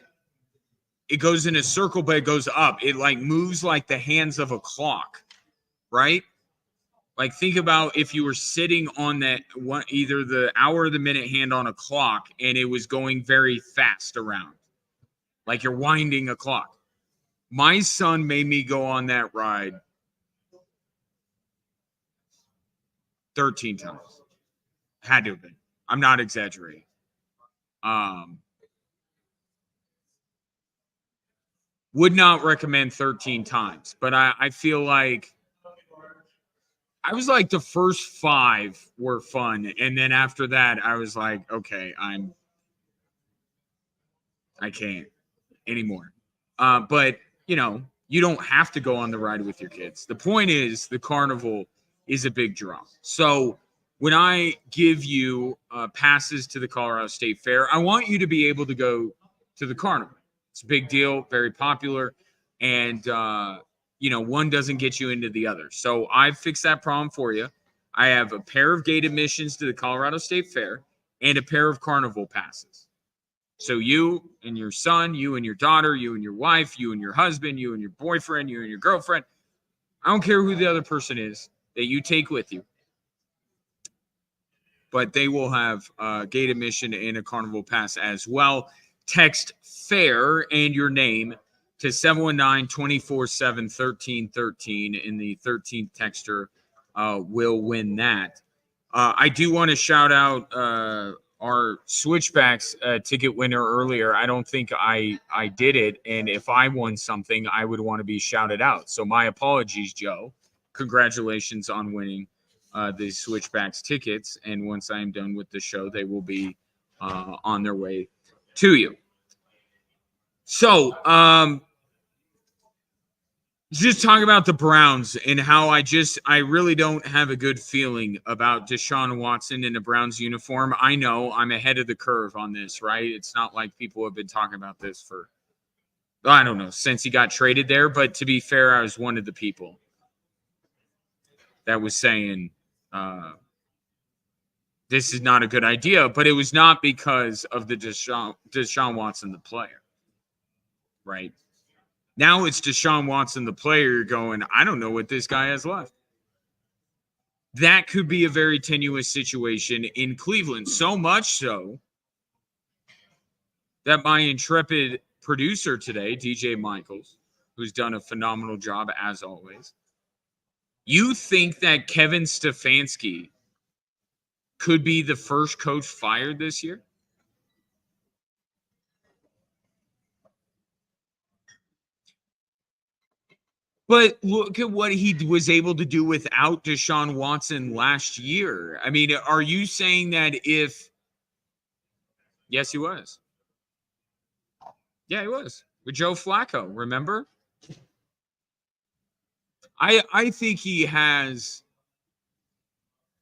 it goes in a circle, but it goes up. It like moves like the hands of a clock, right? Like think about if you were sitting on that one, either the hour or the minute hand on a clock, and it was going very fast around, like you're winding a clock. My son made me go on that ride 13 times. Had to have been. I'm not exaggerating. Would not recommend 13 times, but I feel like I was like the first 5 were fun, and then after that, I was like, okay, I can't anymore. But you know, you don't have to go on the ride with your kids. The point is, the carnival is a big draw. So when I give you passes to the Colorado State Fair, I want you to be able to go to the carnival. It's a big deal, very popular, and one doesn't get you into the other. So I've fixed that problem for you. I have a pair of gate admissions to the Colorado State Fair and a pair of carnival passes. So you and your son, you and your daughter, you and your wife, you and your husband, you and your boyfriend, you and your girlfriend, I don't care who the other person is that you take with you, but they will have gate admission and a carnival pass as well. Text FAIR and your name to 719-247-1313, and the 13th texter will win that. I do want to shout out our Switchbacks ticket winner earlier. I don't think I did it, and if I won something, I would want to be shouted out. So my apologies, Joe. Congratulations on winning the Switchbacks tickets, and once I am done with the show, they will be on their way to you. So, just talking about the Browns and how I really don't have a good feeling about Deshaun Watson in a Browns uniform. I know I'm ahead of the curve on this, right? It's not like people have been talking about this for, I don't know, since he got traded there. But to be fair, I was one of the people that was saying this is not a good idea, but it was not because of the Deshaun Watson, the player, right? Now it's Deshaun Watson, the player, going, I don't know what this guy has left. That could be a very tenuous situation in Cleveland. So much so that my intrepid producer today, DJ Michaels, who's done a phenomenal job as always, you think that Kevin Stefanski could be the first coach fired this year? But look at what he was able to do without Deshaun Watson last year. I mean, are you saying that if... Yes, he was. Yeah, he was. With Joe Flacco, remember? I think he has...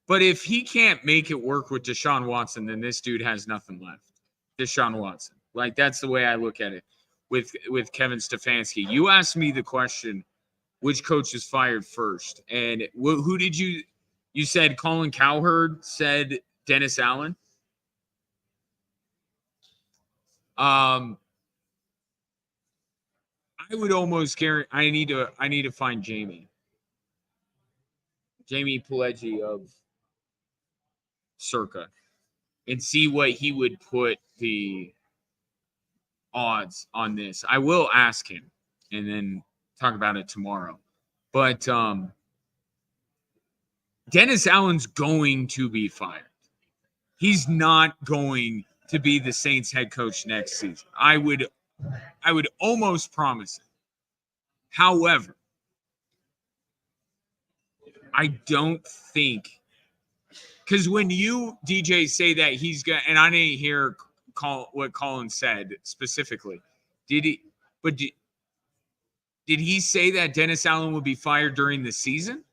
But if he can't make it work with Deshaun Watson, then this dude has nothing left. Deshaun Watson. Like, that's the way I look at it with Kevin Stefanski. You asked me the question, which coach is fired first? And who did you said Colin Cowherd said Dennis Allen? I would almost guarantee I need to find Jamie Pileggi of Circa and see what he would put the odds on this. I will ask him and then talk about it tomorrow. But Dennis Allen's going to be fired. He's not going to be the Saints head coach next season. I would almost promise it. However, I don't think, because when you, DJ, say that he's going to, and I didn't hear what Colin said specifically. Did he say that Dennis Allen would be fired during the season?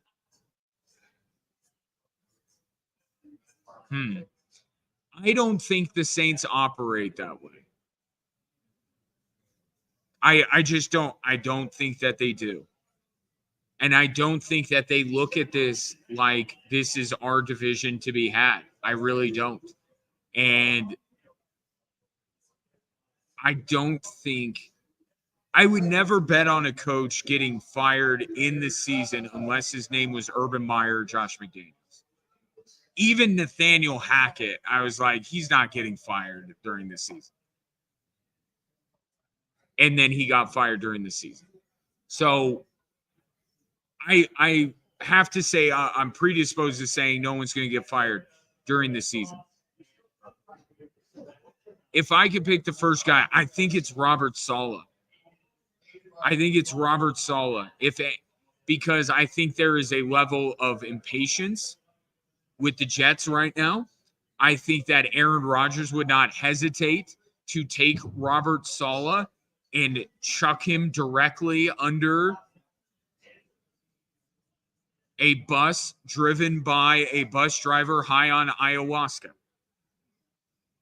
I don't think the Saints operate that way. I just don't. I don't think that they do. And I don't think that they look at this like this is our division to be had. I really don't. And I don't think I would never bet on a coach getting fired in the season unless his name was Urban Meyer or Josh McDaniels. Even Nathaniel Hackett, I was like, he's not getting fired during the season. And then he got fired during the season. So I have to say I'm predisposed to saying no one's going to get fired during the season. If I could pick the first guy, I think it's Robert Saleh. Because I think there is a level of impatience with the Jets right now. I think that Aaron Rodgers would not hesitate to take Robert Saleh and chuck him directly under a bus driven by a bus driver high on ayahuasca.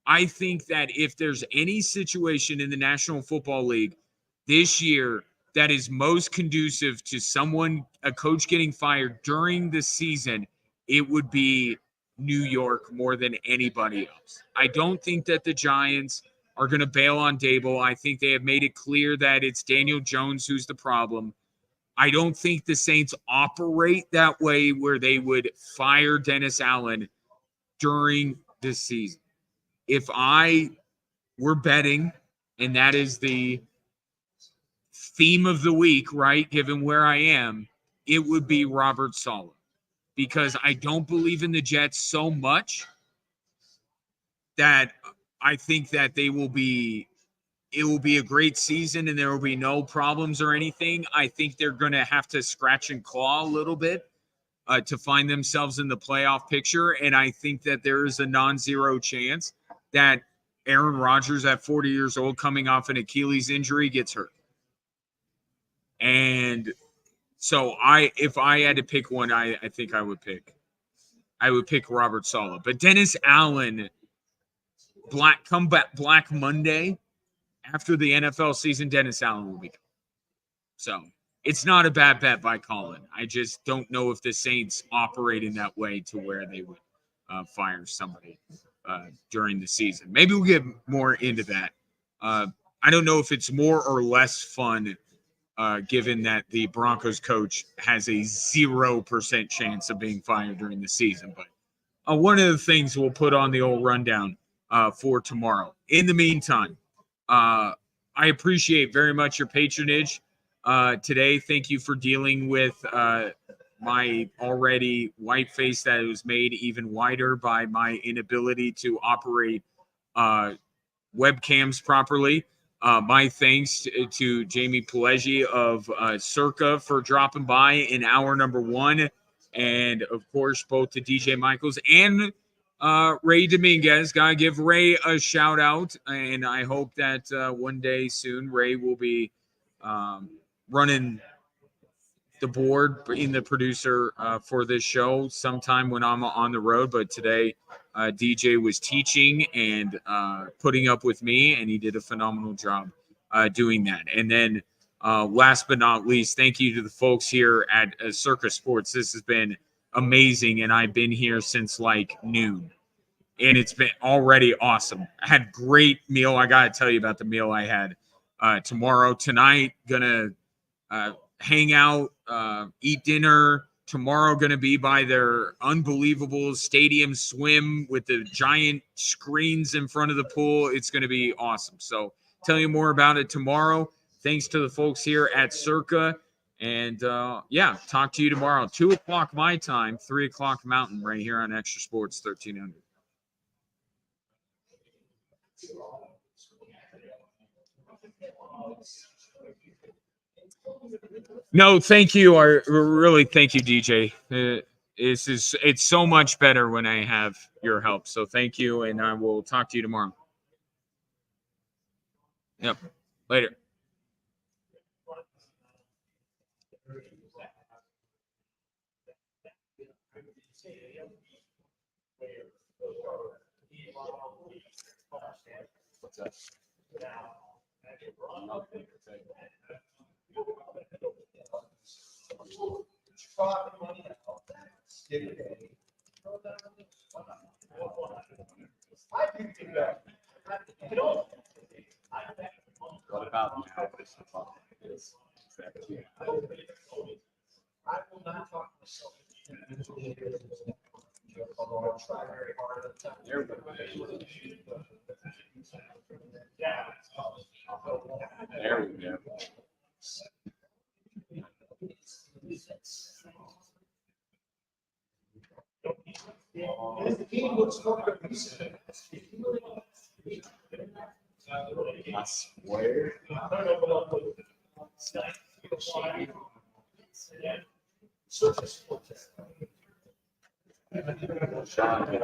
I think that if there's any situation in the National Football League this year that is most conducive to a coach getting fired during the season, it would be New York more than anybody else. I don't think that the Giants are going to bail on Dable. I think they have made it clear that it's Daniel Jones who's the problem. I don't think the Saints operate that way where they would fire Dennis Allen during this season. If I were betting, and that is the theme of the week, right, given where I am, it would be Robert Saleh. Because I don't believe in the Jets so much that I think that it will be a great season and there will be no problems or anything. I think they're going to have to scratch and claw a little bit to find themselves in the playoff picture. And I think that there is a non-zero chance that Aaron Rodgers at 40 years old coming off an Achilles injury gets hurt. And so if I had to pick one, I think I would pick Robert Saleh. But Dennis Allen, Black Monday, after the NFL season, Dennis Allen will be gone. So it's not a bad bet by Colin. I just don't know if the Saints operate in that way to where they would fire somebody during the season. Maybe we'll get more into that. I don't know if it's more or less fun given that the Broncos coach has a 0% chance of being fired during the season. But one of the things we'll put on the old rundown for tomorrow. In the meantime, I appreciate very much your patronage today. Thank you for dealing with my already white face that was made even whiter by my inability to operate webcams properly. My thanks to Jamie Pileggi of Circa for dropping by in hour number 1. And, of course, both to DJ Michaels and Ray Dominguez. Gotta give Ray a shout out, and I hope that one day soon Ray will be running the board, being the producer for this show sometime when I'm on the road. But today DJ was teaching and putting up with me, and he did a phenomenal job doing that. And then last but not least, thank you to the folks here at Circa Sports. This has been amazing, and I've been here since like noon, and it's been already awesome. I had a great meal. I got to tell you about the meal I had tonight, gonna hang out, eat dinner, tomorrow going to be by their unbelievable stadium swim with the giant screens in front of the pool. It's going to be awesome. So tell you more about it tomorrow. Thanks to the folks here at Circa. And yeah, talk to you tomorrow. 2 o'clock my time, 3 o'clock Mountain, right here on Extra Sports 1300. No, thank you. I really thank you, DJ. It's so much better when I have your help. So thank you, and I will talk to you tomorrow. Yep. Later. What about now? There we go. I swear. Sean,